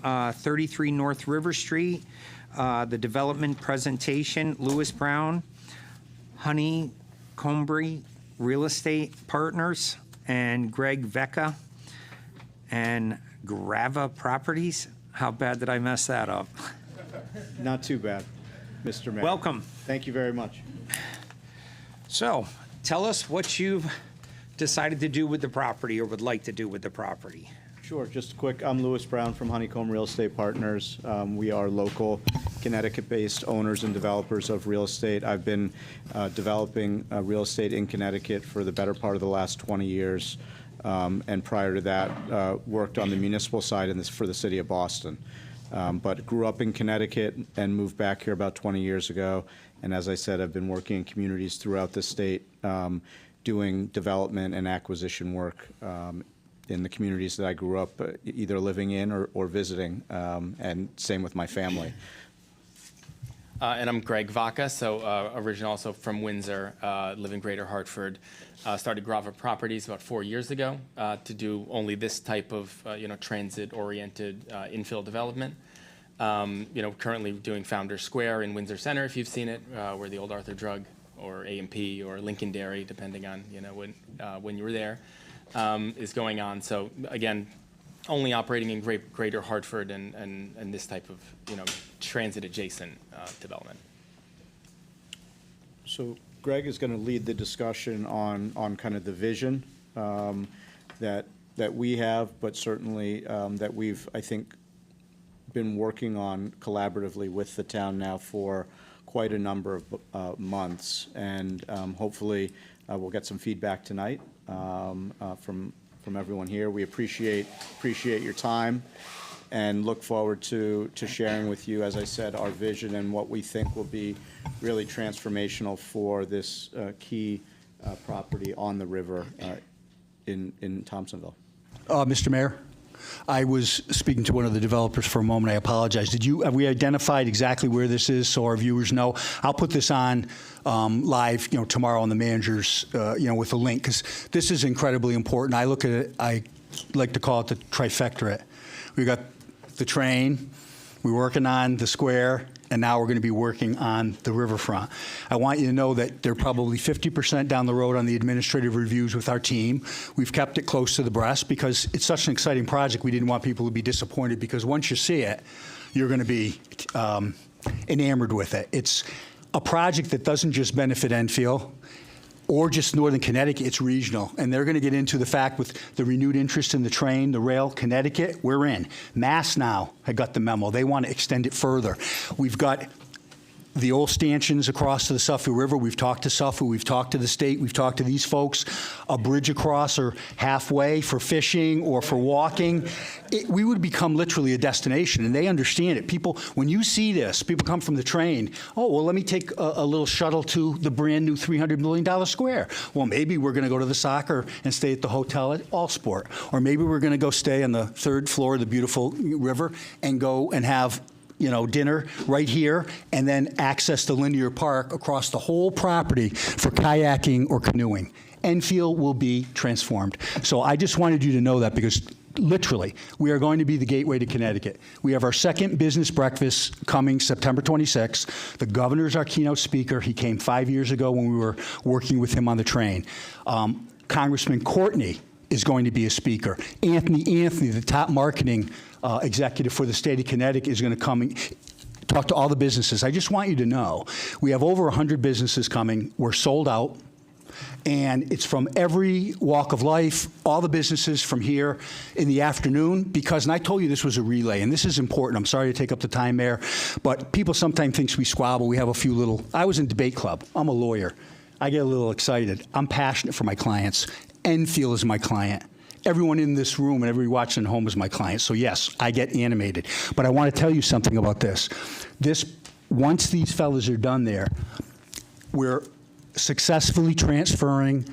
33 North River Street. The development presentation, Lewis Brown, Honeycomb Real Estate Partners, and Greg Vecca, and Grava Properties. How bad did I mess that up? Not too bad, Mr. Mayor. Welcome. Thank you very much. So, tell us what you've decided to do with the property or would like to do with the property. Sure, just quick, I'm Lewis Brown from Honeycomb Real Estate Partners. We are local Connecticut-based owners and developers of real estate. I've been developing real estate in Connecticut for the better part of the last 20 years. And prior to that, worked on the municipal side for the city of Boston. But grew up in Connecticut and moved back here about 20 years ago. And as I said, I've been working in communities throughout the state, doing development and acquisition work in the communities that I grew up either living in or visiting, and same with my family. And I'm Greg Vaca, so originally also from Windsor, live in Greater Hartford. Started Grava Properties about 4 years ago to do only this type of transit-oriented infill development. Currently doing Founders Square in Windsor Center, if you've seen it, where the old Arthur Drug or A&P or Lincoln Dairy, depending on when you were there, is going on. So again, only operating in Greater Hartford and this type of transit-adjacent development. So Greg is going to lead the discussion on kind of the vision that we have, but certainly that we've, I think, been working on collaboratively with the town now for quite a number of months, and hopefully we'll get some feedback tonight from everyone here. We appreciate your time and look forward to sharing with you, as I said, our vision and what we think will be really transformational for this key property on the river in Thompsonville. Mr. Mayor, I was speaking to one of the developers for a moment. I apologize. Have we identified exactly where this is so our viewers know? I'll put this on live, tomorrow on the managers, with a link, because this is incredibly important. I look at it, I like to call it the trifecta. We got the train, we're working on the square, and now we're going to be working on the riverfront. I want you to know that they're probably 50% down the road on the administrative reviews with our team. We've kept it close to the breast because it's such an exciting project. We didn't want people to be disappointed, because once you see it, you're going to be enamored with it. It's a project that doesn't just benefit Enfield or just Northern Connecticut, it's regional. And they're going to get into the fact with the renewed interest in the train, the rail, Connecticut, we're in. Mass now had got the memo. They want to extend it further. We've got the old stanchions across to the Suffolk River. We've talked to Suffolk, we've talked to the state, we've talked to these folks. A bridge across or halfway for fishing or for walking. We would become literally a destination, and they understand it. People, when you see this, people come from the train, oh, well, let me take a little shuttle to the brand new $300 million square. Well, maybe we're going to go to the soccer and stay at the hotel at Allsport. Or maybe we're going to go stay on the 3rd floor of the beautiful river and go and have dinner right here, and then access the linear park across the whole property for kayaking or canoeing. Enfield will be transformed. So I just wanted you to know that, because literally, we are going to be the gateway to Connecticut. We have our second business breakfast coming September 26th. The governor is our keynote speaker. He came 5 years ago when we were working with him on the train. Congressman Courtney is going to be a speaker. Anthony, the top marketing executive for the state of Connecticut, is going to come and talk to all the businesses. I just want you to know, we have over 100 businesses coming. We're sold out. And it's from every walk of life, all the businesses from here in the afternoon, because, and I told you this was a relay, and this is important. I'm sorry to take up the time, Mayor, but people sometimes think we squabble. We have a few little, I was in debate club. I'm a lawyer. I get a little excited. I'm passionate for my clients. Enfield is my client. Everyone in this room and everybody watching at home is my client. So yes, I get animated. But I want to tell you something about this. Once these fellas are done there, we're successfully transferring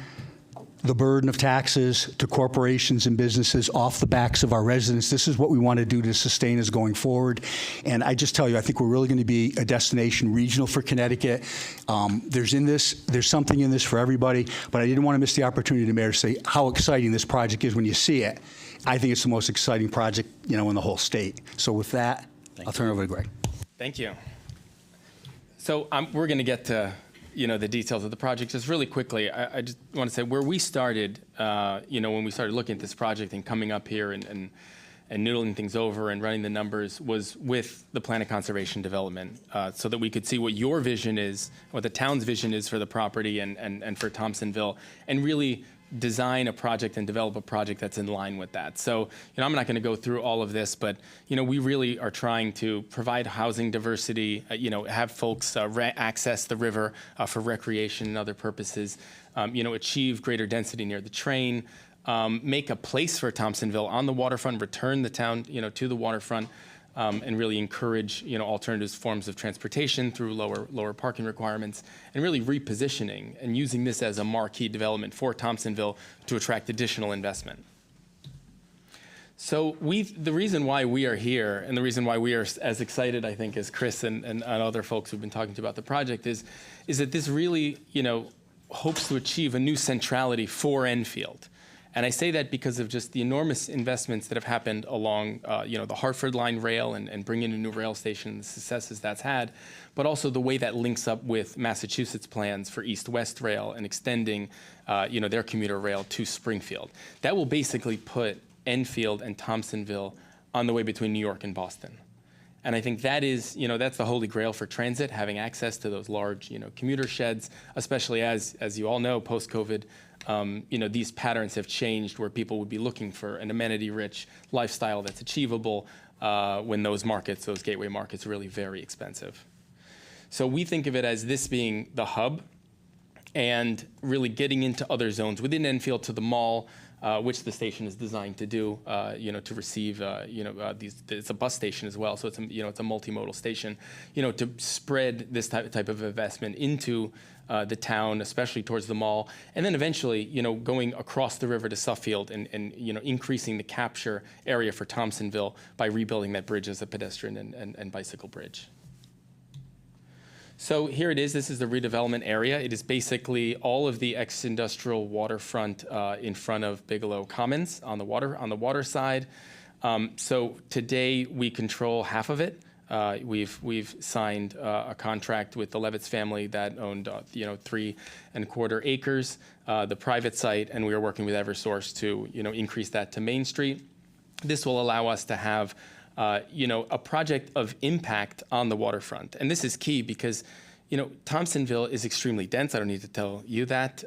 the burden of taxes to corporations and businesses off the backs of our residents. This is what we want to do to sustain us going forward. And I just tell you, I think we're really going to be a destination regional for Connecticut. There's something in this for everybody, but I didn't want to miss the opportunity, Mayor, to say how exciting this project is when you see it. I think it's the most exciting project, in the whole state. So with that, I'll turn it over to Greg. Thank you. So we're going to get to the details of the project just really quickly. I just want to say where we started, when we started looking at this project and coming up here and noodling things over and running the numbers was with the plan of conservation development, so that we could see what your vision is, what the town's vision is for the property and for Thompsonville, and really design a project and develop a project that's in line with that. So, I'm not going to go through all of this, but, we really are trying to provide housing diversity, have folks access the river for recreation and other purposes, achieve greater density near the train, make a place for Thompsonville on the waterfront, return the town, to the waterfront, and really encourage, alternative forms of transportation through lower parking requirements, and really repositioning and using this as a marquee development for Thompsonville to attract additional investment. So the reason why we are here, and the reason why we are as excited, I think, as Chris and other folks who've been talking to about the project is that this really, hopes to achieve a new centrality for Enfield. And I say that because of just the enormous investments that have happened along, the Hartford Line rail and bringing a new rail station, the successes that's had, but also the way that links up with Massachusetts plans for East-West Rail and extending, their commuter rail to Springfield. That will basically put Enfield and Thompsonville on the way between New York and Boston. And I think that is, that's the holy grail for transit, having access to those large, commuter sheds, especially as you all know, post-COVID, these patterns have changed where people would be looking for an amenity-rich lifestyle that's achievable when those gateway markets are really very expensive. So we think of it as this being the hub and really getting into other zones within Enfield to the mall, which the station is designed to do, to receive, it's a bus station as well, so it's a multimodal station, to spread this type of investment into the town, especially towards the mall, and then eventually, going across the river to Suffield and increasing the capture area for Thompsonville by rebuilding that bridge as a pedestrian and bicycle bridge. So here it is. This is the redevelopment area. It is basically all of the ex-industrial waterfront in front of Bigelow Commons on the water side. So today we control half of it. We've signed a contract with the Levitz family that owned 3¼ acres, the private site, and we are working with Eversource to increase that to Main Street. This will allow us to have a project of impact on the waterfront. And this is key because, Thompsonville is extremely dense. I don't need to tell you that.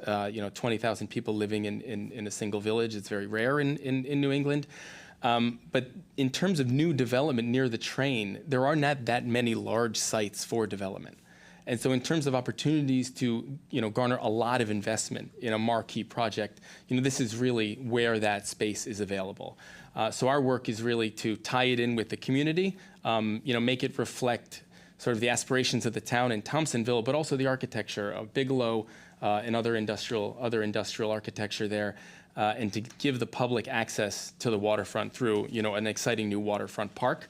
20,000 people living in a single village. It's very rare in New England. But in terms of new development near the train, there are not that many large sites for development. And so in terms of opportunities to, garner a lot of investment in a marquee project, this is really where that space is available. So our work is really to tie it in with the community, make it reflect sort of the aspirations of the town in Thompsonville, but also the architecture of Bigelow and other industrial architecture there, and to give the public access to the waterfront through, an exciting new waterfront park,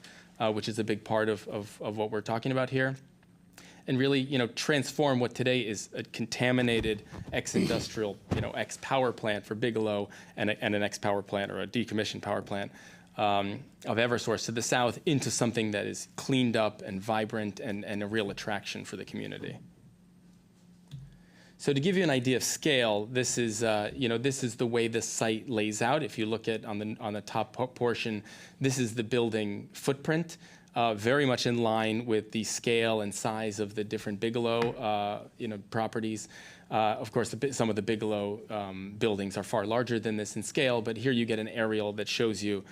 which is a big part of what we're talking about here. And really, transform what today is a contaminated ex-industrial, ex-power plant for Bigelow and an ex-power plant or a decommissioned power plant of Eversource to the south into something that is cleaned up and vibrant and a real attraction for the community. So to give you an idea of scale, this is the way the site lays out. If you look at on the top portion, this is the building footprint. Very much in line with the scale and size of the different Bigelow, properties. Of course, some of the Bigelow buildings are far larger than this in scale, but here you get an aerial that shows you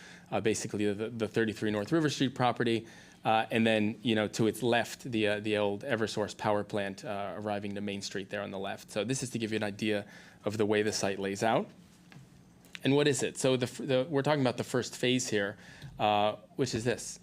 basically the 33 North River Street property, and then to its left the old Eversource power plant arriving to Main Street there on the left. So this is to give you an idea of the way the site lays out. And what is it? So we're talking about the first phase here, which is this.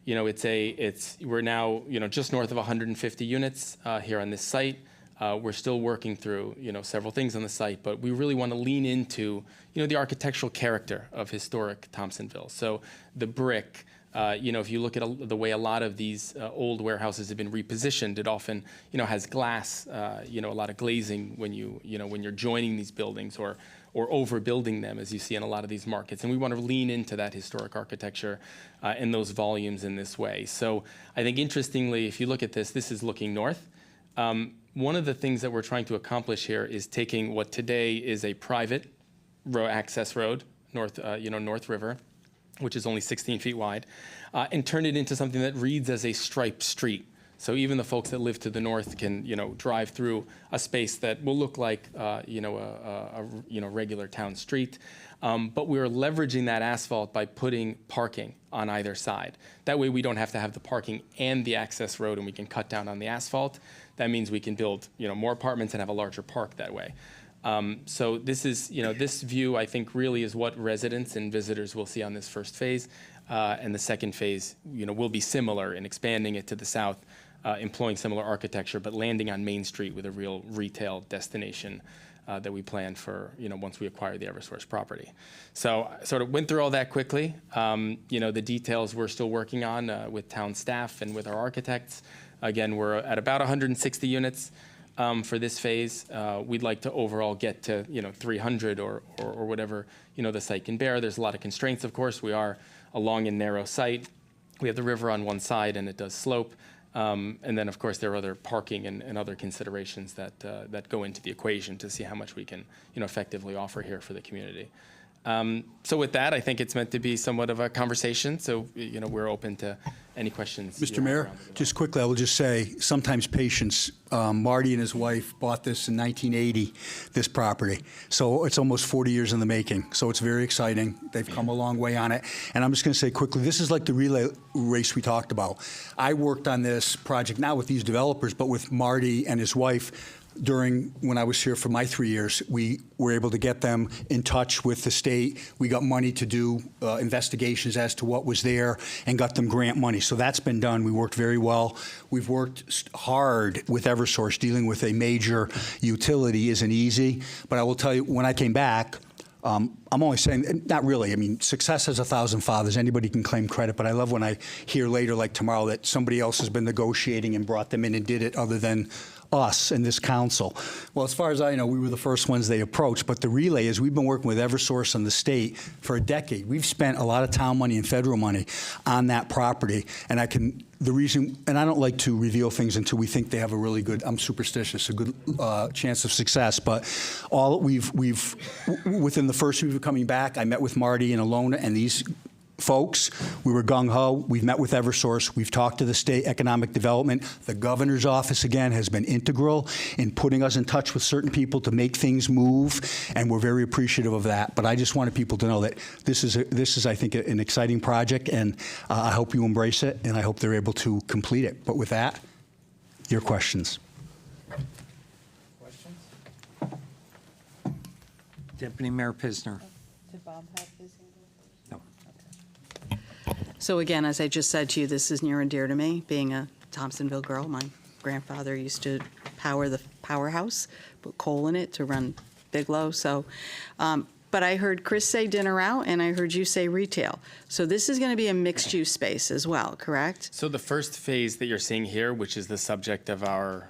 We're now just north of 150 units here on this site. We're still working through several things on the site, but we really want to lean into the architectural character of historic Thompsonville. So the brick, If you look at the way a lot of these old warehouses have been repositioned, it often, has glass, a lot of glazing when you're joining these buildings or overbuilding them, as you see in a lot of these markets. And we want to lean into that historic architecture and those volumes in this way. So I think, interestingly, if you look at this is looking north. One of the things that we're trying to accomplish here is taking what today is a private access road, North River, which is only 16 feet wide, and turn it into something that reads as a striped street. So even the folks that live to the north can, drive through a space that will look like, a regular town street. But we're leveraging that asphalt by putting parking on either side. That way we don't have to have the parking and the access road, and we can cut down on the asphalt. That means we can build, more apartments and have a larger park that way. So this is, this view, I think, really is what residents and visitors will see on this first phase. And the second phase, will be similar in expanding it to the south, employing similar architecture, but landing on Main Street with a real retail destination that we plan for, once we acquire the Eversource property. So I sort of went through all that quickly. The details we're still working on with town staff and with our architects. Again, we're at about 160 units for this phase. We'd like to overall get to, 300 or whatever, the site can bear. There's a lot of constraints, of course. We are a long and narrow site. We have the river on one side, and it does slope. And then, of course, there are other parking and other considerations that go into the equation to see how much we can, effectively offer here for the community. So with that, I think it's meant to be somewhat of a conversation. So, we're open to any questions. Mr. Mayor, just quickly, I will just say, sometimes patience. Marty and his wife bought this in 1980, this property. So it's almost 40 years in the making. So it's very exciting. They've come a long way on it. And I'm just going to say quickly, this is like the relay race we talked about. I worked on this project not with these developers, but with Marty and his wife. When I was here for my 3 years, we were able to get them in touch with the state. We got money to do investigations as to what was there and got them grant money. So that's been done. We worked very well. We've worked hard with Eversource. Dealing with a major utility isn't easy. But I will tell you, when I came back, I'm only saying, not really. I mean, success has 1,000 fathers. Anybody can claim credit, but I love when I hear later, like tomorrow, that somebody else has been negotiating and brought them in and did it other than us and this council. Well, as far as I know, we were the first ones they approached, but the relay is we've been working with Eversource and the state for a decade. We've spent a lot of town money and federal money on that property, and I don't like to reveal things until we think they have a really good, I'm superstitious, a good chance of success, but within the first week of coming back, I met with Marty and Alona and these folks. We were gung-ho. We've met with Eversource. We've talked to the state economic development. The governor's office, again, has been integral in putting us in touch with certain people to make things move, and we're very appreciative of that. But I just wanted people to know that this is, I think, an exciting project, and I hope you embrace it, and I hope they're able to complete it. But with that, your questions. Questions? Deputy Mayor Pisner. Did Bob have his hand up? No. So again, as I just said to you, this is near and dear to me, being a Thompsonville girl. My grandfather used to power the powerhouse, put coal in it to run Bigelow. So, but I heard Chris say dinner out, and I heard you say retail. So this is going to be a mixed-use space as well, correct? So the first phase that you're seeing here, which is the subject of our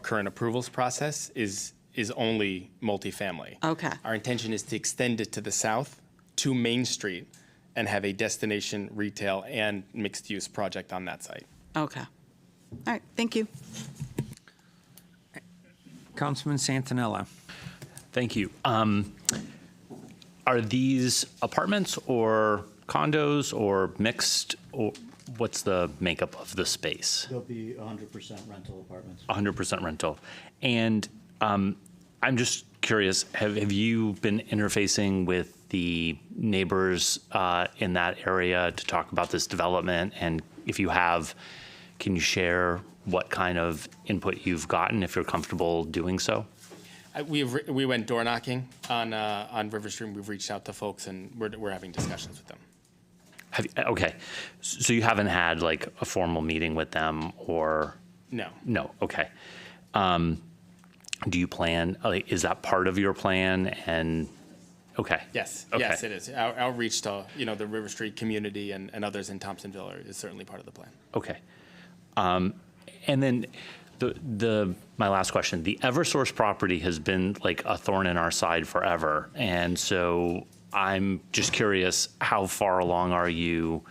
current approvals process, is only multifamily. Okay. Our intention is to extend it to the south, to Main Street, and have a destination retail and mixed-use project on that site. Okay. All right, thank you. Councilman Santinella. Thank you. Are these apartments or condos or mixed, or what's the makeup of the space? They'll be 100% rental apartments. 100% rental. And I'm just curious, have you been interfacing with the neighbors in that area to talk about this development? And if you have, can you share what kind of input you've gotten, if you're comfortable doing so? We went door knocking on River Street. We've reached out to folks, and we're having discussions with them. Okay, so you haven't had like a formal meeting with them, or? No. No, okay. Do you plan, is that part of your plan? And, Okay. Yes, Okay. yes, it is. Our outreach to, the River Street community and others in Thompsonville is certainly part of the plan. Okay. And then my last question, the Eversource property has been like a thorn in our side forever. And so I'm just curious, how far along are you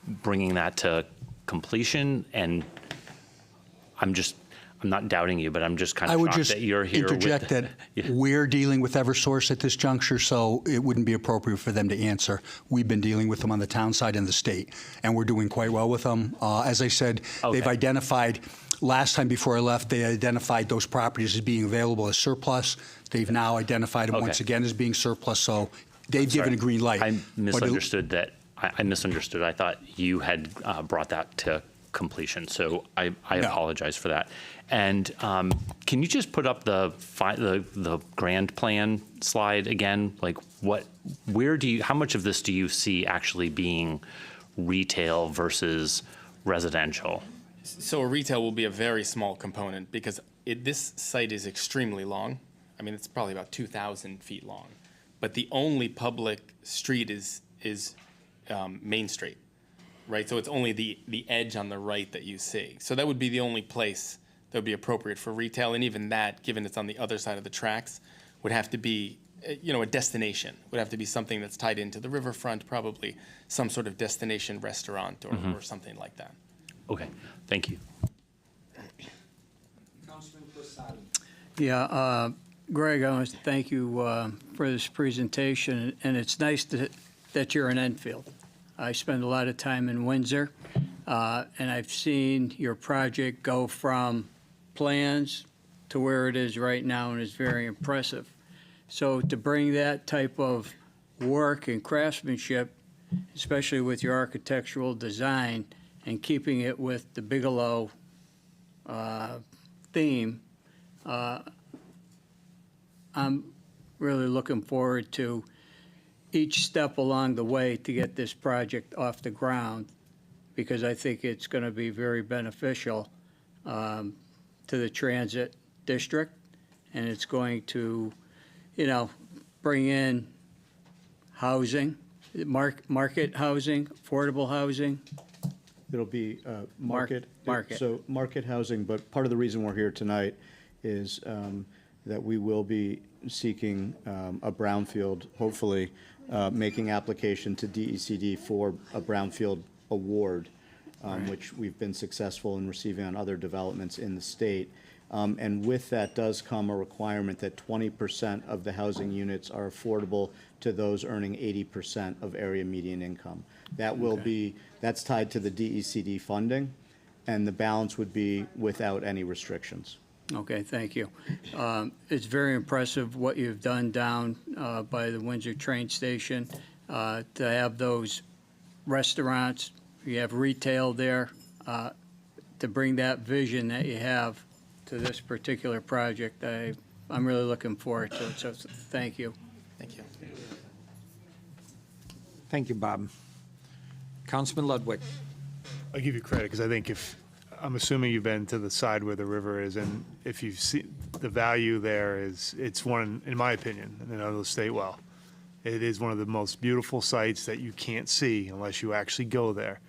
bringing that to completion? And I'm not doubting you, but I'm just kind I of would shocked just that you're here interject with. that Yeah. we're dealing with Eversource at this juncture, so it wouldn't be appropriate for them to answer. We've been dealing with them on the town side and the state, and we're doing quite well with them. As I said, they've Okay. identified, last time before I left, they identified those properties as being available as surplus. They've now identified them Okay. once again as being surplus, so they've given a green light. I But it- misunderstood that. I misunderstood. I thought you had brought that to completion, so I No. apologize for that. And can you just put up the grand plan slide again? Like how much of this do you see actually being retail versus residential? So a retail will be a very small component because this site is extremely long. I mean, it's probably about 2,000 feet long. But the only public street is Main Street, right? So it's only the edge on the right that you see. So that would be the only place that would be appropriate for retail. And even that, given it's on the other side of the tracks, would have to be, a destination. Would have to be something that's tied into the riverfront, probably some sort of destination restaurant or something like that. Okay, thank you. Yeah, Greg, I want to thank you for this presentation, and it's nice that you're in Enfield. I spend a lot of time in Windsor, and I've seen your project go from plans to where it is right now, and it's very impressive. So to bring that type of work and craftsmanship, especially with your architectural design, and keeping it with the Bigelow theme, I'm really looking forward to each step along the way to get this project off the ground, because I think it's going to be very beneficial to the transit district, and it's going to, bring in housing, market housing, affordable housing. It'll be market. Market. So market housing, but part of the reason we're here tonight is that we will be seeking a brownfield, hopefully making application to DECD for a brownfield award, which we've been successful in receiving on other developments in the state. And with that does come a requirement that 20% of the housing units are affordable to those earning 80% of area median income. That will be, that's tied to the DECD funding, and the balance would be without any restrictions. Okay, thank you. It's very impressive what you've done down by the Windsor train station to have those restaurants, you have retail there, to bring that vision that you have to this particular project. I'm really looking forward to it, so thank you. Thank you. Thank you, Bob. Councilman Ludwig. I'll give you credit, because I think I'm assuming you've been to the side where the river is, and if you've seen, the value there it's one, in my opinion, and I know the state well, it is one of the most beautiful sites that you can't see unless you actually go there.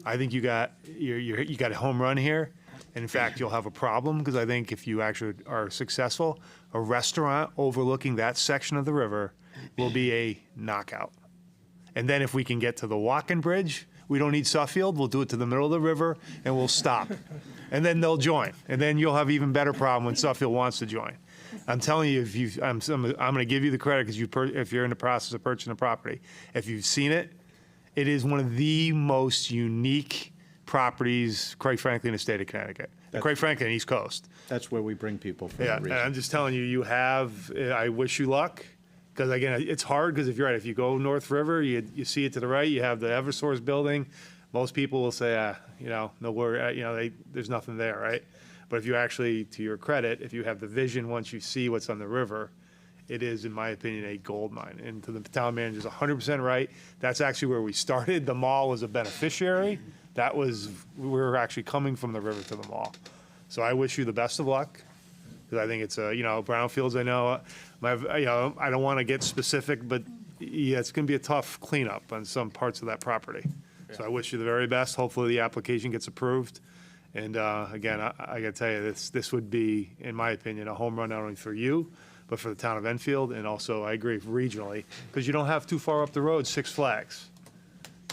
I think you got a home run here, and in fact, you'll have a problem, because I think if you actually are successful, a restaurant overlooking that section of the river will be a knockout. And then if we can get to the walking bridge, we don't need Suffield, we'll do it to the middle of the river, and we'll stop. And then they'll join. And then you'll have even better problem when Suffield wants to join. I'm telling you, I'm going to give you the credit, because if you're in the process of purchasing a property, if you've seen it, it is one of the most unique properties, quite frankly, in the state of Connecticut. And quite frankly, on the East Coast. That's where we bring people for Yeah, that and reason. I'm just telling you, I wish you luck. Because again, it's hard, because if you're right, if you go North River, you see it to the right, you have the Eversource building. Most people will say, no worry, there's nothing there, right? But if you actually, to your credit, if you have the vision, once you see what's on the river, it is, in my opinion, a gold mine. And to the town manager's 100% right. That's actually where we started. The mall was a beneficiary. We were actually coming from the river to the mall. So I wish you the best of luck. Because I think it's brownfields. I know, I don't want to get specific, but yeah, it's going to be a tough cleanup on some parts of that property. So I wish you the very best. Hopefully the application gets approved. And again, I got to tell you, this would be, in my opinion, a home run not only for you, but for the town of Enfield, and also, I agree, regionally, because you don't have too far up the road, Six Flags.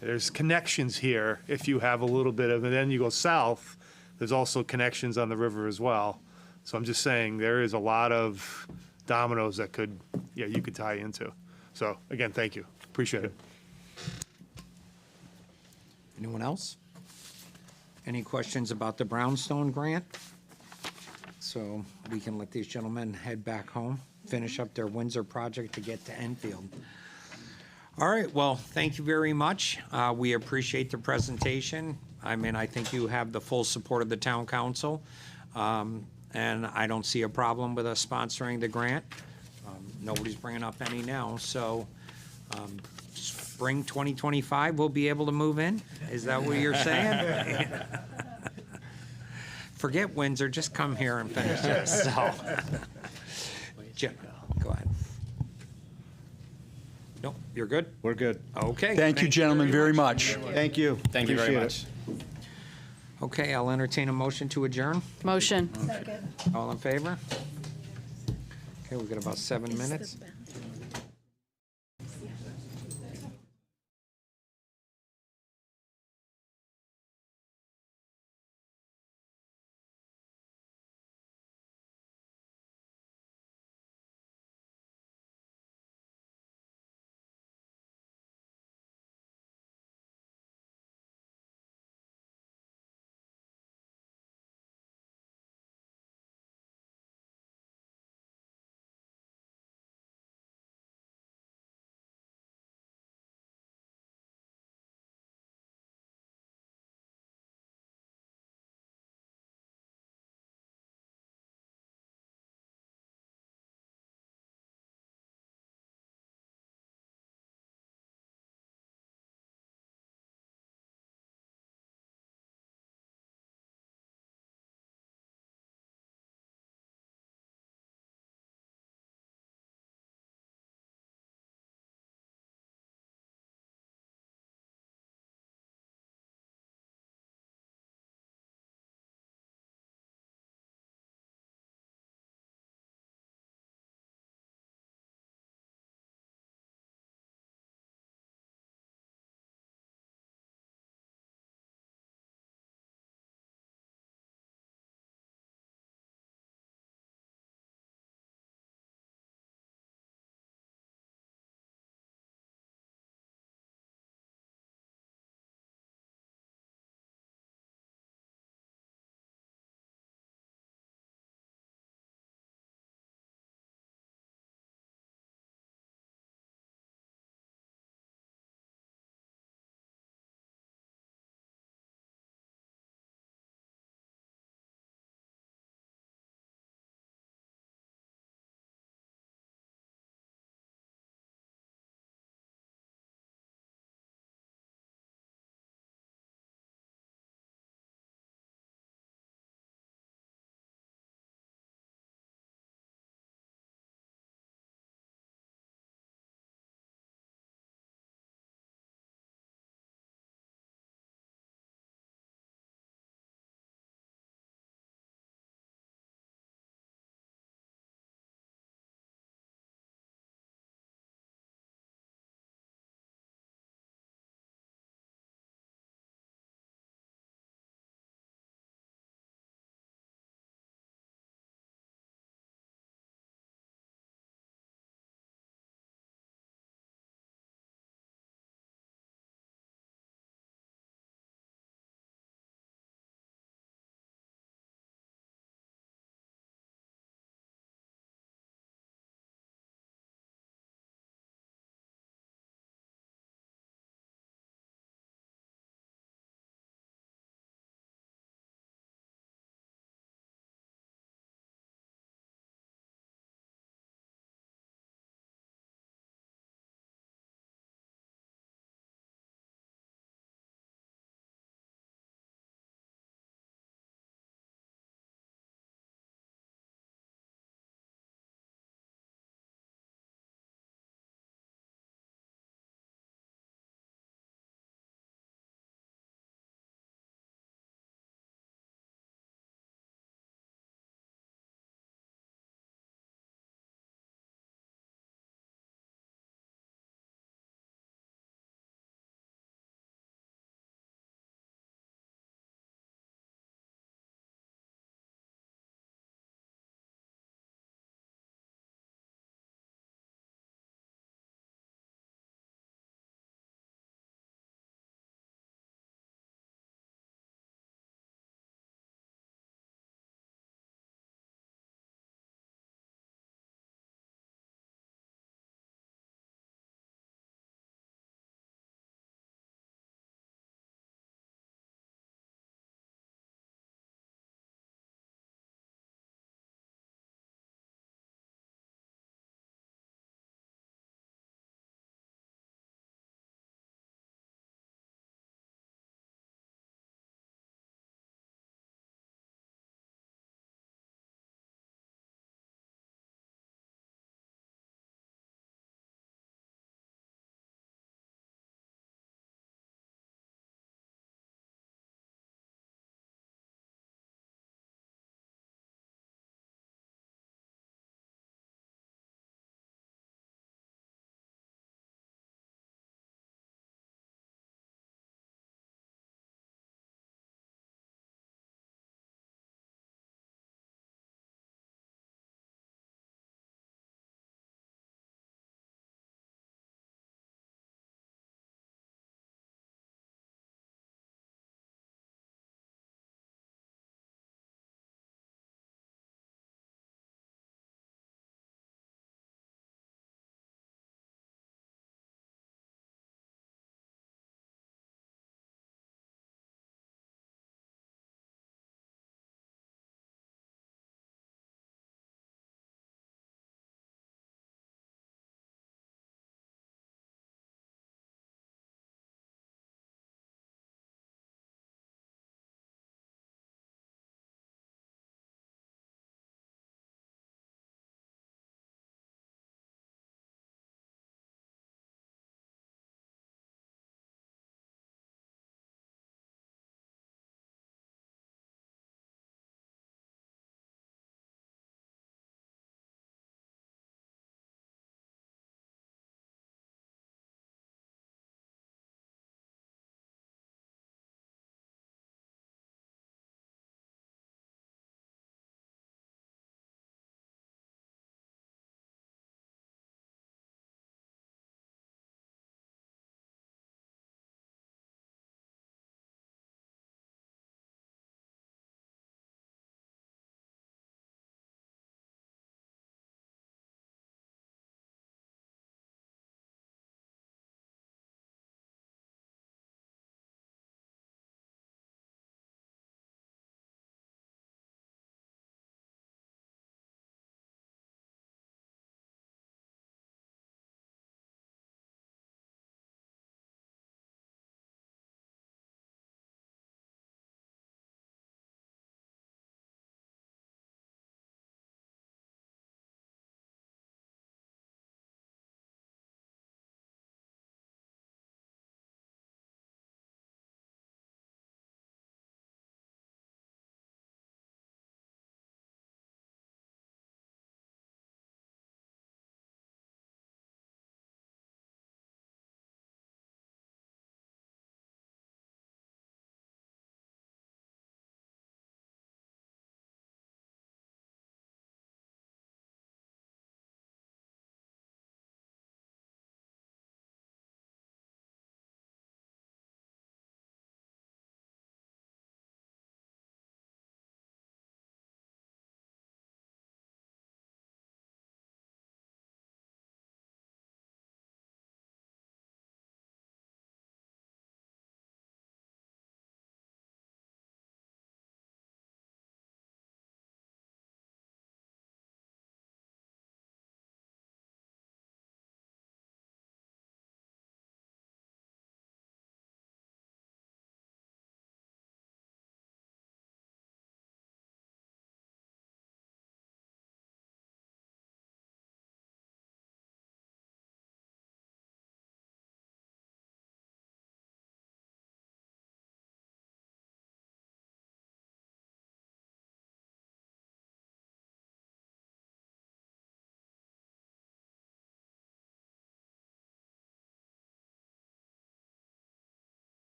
There's connections here if you have a little bit of, and then you go south, there's also connections on the river as well. So I'm just saying, there is a lot of dominoes that you could tie into. So again, thank you. Appreciate it. Anyone else? Any questions about the Brownstone grant? So we can let these gentlemen head back home, finish up their Windsor project to get to Enfield. All right, well, thank you very much. We appreciate the presentation. I mean, I think you have the full support of the town council, and I don't see a problem with us sponsoring the grant. Nobody's bringing up any now, so spring 2025, we'll be able to move in? Is that what you're saying? Forget Windsor, just come here and finish this, so. Jim, go ahead. Nope, you're good? We're good. Okay. Thank you, gentlemen, very much. Thank you. Thank you very Appreciate much. it. Okay, I'll entertain a motion to adjourn. Motion. All in favor? Okay, we've got about 7 minutes.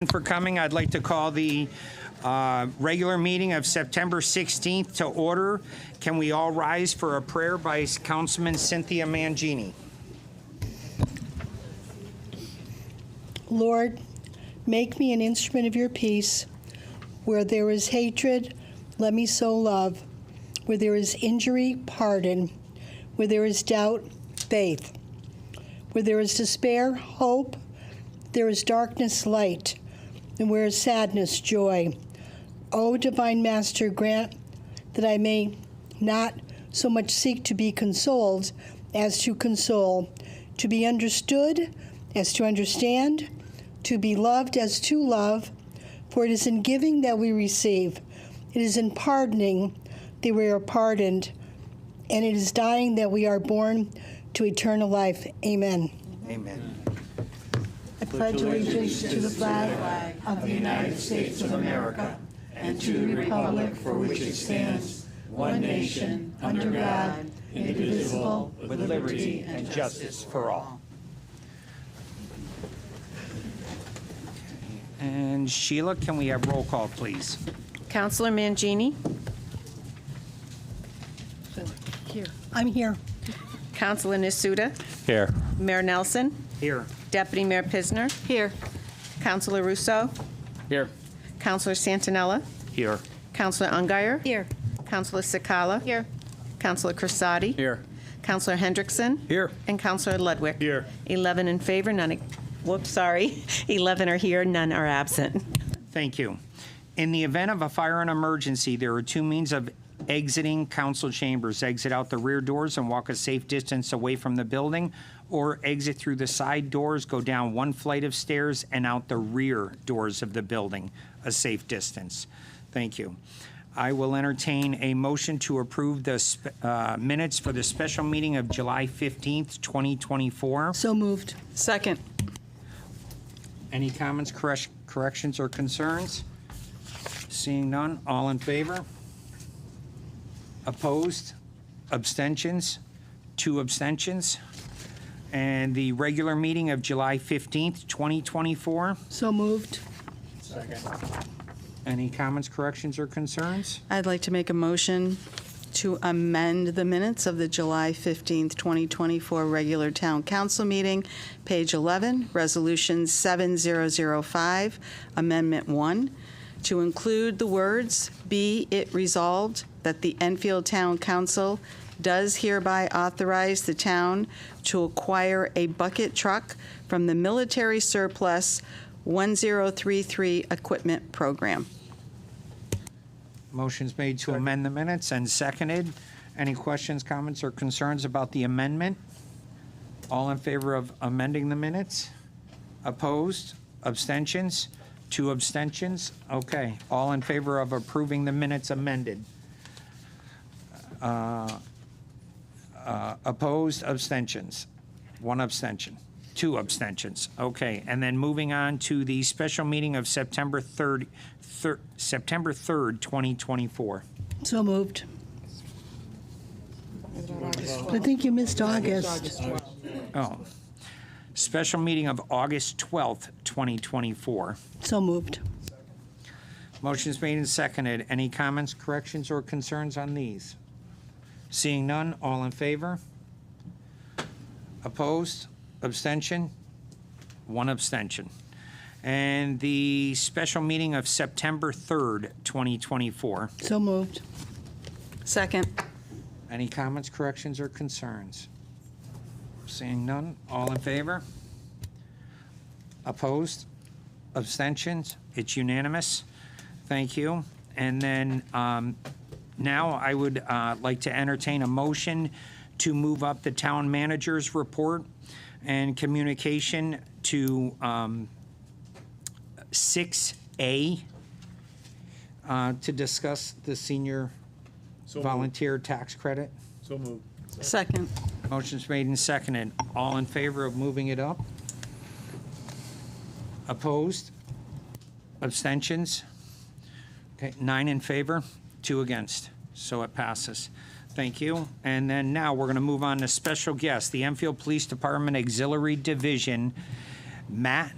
For coming. I'd like to call the regular meeting of September 16th to order. Can we all rise for a prayer by Councilman Cynthia Mangini? Lord, make me an instrument of your peace. Where there is hatred, let me sow love. Where there is injury, pardon. Where there is doubt, faith. Where there is despair, hope. There is darkness, light. And where is sadness, joy. O divine Master, grant that I may not so much seek to be consoled as to console, to be understood as to understand, to be loved as to love. For it is in giving that we receive. It is in pardoning that we are pardoned. And it is dying that we are born to eternal life. Amen. Amen. I pledge allegiance to the flag of the United States of America and to the republic for which it stands, one nation, under God, indivisible, With liberty and justice for all. And Sheila, can we have roll call, please? Counselor Mangini, I'm here. Counselor Nasuda, Here. Mayor Nelson, Here. Deputy Mayor Pisner, Here. Counselor Russo, Here. Counselor Santinella, Here. Counselor Ungary, Here. Counselor Sikala, Here. Counselor Crisati, Here. Counselor Hendrickson, Here. and Counselor Ludwig. Here. 11 in favor, none, 11 are here, none are absent. Thank you. In the event of a fire and emergency, there are two means of exiting council chambers. Exit out the rear doors and walk a safe distance away from the building, or exit through the side doors, go down one flight of stairs, and out the rear doors of the building, a safe distance. Thank you. I will entertain a motion to approve the minutes for the special meeting of July 15th, 2024. So moved. Second. Any comments, corrections, or concerns? Seeing none, all in favor? Opposed? Abstentions? 2 abstentions. And the regular meeting of July 15th, 2024. So moved. Any comments, corrections, or concerns? I'd like to make a motion to amend the minutes of the July 15th, 2024 regular town council meeting, page 11, Resolution 7005, Amendment 1, to include the words, "Be it resolved that the Enfield Town Council does hereby authorize the town to acquire a bucket truck from the Military Surplus 1033 Equipment Program." Motion's made to amend the minutes and seconded. Any questions, comments, or concerns about the amendment? All in favor of amending the minutes? Opposed? Abstentions? 2 abstentions? Okay. All in favor of approving the minutes amended? Opposed? Abstentions? 1 abstention. 2 abstentions. Okay. And then moving on to the special meeting of September 3rd, 2024. So moved. I think you missed August. Oh. Special meeting of August 12th, 2024. So moved. Motion's made and seconded. Any comments, corrections, or concerns on these? Seeing none, all in favor? Opposed? Abstention? 1 abstention. And the special meeting of September 3rd, 2024. So moved. Second. Any comments, corrections, or concerns? Seeing none, all in favor? Opposed? Abstentions? It's unanimous. Thank you. And then now I would like to entertain a motion to move up the town manager's report and communication to 6A to discuss the senior volunteer tax credit. So moved. Second. Motion's made and seconded. All in favor of moving it up? Opposed? Abstentions? Okay, 9 in favor, 2 against. So it passes. Thank you. And then now we're going to move on to special guest, the Enfield Police Department Auxiliary Division, Matt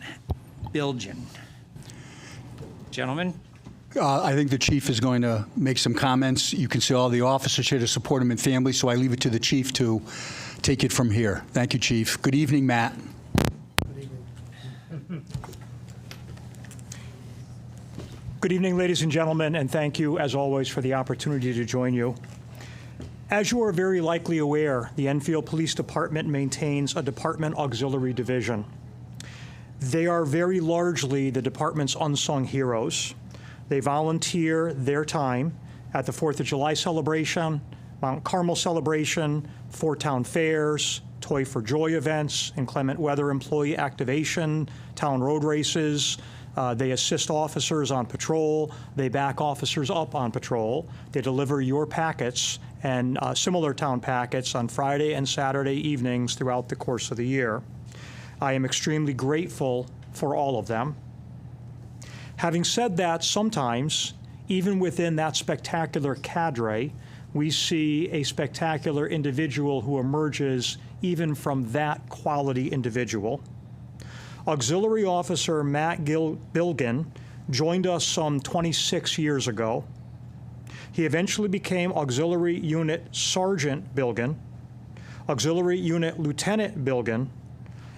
Bilgen. Gentlemen? I think the chief is going to make some comments. You can see all the officers here to support him and family, so I leave it to the chief to take it from here. Thank you, Chief. Good evening, Matt. Good evening, ladies and gentlemen, and thank you, as always, for the opportunity to join you. As you are very likely aware, the Enfield Police Department maintains a department auxiliary division. They are very largely the department's unsung heroes. They volunteer their time at the 4th of July celebration, Mount Carmel celebration, Fort Town fairs, Toy for Joy events, inclement weather employee activation, town road races. They assist officers on patrol. They back officers up on patrol. They deliver your packets and similar town packets on Friday and Saturday evenings throughout the course of the year. I am extremely grateful for all of them. Having said that, sometimes, even within that spectacular cadre, we see a spectacular individual who emerges even from that quality individual. Auxiliary Officer Matt Bilgan joined us some 26 years ago. He eventually became Auxiliary Unit Sergeant Bilgan, Auxiliary Unit Lieutenant Bilgan,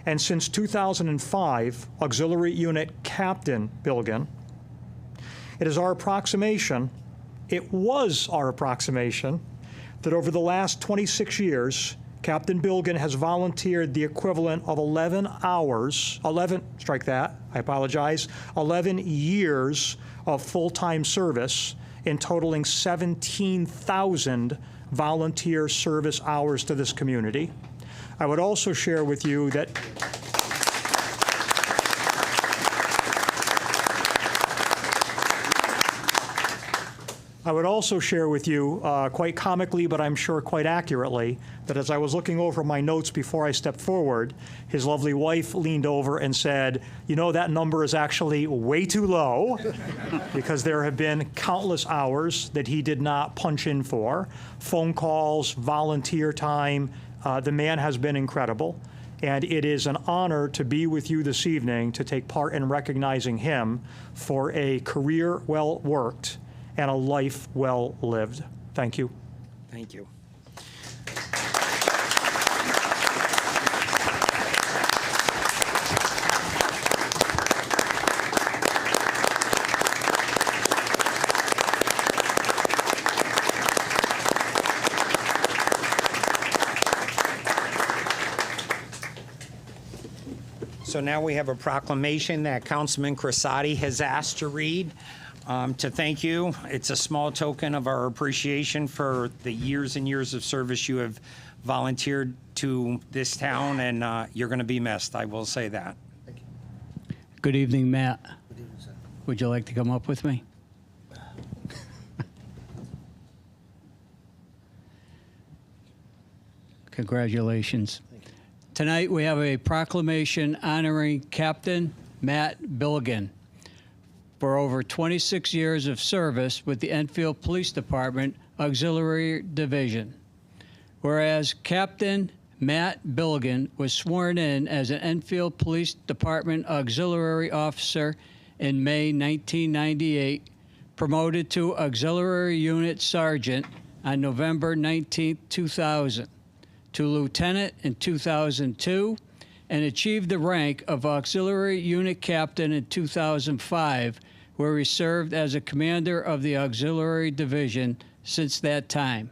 and since 2005, Auxiliary Unit Captain Bilgan. It is our approximation, it was our approximation, that over the last 26 years, Captain Bilgan has volunteered the equivalent of 11 years of full-time service, in totaling 17,000 volunteer service hours to this community. I would also share with you that quite comically, but I'm sure quite accurately, that as I was looking over my notes before I stepped forward, his lovely wife leaned over and said, "You know, that number is actually way too low," because there have been countless hours that he did not punch in for, phone calls, volunteer time. The man has been incredible, and it is an honor to be with you this evening to take part in recognizing him for a career well worked and a life well lived. Thank you. Thank you. So now we have a proclamation that Councilman Crissati has asked to read. To thank you. It's a small token of our appreciation for the years and years of service you have volunteered to this town, and you're going to be missed. I will say that. Good evening, Matt. Would you like to come up with me? Congratulations. Tonight we have a proclamation honoring Captain Matt Bilgan for over 26 years of service with the Enfield Police Department Auxiliary Division. Whereas Captain Matt Bilgan was sworn in as an Enfield Police Department Auxiliary Officer in May 1998, promoted to Auxiliary Unit Sergeant on November 19, 2000, to Lieutenant in 2002, and achieved the rank of Auxiliary Unit Captain in 2005, where he served as a commander of the Auxiliary Division since that time.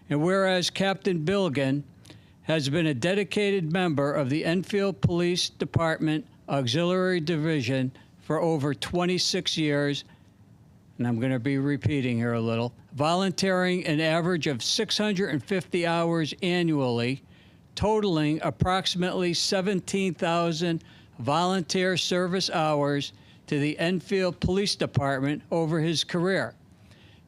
And whereas Captain Bilgan has been a dedicated member of the Enfield Police Department Auxiliary Division for over 26 years, and I'm going to be repeating here a little, volunteering an average of 650 hours annually, totaling approximately 17,000 volunteer service hours to the Enfield Police Department over his career.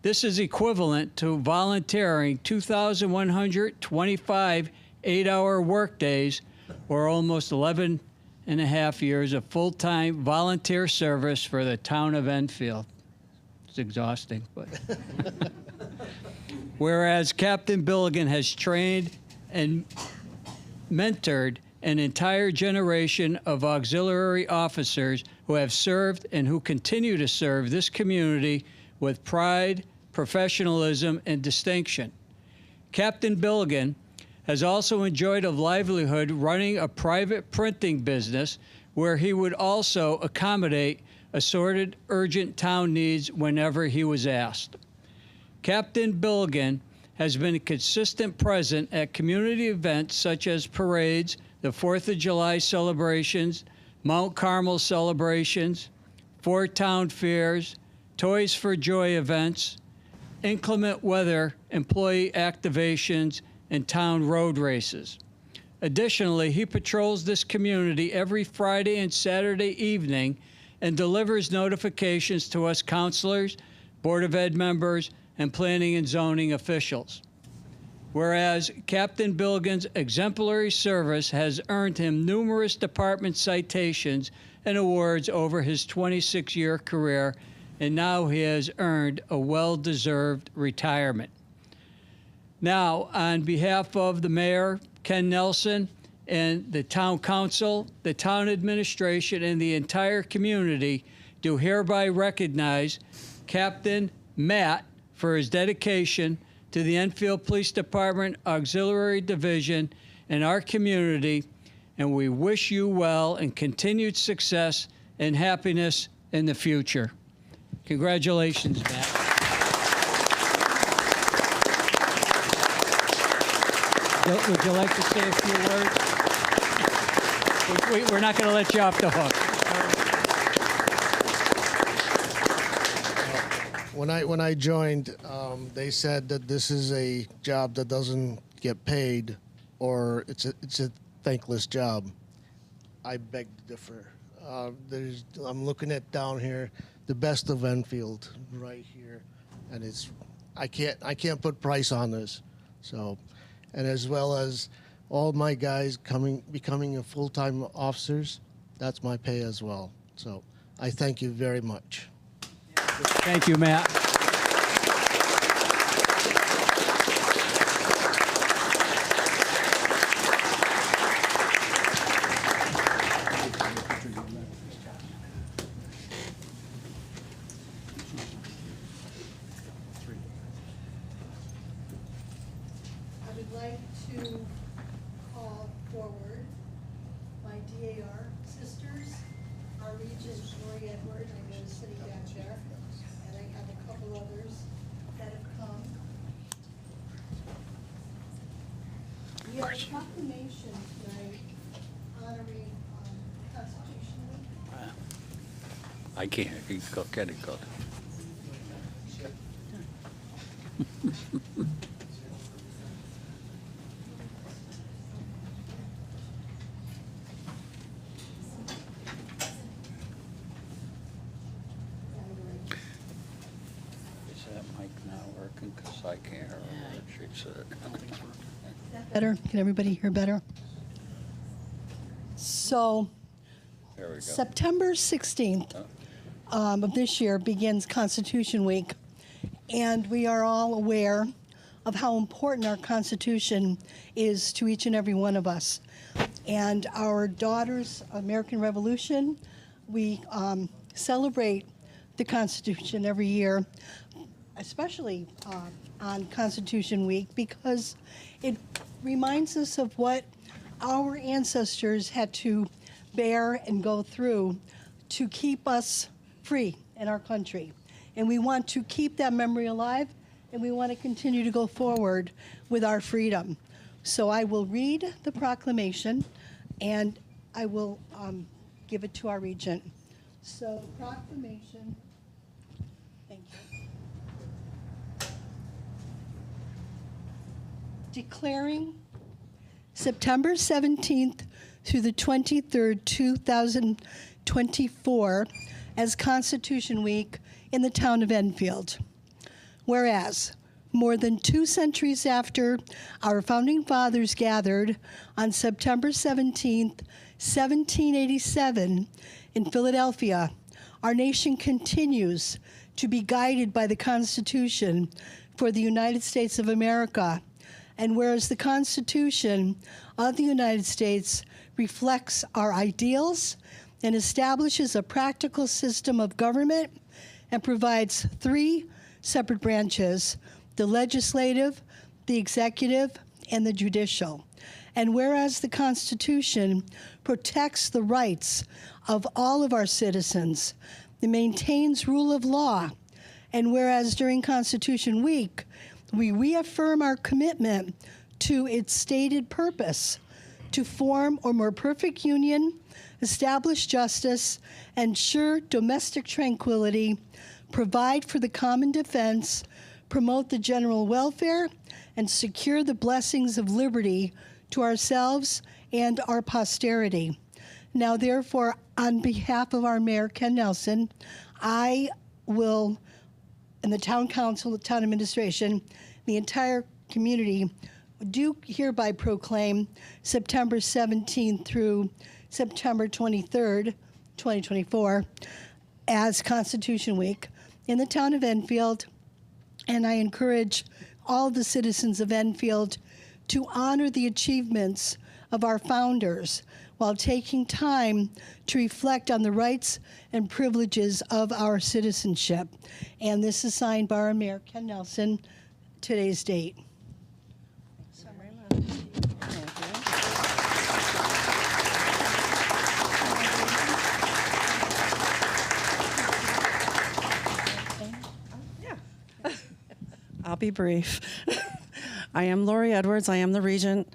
This is equivalent to volunteering 2,125 eight-hour workdays, or almost 11 and a half years of full-time volunteer service for the town of Enfield. It's exhausting, but. Whereas Captain Bilgan has trained and mentored an entire generation of auxiliary officers who have served and who continue to serve this community with pride, professionalism, and distinction. Captain Billigan has also enjoyed a livelihood running a private printing business where he would also accommodate assorted urgent town needs whenever he was asked. Captain Billigan has been a consistent present at community events such as parades, the 4th of July celebrations, Mount Carmel celebrations, Fort Town fairs, Toys for Joy events, inclement weather employee activations, and town road races. Additionally, he patrols this community every Friday and Saturday evening and delivers notifications to us counselors, Board of Ed members, and planning and zoning officials. Whereas Captain Billigan's exemplary service has earned him numerous department citations and awards over his 26-year career, and now he has earned a well-deserved retirement. Now, on behalf of the mayor, Ken Nelson, and the town council, the town administration, and the entire community do hereby recognize Captain Matt for his dedication to the Enfield Police Department Auxiliary Division and our community, and we wish you well and continued success and happiness in the future. Congratulations, Matt. Would you like to say a few words? We're not going to let you off the hook. When I joined, they said that this is a job that doesn't get paid, or it's a thankless job. I beg to differ. I'm looking at down here, the best of Enfield right here, and I can't put price on this. So, and as well as all my guys becoming a full-time officers, that's my pay as well. So I thank you very much. Thank you, Matt. I would like to call forward my DAR sisters, our Regent Lori Edward, I know is sitting back there, and I have a couple others that have come. We have a proclamation tonight honoring Constitution Week. I can't. You go get it, go. Is that mic not working? Because I can't hear what she said. Better? Can everybody hear better? So, There we go. September 16th of this year begins Constitution Week, and we are all aware of how important our Constitution is to each and every one of us. And our daughter's American Revolution, we celebrate the Constitution every year, especially on Constitution Week, because it reminds us of what our ancestors had to bear and go through to keep us free in our country. And we want to keep that memory alive, and we want to continue to go forward with our freedom. So I will read the proclamation, and I will give it to our regent. So the proclamation, thank you. Declaring September 17th through the 23rd, 2024 as Constitution Week in the town of Enfield. Whereas, more than 2 centuries after our founding fathers gathered on September 17th, 1787 in Philadelphia, our nation continues to be guided by the Constitution for the United States of America. And whereas the Constitution of the United States reflects our ideals and establishes a practical system of government and provides three separate branches: the legislative, the executive, and the judicial. And whereas the Constitution protects the rights of all of our citizens, it maintains rule of law, and whereas during Constitution Week, we reaffirm our commitment to its stated purpose: to form a more perfect union, establish justice, ensure domestic tranquility, provide for the common defense, promote the general welfare, and secure the blessings of liberty to ourselves and our posterity. Now, therefore, on behalf of our Mayor, Ken Nelson, I will, and the Town Council, the Town Administration, the entire community, do hereby proclaim September 17th through September 23rd, 2024, as Constitution Week in the town of Enfield. And I encourage all the citizens of Enfield to honor the achievements of our founders while taking time to reflect on the rights and privileges of our citizenship. And this is signed by our Mayor, Ken Nelson, today's date. I'll be brief. I am Lori Edwards. I am the regent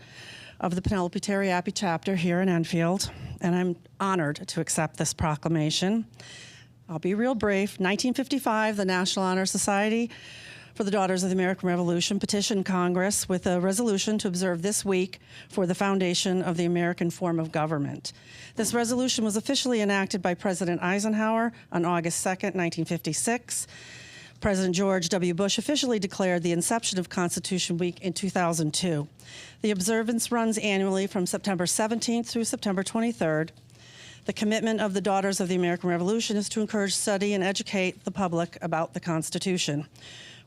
of the Penelope Terry Appy chapter here in Enfield, and I'm honored to accept this proclamation. I'll be real brief. 1955, the National Honor Society for the Daughters of the American Revolution petitioned Congress with a resolution to observe this week for the foundation of the American form of government. This resolution was officially enacted by President Eisenhower on August 2nd, 1956. President George W. Bush officially declared the inception of Constitution Week in 2002. The observance runs annually from September 17th through September 23rd. The commitment of the Daughters of the American Revolution is to encourage study and educate the public about the Constitution,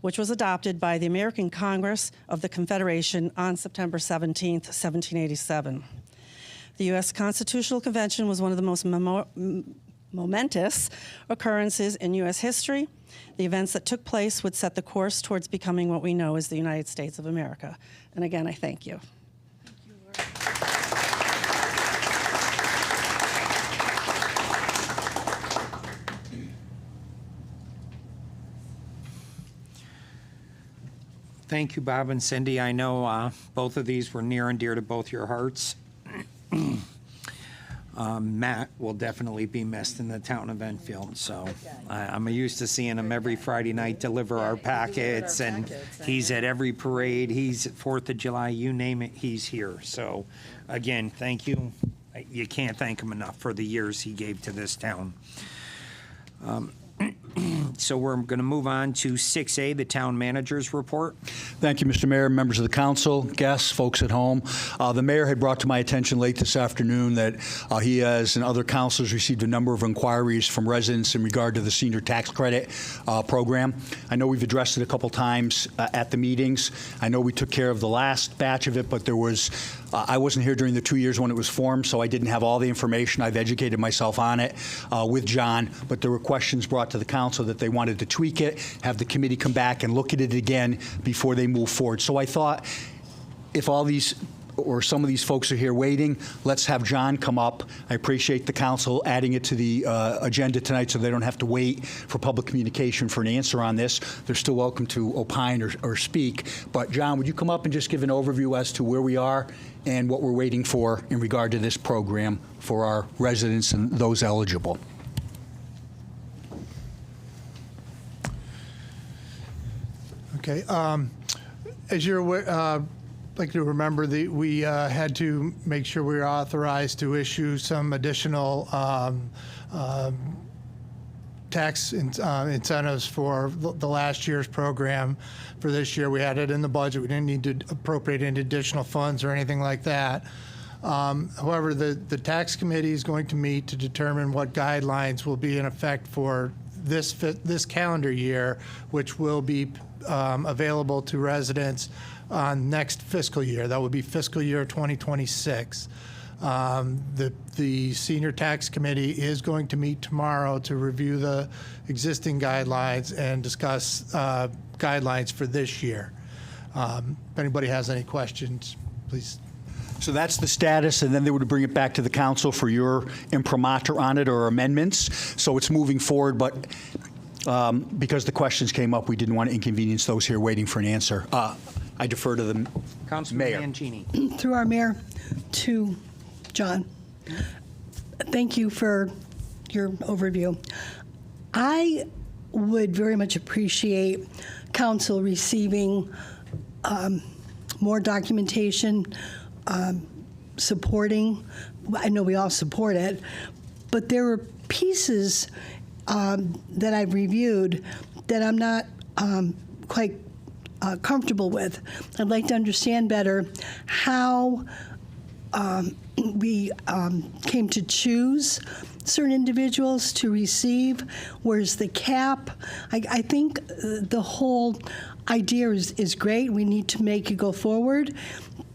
which was adopted by the American Congress of the Confederation on September 17th, 1787. The U.S. Constitutional Convention was one of the most momentous occurrences in U.S. history. The events that took place would set the course towards becoming what we know as the United States of America. And again, I thank you. Thank you, Bob and Cindy. I know both of these were near and dear to both your hearts. Matt will definitely be missed in the town of Enfield, so I'm used to seeing him every Friday night deliver our packets, and he's at every parade, he's at 4th of July, you name it, he's here. So, again, thank you. You can't thank him enough for the years he gave to this town. So we're going to move on to 6A, the town manager's report. Thank you, Mr. Mayor, members of the council, guests, folks at home. The mayor had brought to my attention late this afternoon that he has and other councilors received a number of inquiries from residents in regard to the senior tax credit program. I know we've addressed it a couple times at the meetings. I know we took care of the last batch of it, but there was I wasn't here during the 2 years when it was formed, so I didn't have all the information. I've educated myself on it with John, but there were questions brought to the council that they wanted to tweak it, have the committee come back and look at it again before they move forward. So I thought if all these or some of these folks are here waiting, let's have John come up. I appreciate the council adding it to the agenda tonight so they don't have to wait for public communication for an answer on this. They're still welcome to opine or speak. But John, would you come up and just give an overview as to where we are and what we're waiting for in regard to this program for our residents and those eligible? Okay. As you're aware, like to remember, we had to make sure we were authorized to issue some additional tax incentives for the last year's program. For this year, we had it in the budget. We didn't need to appropriate any additional funds or anything like that. However, the tax committee is going to meet to determine what guidelines will be in effect for this calendar year, which will be available to residents on next fiscal year. That would be fiscal year 2026. The Senior Tax Committee is going to meet tomorrow to review the existing guidelines and discuss guidelines for this year. If anybody has any questions, please. So that's the status, and then they would bring it back to the council for your imprimatur on it or amendments. So it's moving forward, but because the questions came up, we didn't want to inconvenience those here waiting for an answer. I defer to the Councilman mayor. Mangini. Through our mayor to John. Thank you for your overview. I would very much appreciate council receiving more documentation supporting. I know we all support it, but there are pieces that I've reviewed that I'm not quite comfortable with. I'd like to understand better how we came to choose certain individuals to receive. Where's the cap? I think the whole idea is great. We need to make it go forward,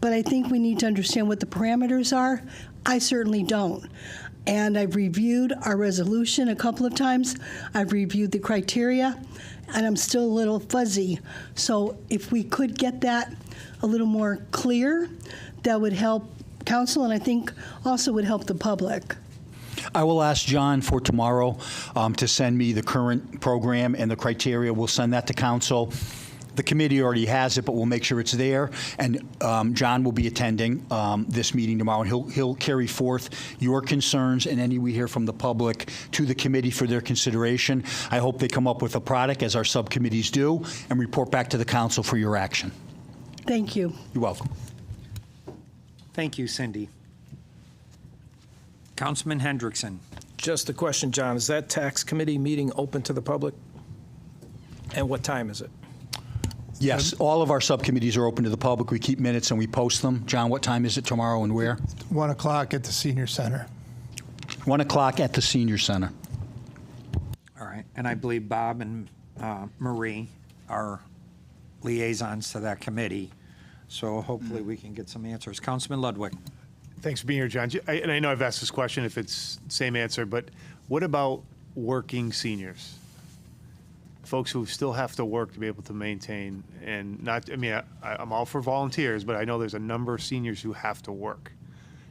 but I think we need to understand what the parameters are. I certainly don't. And I've reviewed our resolution a couple of times. I've reviewed the criteria, and I'm still a little fuzzy. So if we could get that a little more clear, that would help council, and I think also would help the public. I will ask John for tomorrow to send me the current program and the criteria. We'll send that to council. The committee already has it, but we'll make sure it's there. And John will be attending this meeting tomorrow, and he'll carry forth your concerns and any we hear from the public to the committee for their consideration. I hope they come up with a product, as our subcommittees do, and report back to the council for your action. Thank you. You're welcome. Thank you, Cindy. Councilman Hendrickson. Just a question, John. Is that tax committee meeting open to the public? And what time is it? Yes, all of our subcommittees are open to the public. We keep minutes and we post them. John, what time is it tomorrow and where? 1 o'clock at the Senior Center. 1 o'clock at the Senior Center. All right, and I believe Bob and Marie are liaisons to that committee, so hopefully we can get some answers. Councilman Ludwig. Thanks for being here, John. And I know I've asked this question, if it's same answer, but what about working seniors? Folks who still have to work to be able to maintain and not, I mean, I'm all for volunteers, but I know there's a number of seniors who have to work.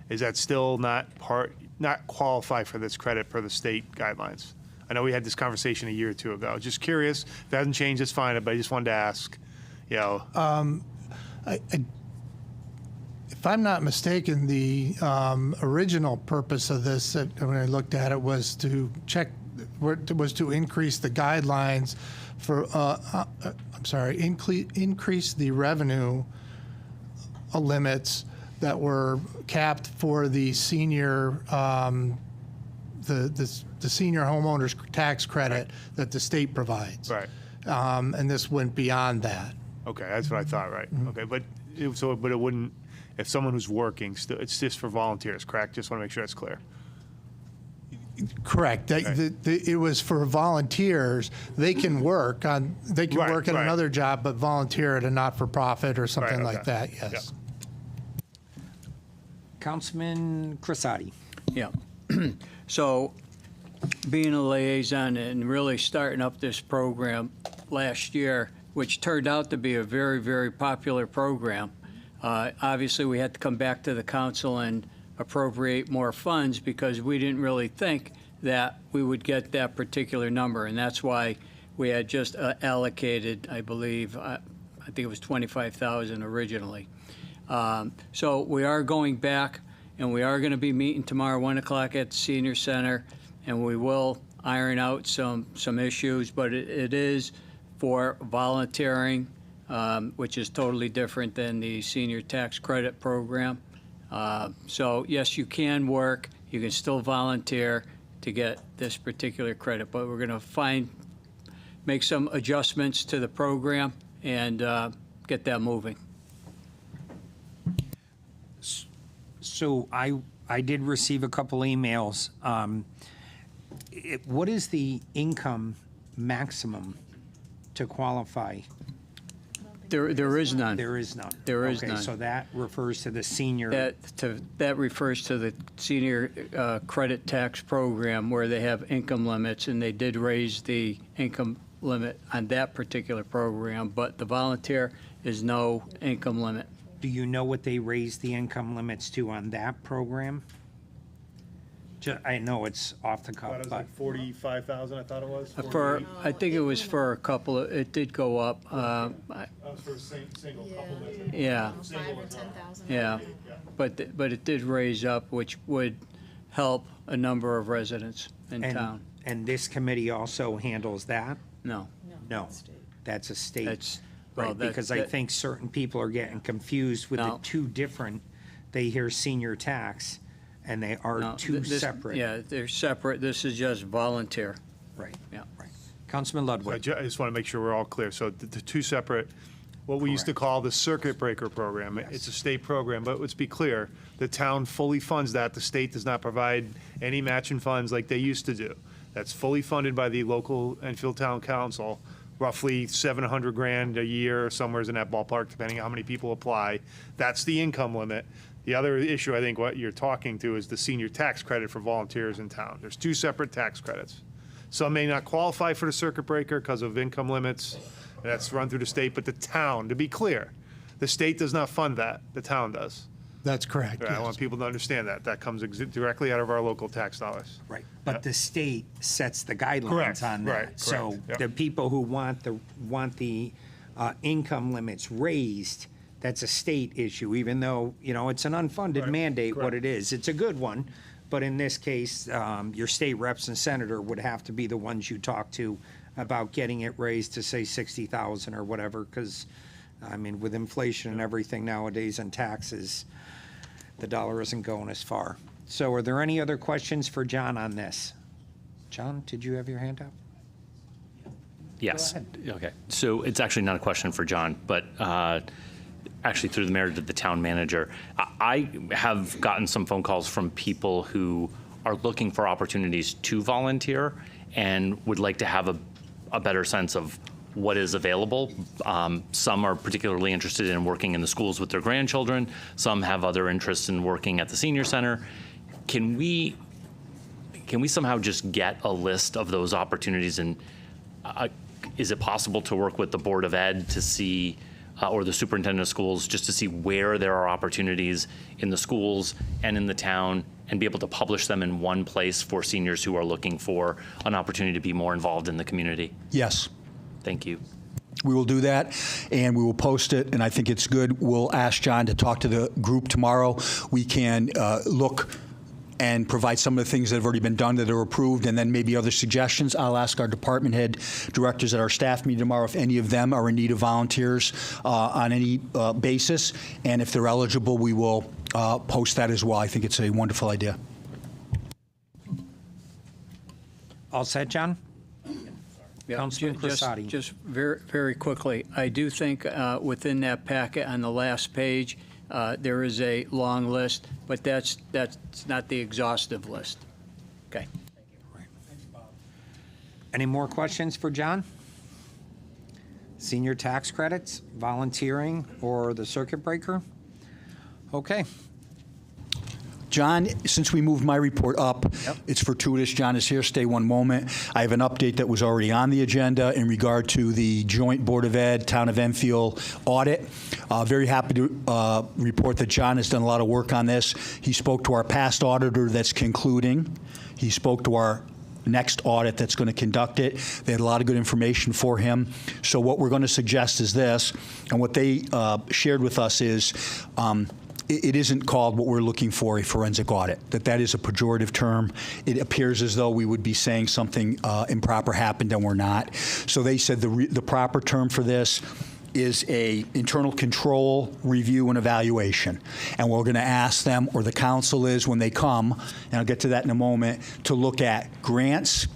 Is that still not qualify for this credit per the state guidelines? I know we had this conversation a year or two ago. Just curious. If it hasn't changed, it's fine, but I just wanted to ask, you know. If I'm not mistaken, the original purpose of this, when I looked at it, was to to increase the guidelines for, increase the revenue limits that were capped for the senior, the senior homeowners tax credit that the state provides. Right. And this went beyond that. Okay, that's what I thought, right. Okay, but it wouldn't, if someone who's working, it's just for volunteers, correct? Just want to make sure that's clear. Correct. It was for volunteers. They can work on. They can work at another job, but volunteer at a not-for-profit or something like that. Yes. Yep. Councilman Crisati. Yeah. So, being a liaison and really starting up this program last year, which turned out to be a very, very popular program, obviously we had to come back to the council and appropriate more funds because we didn't really think that we would get that particular number, and that's why we had just allocated, I believe, I think it was $25,000 originally. So we are going back, and we are going to be meeting tomorrow 1 o'clock at the Senior Center, and we will iron out some issues, but it is for volunteering, which is totally different than the senior tax credit program. So yes, you can work, you can still volunteer to get this particular credit, but we're going to make some adjustments to the program and get that moving. So I did receive a couple emails. What is the income maximum to qualify? There is none. There is none. There is Okay, none. so that refers to the senior. That refers to the senior credit tax program where they have income limits, and they did raise the income limit on that particular program, but the volunteer is no income limit. Do you know what they raised the income limits to on that program? I know it's off the cuff, but 45,000, I thought it was. I think it was for a couple of, it did go up. That was for a single couple. Yeah. 5 or 10,000. Yeah, but it did raise up, which would help a number of residents in town. And this committee also handles that? No. No, that's a state. That's, well, Right, because I think certain people are getting confused with the No. two different, they hear senior tax, and they are no, two this- separate. Yeah, they're separate. This is just volunteer. Right, Yeah. right. Councilman Ludwig. I just want to make sure we're all clear. So the two separate, what we used to call the circuit breaker program. It's a state program, but let's be clear, the town fully funds that. The state does not provide any matching funds like they used to do. That's fully funded by the local Enfield Town Council, roughly 700 grand a year, somewhere's in that ballpark, depending on how many people apply. That's the income limit. The other issue, I think what you're talking to is the senior tax credit for volunteers in town. There's two separate tax credits. Some may not qualify for the circuit breaker because of income limits, and that's run through the state, but the town, to be clear, the state does not fund that, the town does. That's correct. I yes. want people to understand that. That comes directly out of our local tax dollars. Right, but the state sets the guidelines Correct, on that. right, So correct, yep. the people who want the income limits raised, that's a state issue, even though, it's an unfunded Right, mandate, what correct. it is. It's a good one, but in this case, your state reps and senator would have to be the ones you talk to about getting it raised to, say, 60,000 or whatever, because, with inflation and everything nowadays and taxes, the dollar isn't going as far. So are there any other questions for John on this? John, did you have your hand up? Yes. Okay. So it's actually not a question for John, but actually through the mayor to the town manager. I have gotten some phone calls from people who are looking for opportunities to volunteer and would like to have a better sense of what is available. Some are particularly interested in working in the schools with their grandchildren. Some have other interests in working at the senior center. Can we somehow just get a list of those opportunities? And is it possible to work with the Board of Ed to see, or the superintendent of schools, just to see where there are opportunities in the schools and in the town, and be able to publish them in one place for seniors who are looking for an opportunity to be more involved in the community? Yes. Thank you. We will do that, and we will post it, and I think it's good. We'll ask John to talk to the group tomorrow. We can look and provide some of the things that have already been done that are approved, and then maybe other suggestions. I'll ask our department head directors at our staff meeting tomorrow if any of them are in need of volunteers on any basis, and if they're eligible, we will post that as well. I think it's a wonderful idea. All set, John? Yeah, Councilman Crisati. Just very, very quickly, I do think within that packet on the last page, there is a long list, but that's not the exhaustive list. Okay. Any more questions for John? Senior tax credits, volunteering, or the circuit breaker? Okay. John, since we moved my report up, it's fortuitous John is here. Stay one moment. I have an update that was already on the agenda in regard to the joint Board of Ed, Town of Enfield audit. Very happy to report that John has done a lot of work on this. He spoke to our past auditor that's concluding. He spoke to our next audit that's going to conduct it. They had a lot of good information for him. So what we're going to suggest is this, and what they shared with us is it isn't called what we're looking for, a forensic audit, that is a pejorative term. It appears as though we would be saying something improper happened and we're not. So they said the proper term for this is a internal control review and evaluation. And we're going to ask them, or the council is when they come, and I'll get to that in a moment, to look at grants,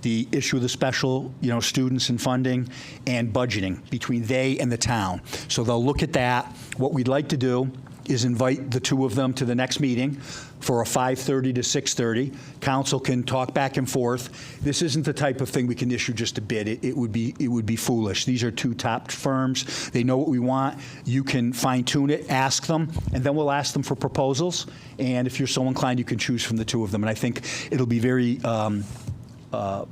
the issue of the special, students and funding, and budgeting between they and the town. So they'll look at that. What we'd like to do is invite the two of them to the next meeting for a 5:30 to 6:30. Council can talk back and forth. This isn't the type of thing we can issue just a bid. It would be foolish. These are two top firms. They know what we want. You can fine-tune it, ask them, and then we'll ask them for proposals. And if you're so inclined, you can choose from the two of them. And I think it'll be very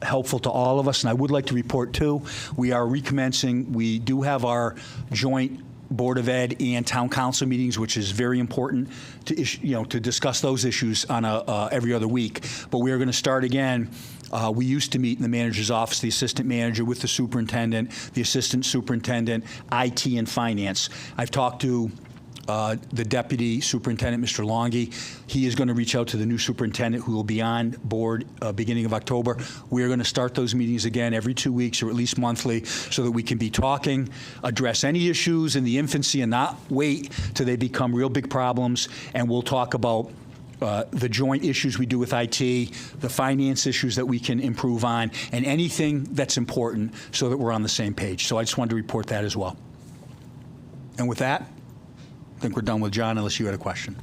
helpful to all of us. And I would like to report, too, we are recommencing. We do have our joint Board of Ed and Town Council meetings, which is very important to to discuss those issues on every other week. But we are going to start again. We used to meet in the manager's office, the assistant manager with the superintendent, the assistant superintendent, IT, and finance. I've talked to the deputy superintendent, Mr. Longy. He is going to reach out to the new superintendent, who will be on board beginning of October. We are going to start those meetings again every 2 weeks or at least monthly so that we can be talking, address any issues in the infancy and not wait till they become real big problems. And we'll talk about the joint issues we do with IT, the finance issues that we can improve on, and anything that's important so that we're on the same page. So I just wanted to report that as well. And with that, I think we're done with John, unless you had a question.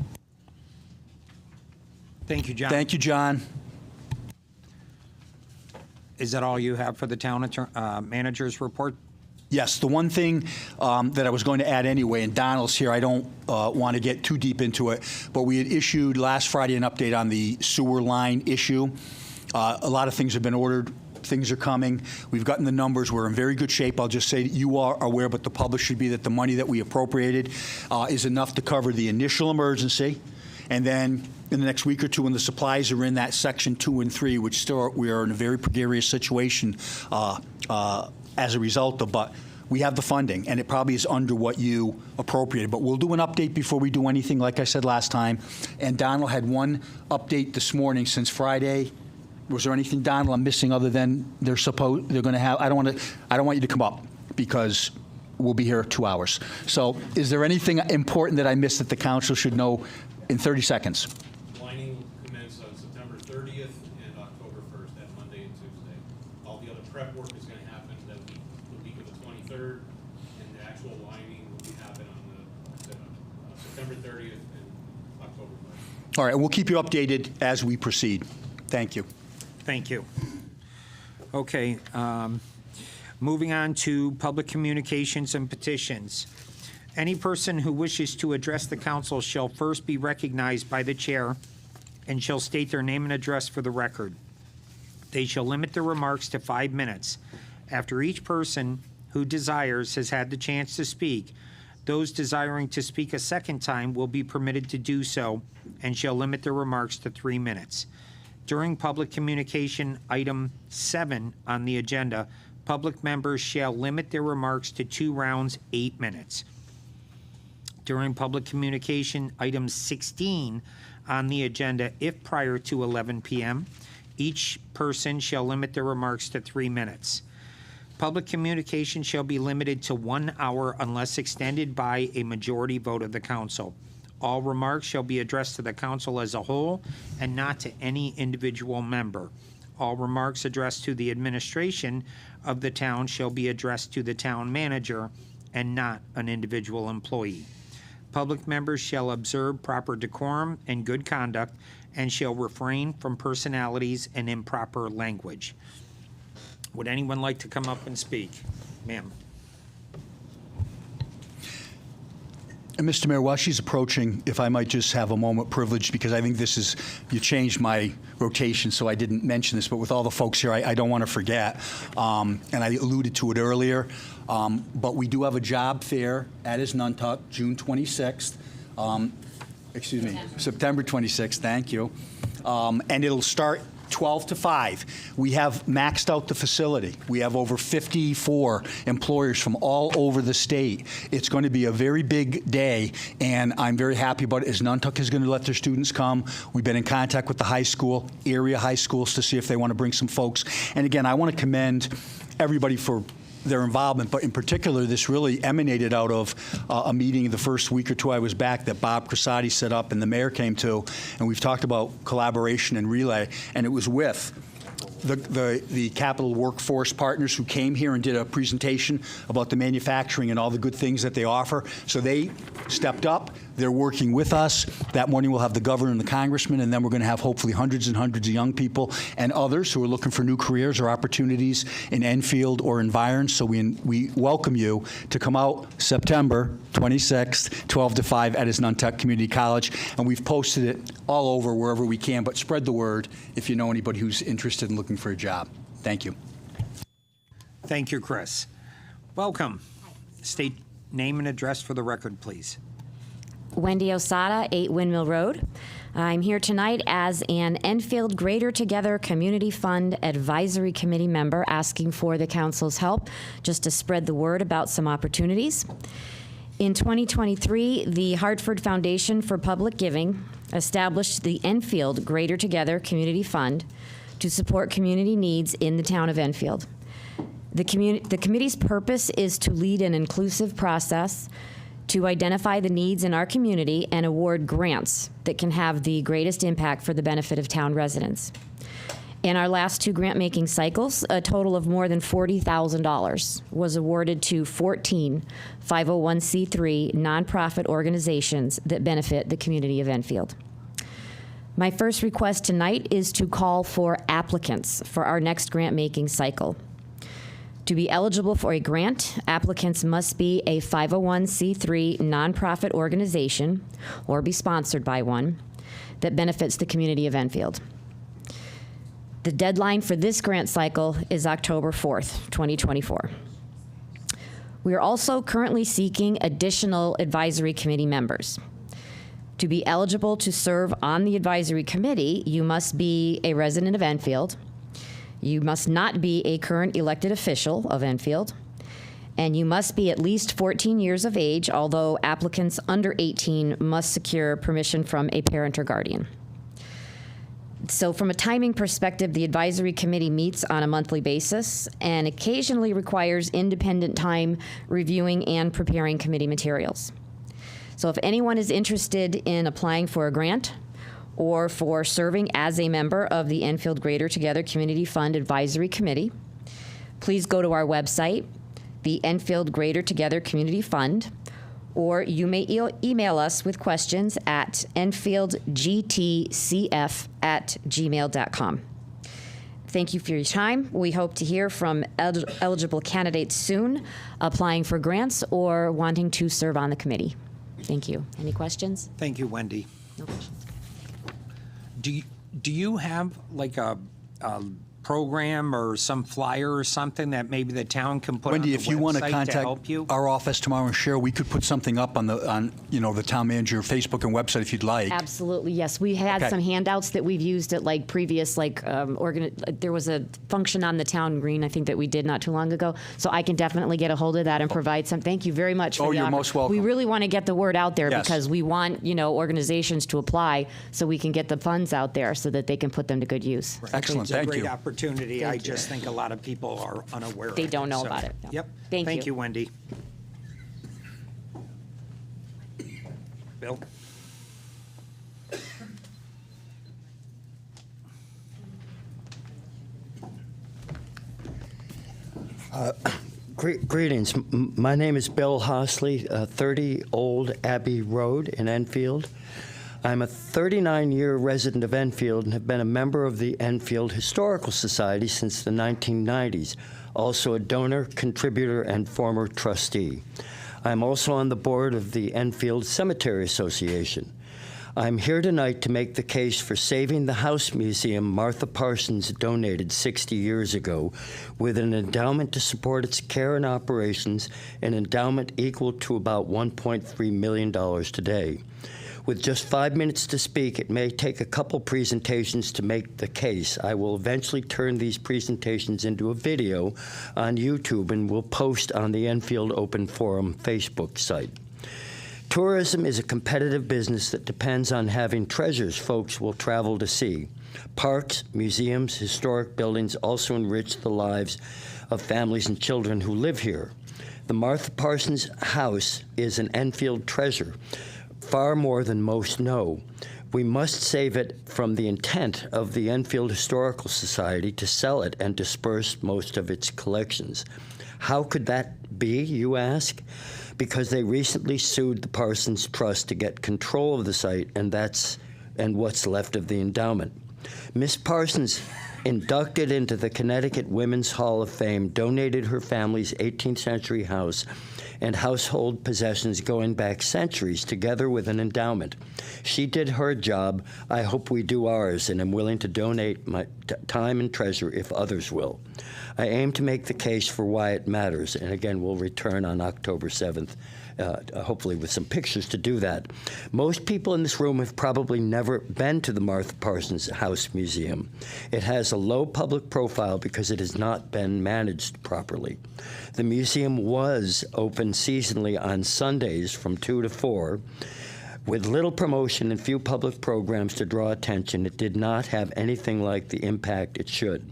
Thank you, John. Thank you, John. Is that all you have for the town manager's report? Yes, the one thing that I was going to add anyway, and Donald's here, I don't want to get too deep into it, but we had issued last Friday an update on the sewer line issue. A lot of things have been ordered. Things are coming. We've gotten the numbers. We're in very good shape. I'll just say that you are aware, but the public should be, that the money that we appropriated is enough to cover the initial emergency. And then in the next week or two, when the supplies are in that section 2 and 3, which still we are in a very precarious situation as a result of, but we have the funding, and it probably is under what you appropriated. But we'll do an update before we do anything, like I said last time. And Donald had one update this morning since Friday. Was there anything, Donald, I'm missing other than they're going to have? I don't want you to come up because we'll be here 2 hours. So, is there anything important that I missed that the council should know in 30 seconds? Lining commenced on September 30th and October 1st, that Monday and Tuesday. All the other prep work is going to happen the week of the 23rd, and the actual lining will be happening on September 30th and October 1st. All right, we'll keep you updated as we proceed. Thank you. Thank you. Okay, moving on to public communications and petitions. Any person who wishes to address the council shall first be recognized by the chair and shall state their name and address for the record. They shall limit their remarks to 5 minutes. After each person who desires has had the chance to speak, those desiring to speak a second time will be permitted to do so and shall limit their remarks to 3 minutes. During public communication, item 7 on the agenda, public members shall limit their remarks to 2 rounds, 8 minutes. During public communication, item 16 on the agenda, if prior to 11 p.m., each person shall limit their remarks to 3 minutes. Public communication shall be limited to 1 hour unless extended by a majority vote of the council. All remarks shall be addressed to the council as a whole and not to any individual member. All remarks addressed to the administration of the town shall be addressed to the town manager and not an individual employee. Public members shall observe proper decorum and good conduct and shall refrain from personalities and improper language. Would anyone like to come up and speak? Ma'am. And Mr. Mayor, while she's approaching, if I might just have a moment privileged, because I think this is, you changed my rotation, so I didn't mention this, but with all the folks here, I don't want to forget, and I alluded to it earlier, but we do have a job fair at Isnuntuck, June 26th, September 26th, thank you, and it'll start 12 to 5. We have maxed out the facility. We have over 54 employers from all over the state. It's going to be a very big day, and I'm very happy about it, as Nantucket is going to let their students come. We've been in contact with the high school, area high schools, to see if they want to bring some folks. And again, I want to commend everybody for their involvement, but in particular, this really emanated out of a meeting the first week or two I was back that Bob Crasati set up and the mayor came to, and we've talked about collaboration and relay, and it was with the Capital Workforce Partners who came here and did a presentation about the manufacturing and all the good things that they offer. So they stepped up. They're working with us. That morning we'll have the governor and the congressman, and then we're going to have hopefully hundreds and hundreds of young people and others who are looking for new careers or opportunities in Enfield or environs. So we welcome you to come out September 26th, 12 to 5 at Nantucket Community College. And we've posted it all over wherever we can, but spread the word if you know anybody who's interested in looking for a job. Thank you. Thank you, Chris. Welcome. State name and address for the record, please. Wendy Osada, 8 Windmill Road. I'm here tonight as an Enfield Greater Together Community Fund Advisory Committee member asking for the council's help just to spread the word about some opportunities. In 2023, the Hartford Foundation for Public Giving established the Enfield Greater Together Community Fund to support community needs in the town of Enfield. The committee's purpose is to lead an inclusive process to identify the needs in our community and award grants that can have the greatest impact for the benefit of town residents. In our last 2 grant-making cycles, a total of more than $40,000 was awarded to 14 501c3 nonprofit organizations that benefit the community of Enfield. My first request tonight is to call for applicants for our next grant-making cycle. To be eligible for a grant, applicants must be a 501c3 nonprofit organization or be sponsored by one that benefits the community of Enfield. The deadline for this grant cycle is October 4th, 2024. We are also currently seeking additional advisory committee members. To be eligible to serve on the advisory committee, you must be a resident of Enfield. You must not be a current elected official of Enfield, and you must be at least 14 years of age, although applicants under 18 must secure permission from a parent or guardian. So from a timing perspective, the advisory committee meets on a monthly basis and occasionally requires independent time reviewing and preparing committee materials. So if anyone is interested in applying for a grant or for serving as a member of the Enfield Greater Together Community Fund Advisory Committee, please go to our website, the Enfield Greater Together Community Fund, or you may email us with questions at enfieldgtcf@gmail.com. Thank you for your time. We hope to hear from eligible candidates soon applying for grants or wanting to serve on the committee. Thank you. Any questions? Thank you, Wendy. No questions. Do you have like a program or some flyer or something that maybe the town can put Wendy, on the if you want to website contact help you? our office tomorrow and share, we could put something up on the town manager Facebook and website if you'd like. Absolutely, yes. We had Okay. some handouts that we've used at like previous, there was a function on the town green, I think, that we did not too long ago. So I can definitely get a hold of that and provide some. Thank you very much for the you're offer. most welcome. We really want to get the word out there Yes. because we want, organizations to apply so we can get the funds out there so that they can put them to good use. Excellent, It's thank a great you. opportunity. Thank I you. just think a lot of people are unaware of it. They don't know So, about it, no. Yep. Thank Thank you. you, Wendy. Bill? Greetings. My name is Bill Hosley, 30 Old Abbey Road in Enfield. I'm a 39-year resident of Enfield and have been a member of the Enfield Historical Society since the 1990s, also a donor, contributor, and former trustee. I'm also on the board of the Enfield Cemetery Association. I'm here tonight to make the case for saving the house museum Martha Parsons donated 60 years ago with an endowment to support its care and operations, an endowment equal to about $1.3 million today. With just 5 minutes to speak, it may take a couple presentations to make the case. I will eventually turn these presentations into a video on YouTube and will post on the Enfield Open Forum Facebook site. Tourism is a competitive business that depends on having treasures folks will travel to see. Parks, museums, historic buildings also enrich the lives of families and children who live here. The Martha Parsons House is an Enfield treasure, far more than most know. We must save it from the intent of the Enfield Historical Society to sell it and disperse most of its collections. How could that be, you ask? Because they recently sued the Parsons Trust to get control of the site, and what's left of the endowment. Miss Parsons, inducted into the Connecticut Women's Hall of Fame, donated her family's 18th century house and household possessions going back centuries, together with an endowment. She did her job. I hope we do ours, and I'm willing to donate my time and treasure if others will. I aim to make the case for why it matters, and again, we'll return on October 7th, hopefully with some pictures to do that. Most people in this room have probably never been to the Martha Parsons House Museum. It has a low public profile because it has not been managed properly. The museum was open seasonally on Sundays from 2 to 4. With little promotion and few public programs to draw attention, it did not have anything like the impact it should.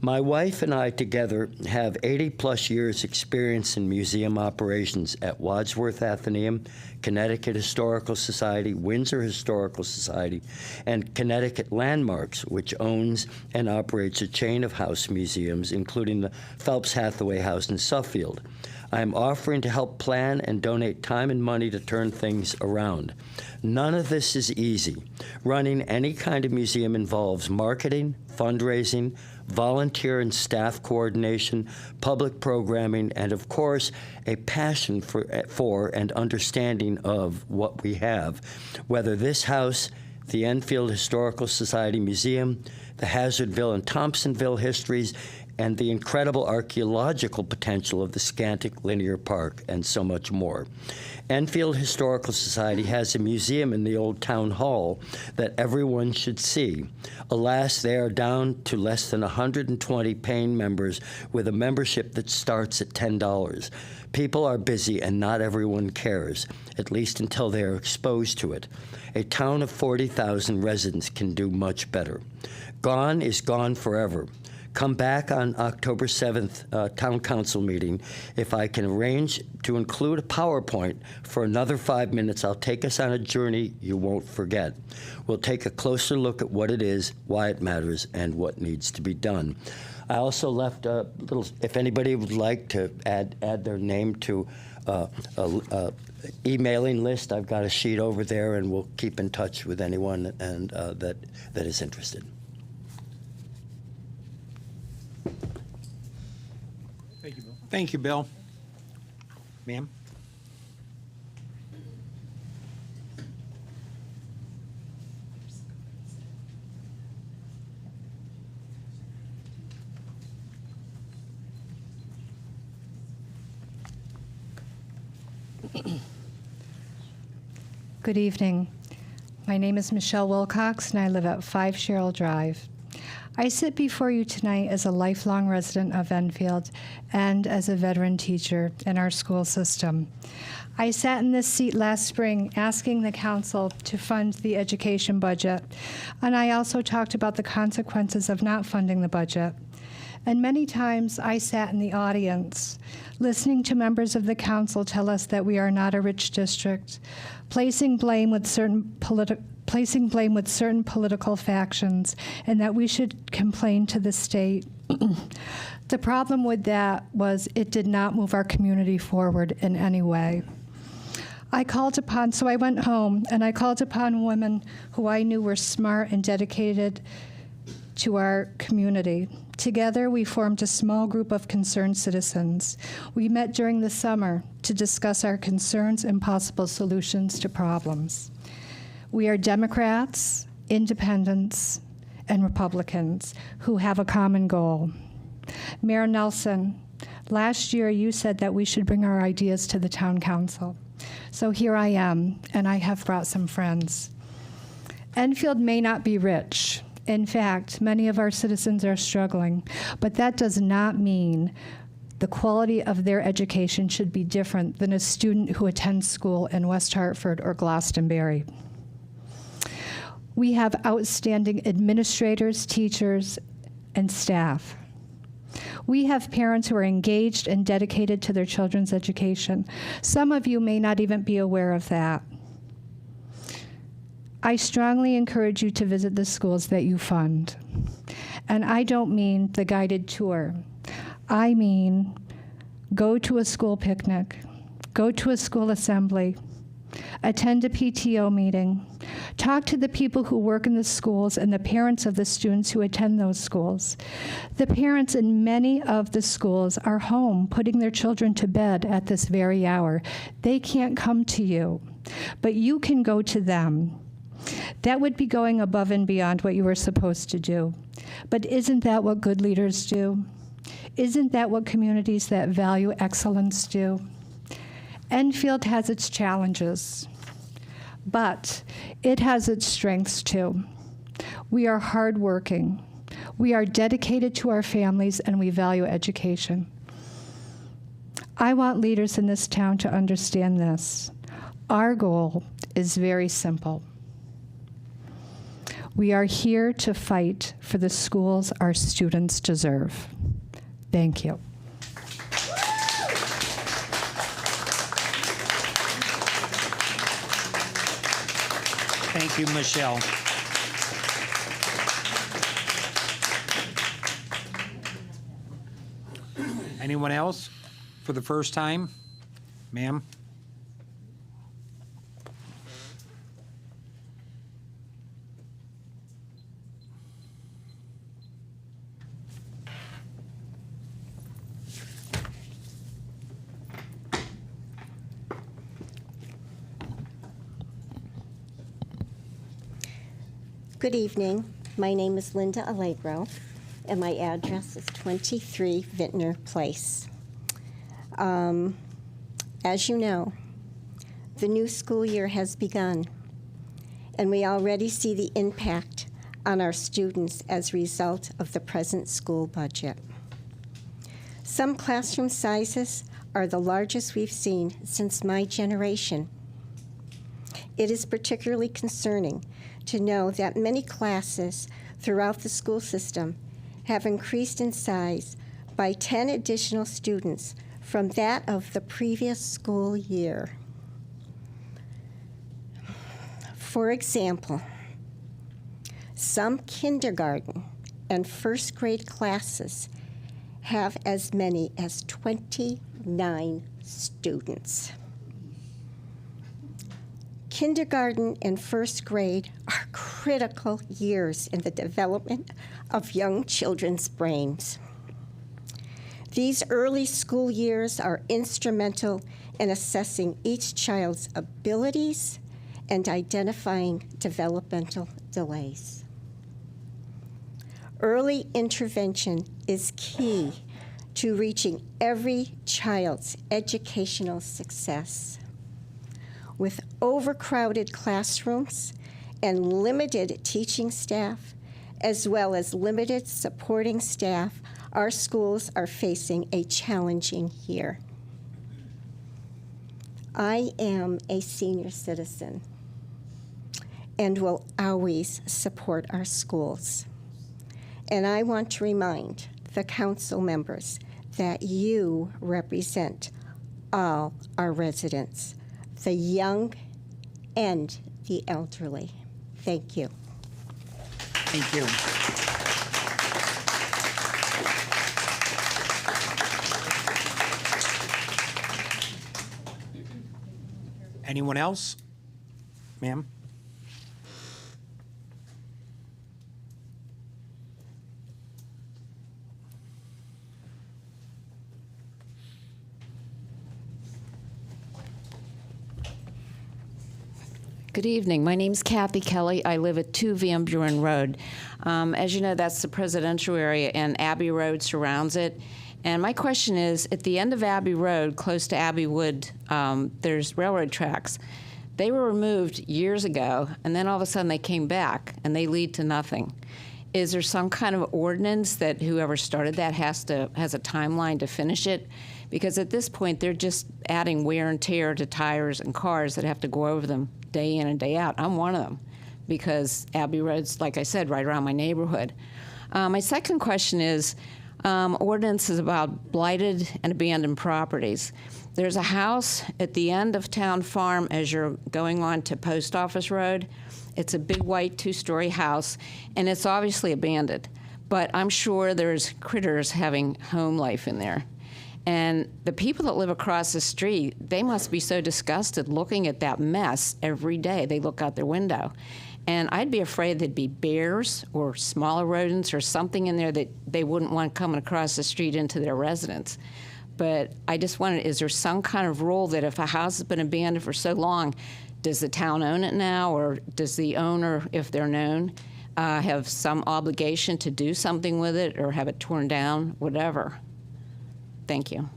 My wife and I together have 80-plus years experience in museum operations at Wadsworth Atheneum, Connecticut Historical Society, Windsor Historical Society, and Connecticut Landmarks, which owns and operates a chain of house museums, including the Phelps Hathaway House in Suffield. I am offering to help plan and donate time and money to turn things around. None of this is easy. Running any kind of museum involves marketing, fundraising, volunteer and staff coordination, public programming, and of course, a passion for and understanding of what we have. Whether this house, the Enfield Historical Society Museum, the Hazardville and Thompsonville histories, and the incredible archaeological potential of the Scantic Linear Park, and so much more. Enfield Historical Society has a museum in the old town hall that everyone should see. Alas, they are down to less than 120 paying members with a membership that starts at $10. People are busy and not everyone cares, at least until they are exposed to it. A town of 40,000 residents can do much better. Gone is gone forever. Come back on October 7th town council meeting. If I can arrange to include a PowerPoint for another 5 minutes, I'll take us on a journey you won't forget. We'll take a closer look at what it is, why it matters, and what needs to be done. I also left a little, if anybody would like to add their name to a emailing list, I've got a sheet over there, and we'll keep in touch with anyone and that is interested. Thank you, Bill. Thank you, Bill. Ma'am? Good evening. My name is Michelle Wilcox, and I live at 5 Sherrill Drive. I sit before you tonight as a lifelong resident of Enfield and as a veteran teacher in our school system. I sat in this seat last spring asking the council to fund the education budget, and I also talked about the consequences of not funding the budget. And many times I sat in the audience, listening to members of the council tell us that we are not a rich district, placing blame with certain political factions, and that we should complain to the state. The problem with that was it did not move our community forward in any way. So I went home and I called upon women who I knew were smart and dedicated to our community. Together, we formed a small group of concerned citizens. We met during the summer to discuss our concerns and possible solutions to problems. We are Democrats, Independents, and Republicans who have a common goal. Mayor Nelson, last year you said that we should bring our ideas to the town council. So here I am, and I have brought some friends. Enfield may not be rich. In fact, many of our citizens are struggling, but that does not mean the quality of their education should be different than a student who attends school in West Hartford or Glastonbury. We have outstanding administrators, teachers, and staff. We have parents who are engaged and dedicated to their children's education. Some of you may not even be aware of that. I strongly encourage you to visit the schools that you fund. And I don't mean the guided tour. I mean go to a school picnic, go to a school assembly, attend a PTO meeting, talk to the people who work in the schools and the parents of the students who attend those schools. The parents in many of the schools are home putting their children to bed at this very hour. They can't come to you, but you can go to them. That would be going above and beyond what you were supposed to do. But isn't that what good leaders do? Isn't that what communities that value excellence do? Enfield has its challenges, but it has its strengths too. We are hardworking, we are dedicated to our families, and we value education. I want leaders in this town to understand this. Our goal is very simple. We are here to fight for the schools our students deserve. Thank you. Thank you, Michelle. Anyone else for the first time? Ma'am? Good evening. My name is Linda Allegro, and my address is 23 Vintner Place. As you know, the new school year has begun, and we already see the impact on our students as a result of the present school budget. Some classroom sizes are the largest we've seen since my generation. It is particularly concerning to know that many classes throughout the school system have increased in size by 10 additional students from that of the previous school year. For example, some kindergarten and first grade classes have as many as 29 students. Kindergarten and first grade are critical years in the development of young children's brains. These early school years are instrumental in assessing each child's abilities and identifying developmental delays. Early intervention is key to reaching every child's educational success. With overcrowded classrooms and limited teaching staff, as well as limited supporting staff, our schools are facing a challenging year. I am a senior citizen and will always support our schools. And I want to remind the council members that you represent all our residents, the young and the elderly. Thank you. Thank you. Anyone else? Ma'am? Good evening. My name's Kathy Kelly. I live at 2 Van Buren Road. As you know, that's the presidential area, and Abbey Road surrounds it. And my question is, at the end of Abbey Road, close to Abbey Wood, there's railroad tracks. They were removed years ago, and then all of a sudden they came back, and they lead to nothing. Is there some kind of ordinance that whoever started that has a timeline to finish it? Because at this point, they're just adding wear and tear to tires and cars that have to go over them day in and day out. I'm one of them because Abbey Road's, like I said, right around my neighborhood. My second question is, ordinance is about blighted and abandoned properties. There's a house at the end of Town Farm as you're going on to Post Office Road. It's a big white two-story house, and it's obviously abandoned. But I'm sure there's critters having home life in there. And the people that live across the street, they must be so disgusted looking at that mess every day. They look out their window. And I'd be afraid there'd be bears or smaller rodents or something in there that they wouldn't want coming across the street into their residence. But I just wondered, is there some kind of rule that if a house has been abandoned for so long, does the town own it now, or does the owner, if they're known, have some obligation to do something with it or have it torn down, whatever? Thank you.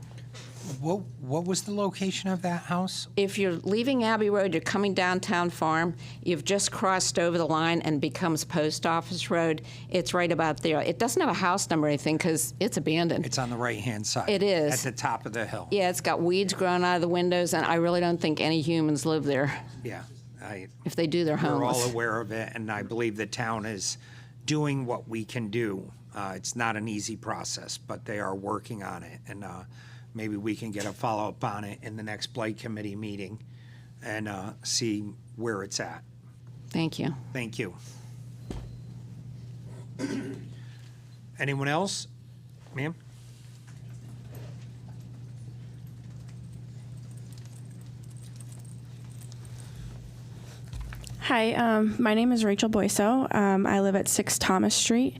What was the location of that house? If you're leaving Abbey Road, you're coming downtown Farm, you've just crossed over the line and becomes Post Office Road. It's right about there. It doesn't have a house number or anything because it's abandoned. It's on the right-hand side. It is. At the top of the hill. Yeah, it's got weeds growing out of the windows, and I really don't think any humans live there. Yeah. If they do, they're homeless. We're all aware of it, and I believe the town is doing what we can do. It's not an easy process, but they are working on it, and maybe we can get a follow-up on it in the next Blight Committee meeting and see where it's at. Thank you. Thank you. Anyone else? Ma'am? Hi, my name is Rachel Boyso. I live at 6 Thomas Street,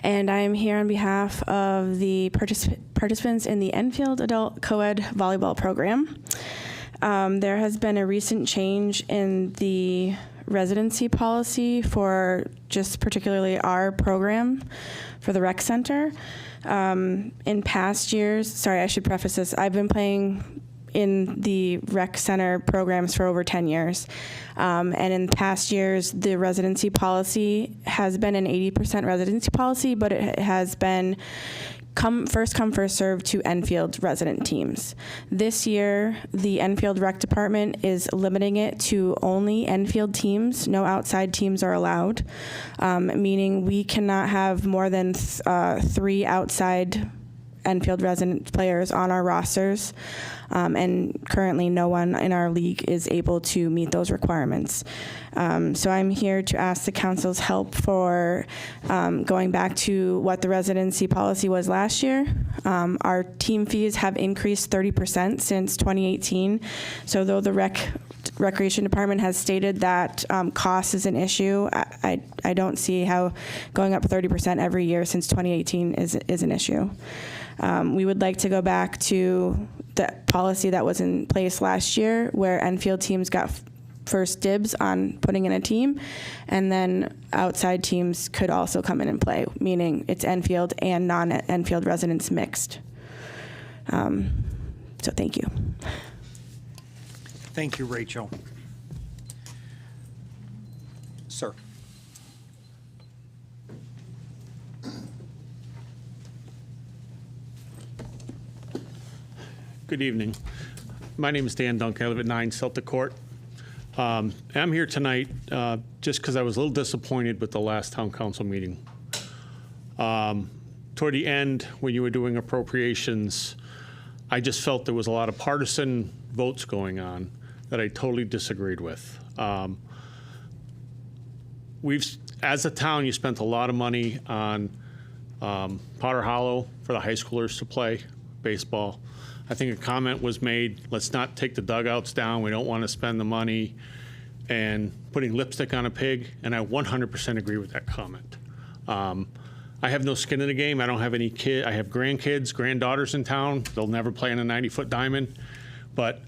and I am here on behalf of the participants in the Enfield Adult Co-ed Volleyball Program. There has been a recent change in the residency policy for just particularly our program for the rec center. In past years, sorry, I should preface this, I've been playing in the rec center programs for over 10 years. And in past years, the residency policy has been an 80% residency policy, but it has been first come, first served to Enfield resident teams. This year, the Enfield Rec Department is limiting it to only Enfield teams. No outside teams are allowed, meaning we cannot have more than 3 outside Enfield resident players on our rosters, and currently no one in our league is able to meet those requirements. So I'm here to ask the council's help for going back to what the residency policy was last year. Our team fees have increased 30% since 2018. So though the Recreation Department has stated that cost is an issue, I don't see how going up 30% every year since 2018 is an issue. We would like to go back to the policy that was in place last year where Enfield teams got first dibs on putting in a team, and then outside teams could also come in and play, meaning it's Enfield and non-Enfield residents mixed. So thank you. Thank you, Rachel. Sir. Good evening. My name is Dan Duncan. I live at 9 Celtic Court. I'm here tonight just because I was a little disappointed with the last town council meeting. Toward the end, when you were doing appropriations, I just felt there was a lot of partisan votes going on that I totally disagreed with. As a town, you spent a lot of money on Potter Hollow for the high schoolers to play baseball. I think a comment was made, let's not take the dugouts down, we don't want to spend the money, and putting lipstick on a pig, and I 100% agree with that comment. I have no skin in the game. I don't have any kids. I have grandkids, granddaughters in town. They'll never play in a 90-foot diamond. But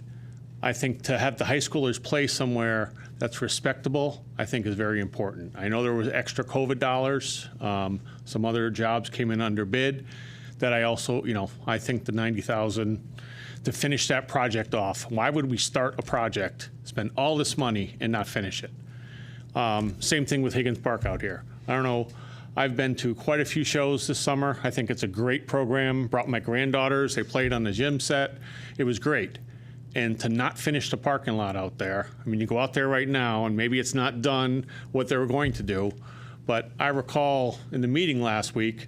I think to have the high schoolers play somewhere that's respectable, I think is very important. I know there was extra COVID dollars. Some other jobs came in under bid. That I also, I think the $90,000 to finish that project off. Why would we start a project, spend all this money, and not finish it? Same thing with Higgins Park out here. I don't know. I've been to quite a few shows this summer. I think it's a great program. Brought my granddaughters. They played on the gym set. It was great. And to not finish the parking lot out there, I mean, you go out there right now, and maybe it's not done what they were going to do, but I recall in the meeting last week,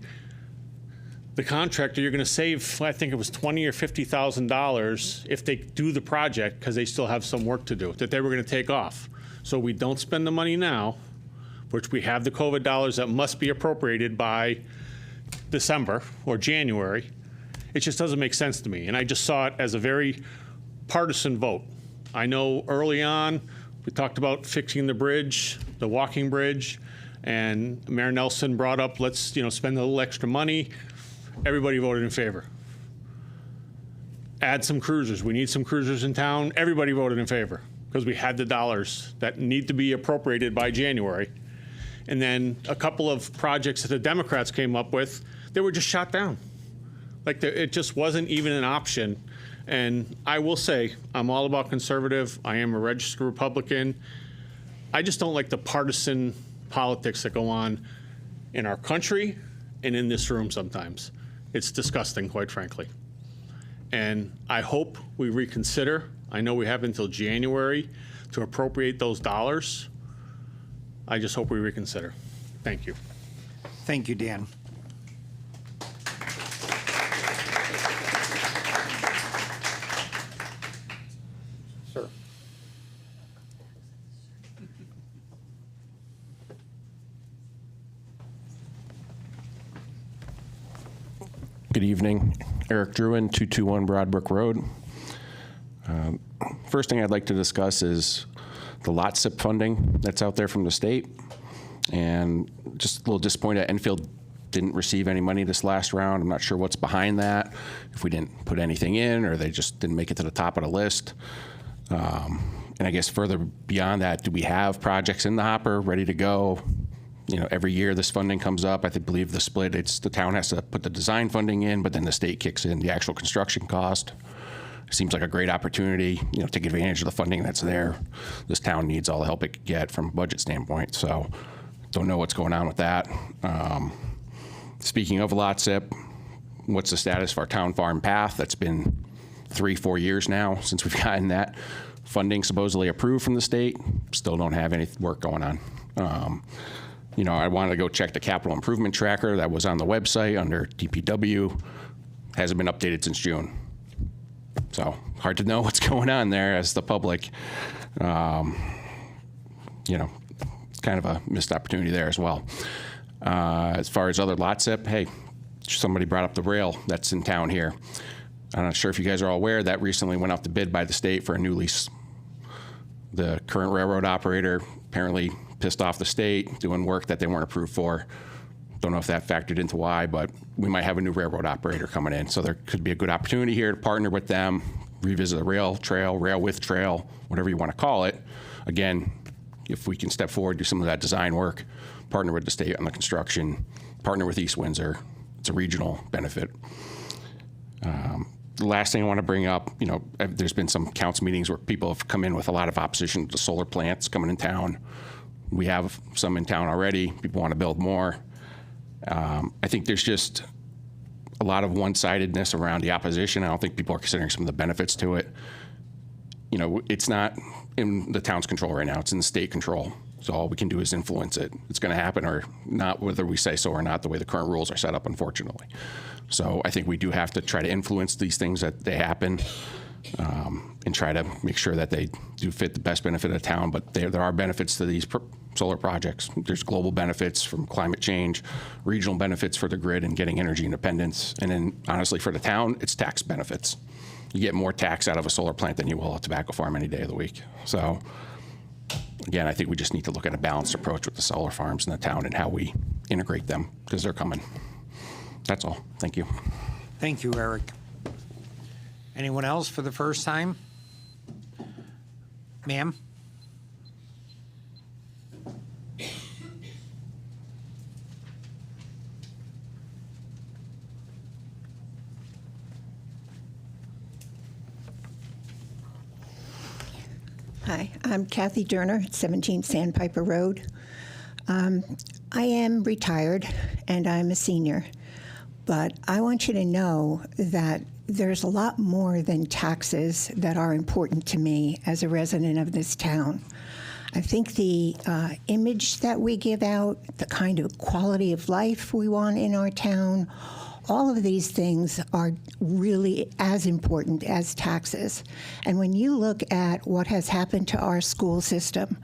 the contractor, you're going to save, I think it was $20,000 or $50,000 if they do the project because they still have some work to do that they were going to take off. so we don't spend the money now, which we have the COVID dollars that must be appropriated by December or January. It just doesn't make sense to me. And I just saw it as a very partisan vote. I know early on, we talked about fixing the bridge, the walking bridge, and Mayor Nelson brought up, let's spend a little extra money. Everybody voted in favor. Add some cruisers. We need some cruisers in town. Everybody voted in favor because we had the dollars that need to be appropriated by January. And then a couple of projects that the Democrats came up with, they were just shot down. It just wasn't even an option. And I will say, I'm all about conservative. I am a registered Republican. I just don't like the partisan politics that go on in our country and in this room sometimes. It's disgusting, quite frankly. And I hope we reconsider. I know we have until January to appropriate those dollars. I just hope we reconsider. Thank you. Thank you, Dan. Sir. Good evening. Eric Druin, 221 Broadbrook Road. First thing I'd like to discuss is the lot SIP funding that's out there from the state. And just a little disappointed Enfield didn't receive any money this last round. I'm not sure what's behind that, if we didn't put anything in or they just didn't make it to the top of the list. And I guess further beyond that, do we have projects in the hopper ready to go? Every year this funding comes up. I believe the split, it's the town has to put the design funding in, but then the state kicks in the actual construction cost. Seems like a great opportunity, take advantage of the funding that's there. This town needs all the help it can get from a budget standpoint, so don't know what's going on with that. Speaking of lot SIP, what's the status of our town farm path? That's been 3-4 years now since we've gotten that funding supposedly approved from the state. Still don't have any work going on. I wanted to go check the capital improvement tracker that was on the website under DPW. Hasn't been updated since June. So hard to know what's going on there as the public. It's kind of a missed opportunity there as well. As far as other lot SIP, hey, somebody brought up the rail that's in town here. I'm not sure if you guys are all aware that recently went out to bid by the state for a new lease. The current railroad operator apparently pissed off the state doing work that they weren't approved for. Don't know if that factored into why, but we might have a new railroad operator coming in. So there could be a good opportunity here to partner with them, revisit the rail trail, rail with trail, whatever you want to call it. Again, if we can step forward, do some of that design work, partner with the state on the construction, partner with East Windsor. It's a regional benefit. The last thing I want to bring up, there's been some council meetings where people have come in with a lot of opposition to solar plants coming in town. We have some in town already. People want to build more. I think there's just a lot of one-sidedness around the opposition. I don't think people are considering some of the benefits to it. It's not in the town's control right now. It's in the state control. So all we can do is influence it. It's going to happen or not, whether we say so or not, the way the current rules are set up, unfortunately. So I think we do have to try to influence these things that they happen and try to make sure that they do fit the best benefit of the town. But there are benefits to these solar projects. There's global benefits from climate change, regional benefits for the grid and getting energy independence. And then honestly, for the town, it's tax benefits. You get more tax out of a solar plant than you will a tobacco farm any day of the week. So again, I think we just need to look at a balanced approach with the solar farms in the town and how we integrate them because they're coming. That's all. Thank you. Thank you, Eric. Anyone else for the first time? Ma'am? Hi, I'm Kathy Durner at 17 Sandpiper Road. I am retired and I'm a senior, but I want you to know that there's a lot more than taxes that are important to me as a resident of this town. I think the image that we give out, the kind of quality of life we want in our town, All of these things are really as important as taxes. And when you look at what has happened to our school system,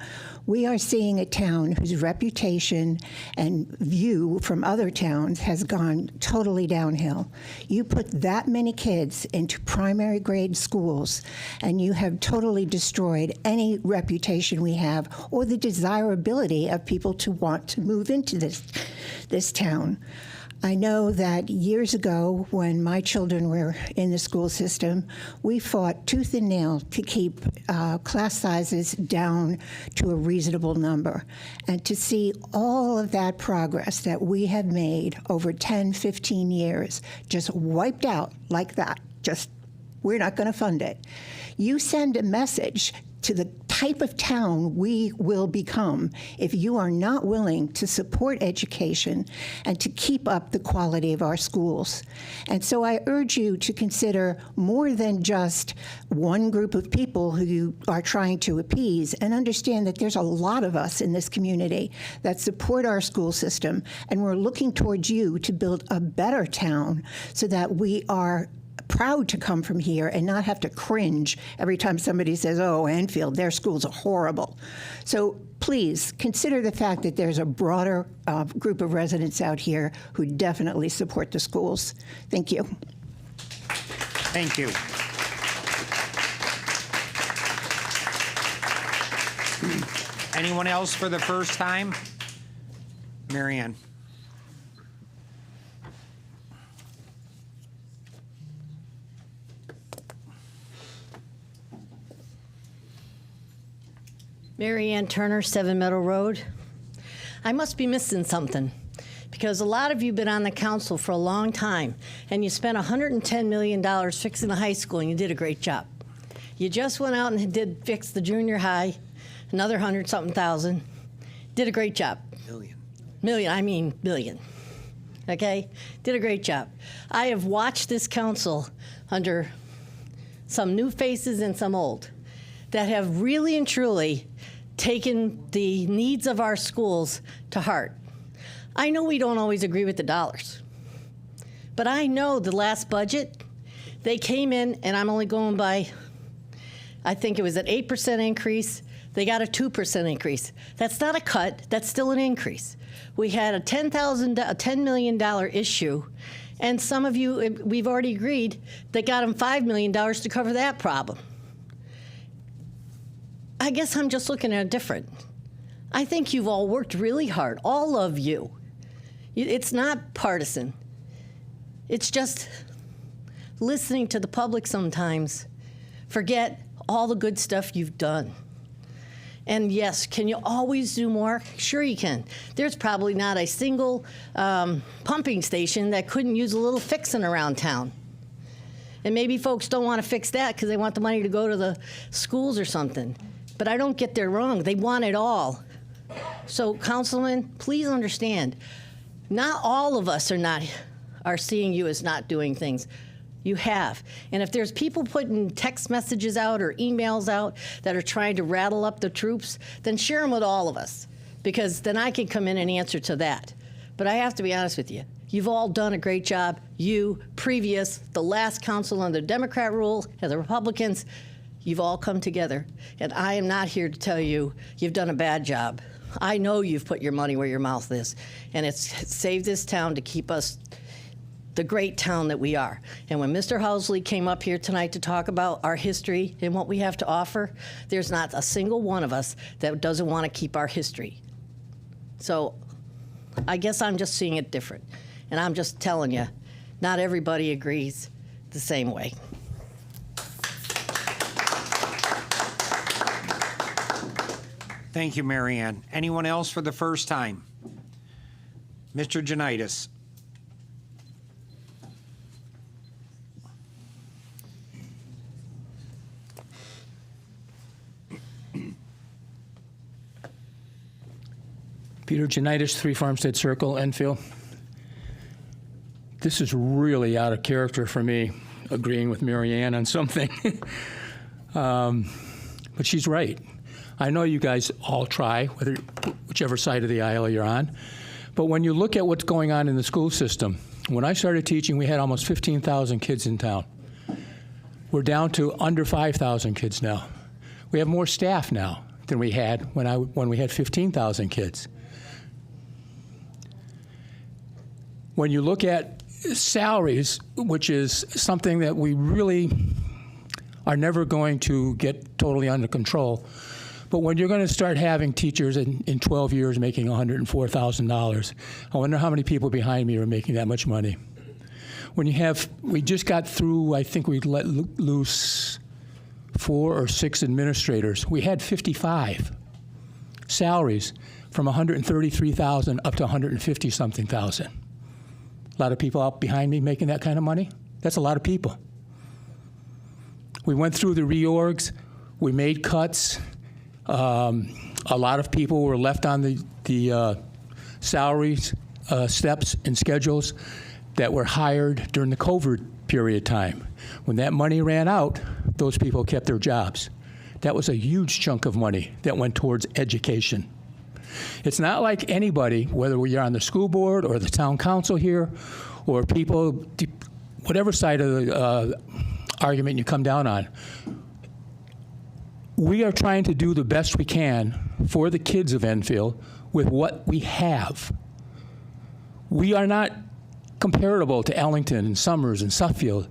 we are seeing a town whose reputation and view from other towns has gone totally downhill. You put that many kids into primary grade schools, and you have totally destroyed any reputation we have or the desirability of people to want to move into this town. I know that years ago, when my children were in the school system, we fought tooth and nail to keep class sizes down to a reasonable number. And to see all of that progress that we have made over 10, 15 years just wiped out like that, just, we're not going to fund it. You send a message to the type of town we will become if you are not willing to support education and to keep up the quality of our schools. And so I urge you to consider more than just one group of people who you are trying to appease, and understand that there's a lot of us in this community that support our school system, and we're looking towards you to build a better town so that we are proud to come from here and not have to cringe every time somebody says, oh, Enfield, their schools are horrible. So please consider the fact that there's a broader group of residents out here who definitely support the schools. Thank you. Thank you. Anyone else for the first time? Marianne. Mary Ann Turner, 7 Meadow Road. I must be missing something, because a lot of you have been on the council for a long time, and you spent $110 million fixing the high school, and you did a great job. You just went out and did fix the junior high, another 100-something thousand. Did a great job. Million. Okay? Did a great job. I have watched this council under some new faces and some old that have really and truly taken the needs of our schools to heart. I know we don't always agree with the dollars, but I know the last budget, they came in, and I'm only going by, I think it was an 8% increase. They got a 2% increase. That's not a cut, that's still an increase. We had a $10 million issue, and some of you, we've already agreed, they got them $5 million to cover that problem. I guess I'm just looking at it different. I think you've all worked really hard, all of you. It's not partisan. It's just listening to the public sometimes. Forget all the good stuff you've done. And yes, can you always do more? Sure you can. There's probably not a single pumping station that couldn't use a little fixing around town. And maybe folks don't want to fix that because they want the money to go to the schools or something. But I don't get there wrong. They want it all. So, Councilman, please understand, not all of us are seeing you as not doing things. You have. And if there's people putting text messages out or emails out that are trying to rattle up the troops, then share them with all of us, because then I can come in and answer to that. But I have to be honest with you. You've all done a great job. You, previous, the last council under the Democrat rule, and the Republicans, you've all come together, and I am not here to tell you you've done a bad job. I know you've put your money where your mouth is, and it's saved this town to keep us the great town that we are. And when Mr. Housley came up here tonight to talk about our history and what we have to offer, there's not a single one of us that doesn't want to keep our history. So I guess I'm just seeing it different, and I'm just telling you, not everybody agrees the same way. Thank you, Marianne. Anyone else for the first time? Mr. Janitis. Peter Janitis, 3 Farmstead Circle, Enfield. This is really out of character for me, agreeing with Marianne on something. But she's right. I know you guys all try, whichever side of the aisle you're on. But when you look at what's going on in the school system, When I started teaching, we had almost 15,000 kids in town. We're down to under 5,000 kids now. We have more staff now than we had when we had 15,000 kids. When you look at salaries, which is something that we really are never going to get totally under control, but when you're going to start having teachers in 12 years making $104,000, I wonder how many people behind me are making that much money. When you have, we just got through, I think we let loose 4 or 6 administrators. We had 55 salaries from 133,000 up to 150-something thousand. A lot of people out behind me making that kind of money. That's a lot of people. We went through the reorgs. We made cuts. A lot of people were left on the salaries steps and schedules that were hired during the COVID period of time. When that money ran out, those people kept their jobs. That was a huge chunk of money that went towards education. It's not like anybody, whether you're on the school board or the town council here, or people, whatever side of the argument you come down on, we are trying to do the best we can for the kids of Enfield with what we have. We are not comparable to Ellington and Summers and Suffield.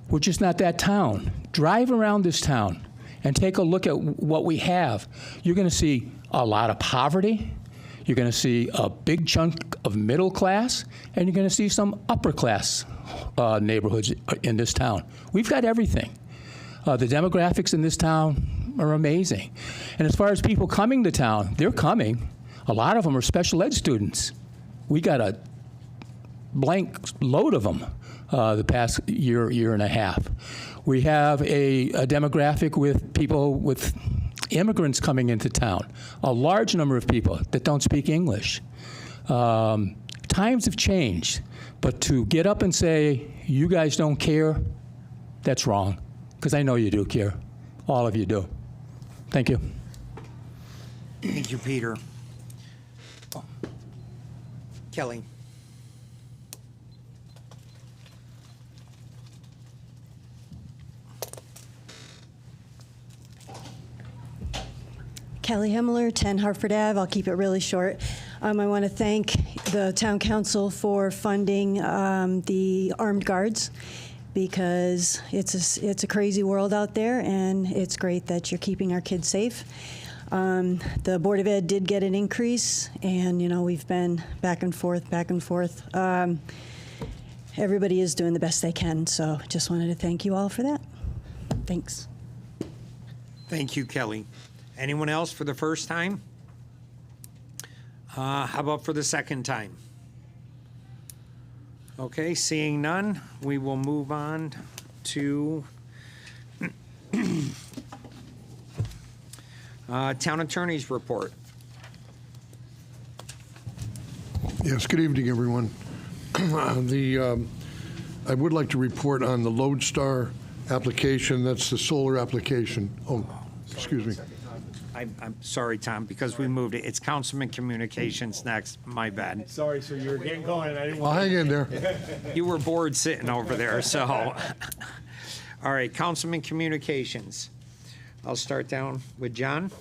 We're just not that town. Drive around this town and take a look at what we have. You're going to see a lot of poverty. You're going to see a big chunk of middle class, and you're going to see some upper class neighborhoods in this town. We've got everything. The demographics in this town are amazing. And as far as people coming to town, they're coming. A lot of them are special ed students. We got a blank load of them the past year and a half. We have a demographic with people, with immigrants coming into town, a large number of people that don't speak English. Times have changed, but to get up and say, you guys don't care, that's wrong, because I know you do care. All of you do. Thank you. Thank you, Peter. Kelly. Kelly Himmler, 10 Hartford Ave. I'll keep it really short. I want to thank the town council for funding the armed guards, because it's a crazy world out there, and it's great that you're keeping our kids safe. The Board of Ed did get an increase, and we've been back and forth. Everybody is doing the best they can, so just wanted to thank you all for that. Thanks. Thank you, Kelly. Anyone else for the first time? How about for the second time? Okay, seeing none, we will move on to Town Attorney's report. Yes, good evening, everyone. I would like to report on the Lodestar application. That's the solar application. Oh, excuse me. I'm sorry, Tom, because we moved it. It's Councilman Communications next. My bad. Sorry, so you were getting going, and I didn't I'll hang in there. You were bored sitting over there, so. All right, Councilman Communications. I'll start down with John.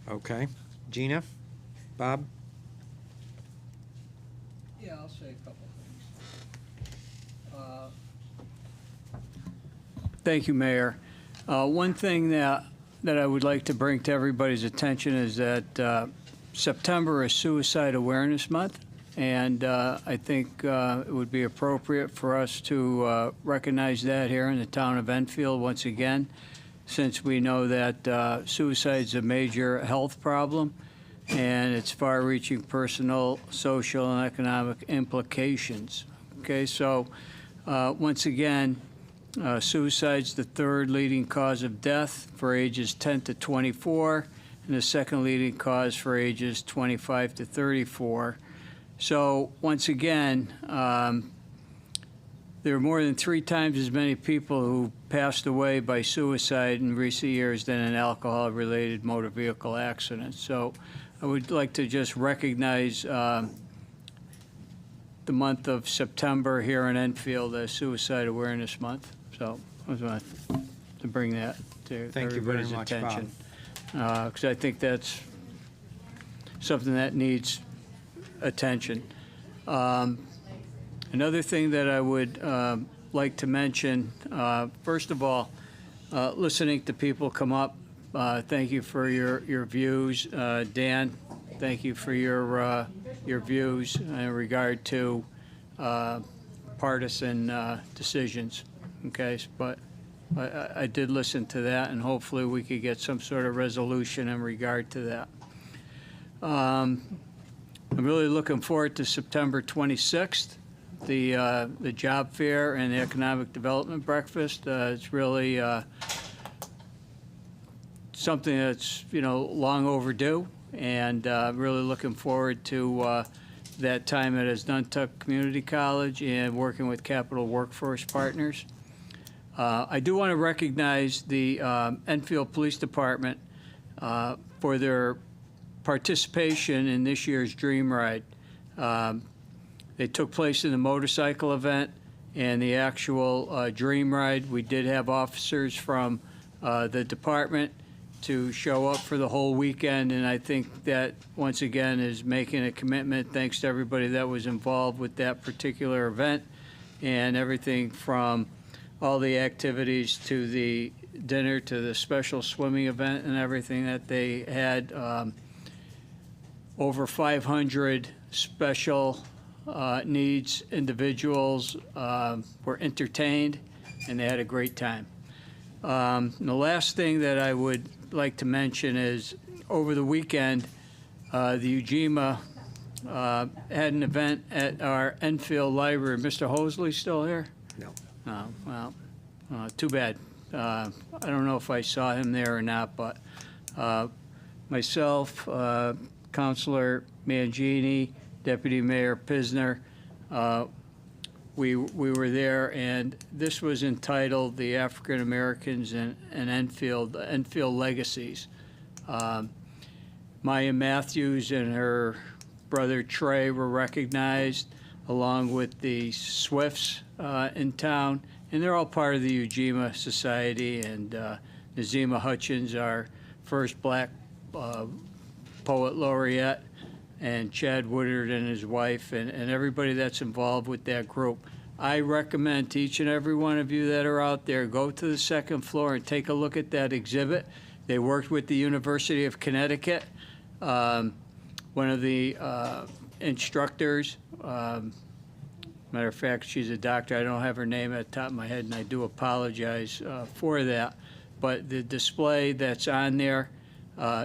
Okay. Gina? Bob? Yeah, I'll say a couple things. Thank you, Mayor. One thing that I would like to bring to everybody's attention is that September is Suicide Awareness Month, and I think it would be appropriate for us to recognize that here in the town of Enfield once again, since we know that suicide is a major health problem, and it's far-reaching personal, social, and economic implications. Okay, so once again, suicide's the third leading cause of death for ages 10 to 24, and the second leading cause for ages 25 to 34. So once again, there are more than 3 times as many people who passed away by suicide in recent years than in alcohol-related motor vehicle accidents. So I would like to just recognize the month of September here in Enfield as Suicide Awareness Month. So I was want to bring that to Thank you very everybody's much, Bob. attention. Because I think that's something that needs attention. Another thing that I would like to mention, first of all, listening to people come up, thank you for your views. Dan, thank you for your views in regard to partisan decisions. Okay, but I did listen to that, and hopefully we could get some sort of resolution in regard to that. I'm really looking forward to September 26th, the job fair and the economic development breakfast. It's really something that's long overdue, and really looking forward to that time at Asnuntuck Community College and working with Capital Workforce Partners. I do want to recognize the Enfield Police Department for their participation in this year's Dream Ride. They took place in the motorcycle event and the actual Dream Ride. We did have officers from the department to show up for the whole weekend, and I think that, once again, is making a commitment. Thanks to everybody that was involved with that particular event, and everything from all the activities to the dinner to the special swimming event and everything that they had. Over 500 special needs individuals were entertained, and they had a great time. And the last thing that I would like to mention is, over the weekend, the UGMA had an event at our Enfield Library. Mr. Hosley still here? No. Oh, well, too bad. I don't know if I saw him there or not, but myself, Councilor Mangini, Deputy Mayor Pisner, we were there, and this was entitled "The African Americans in Enfield Legacies." Maya Matthews and her brother Trey were recognized, along with the Swifts in town, and they're all part of the UGMA Society. And Nazima Hutchins, our first black poet laureate, and Chad Woodard and his wife, and everybody that's involved with that group. I recommend to each and every one of you that are out there, go to the second floor and take a look at that exhibit. They worked with the University of Connecticut. One of the instructors, matter of fact, she's a doctor. I don't have her name at the top of my head, and I do apologize for that. But the display that's on there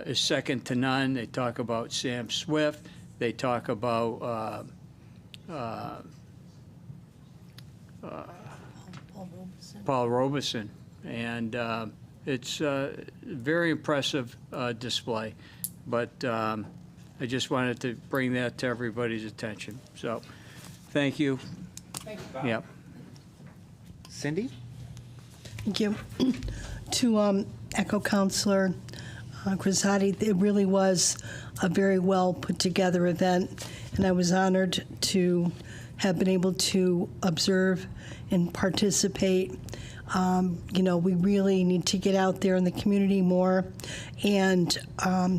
is second to none. They talk about Sam Swift. They talk about Paul Robeson. And it's a very impressive display. But I just wanted to bring that to everybody's attention. So thank you. Thank you, Bob. Yep. Cindy? Thank you. To echo Councilor Cruzati, it really was a very well put together event, and I was honored to have been able to observe and participate. We really need to get out there in the community more and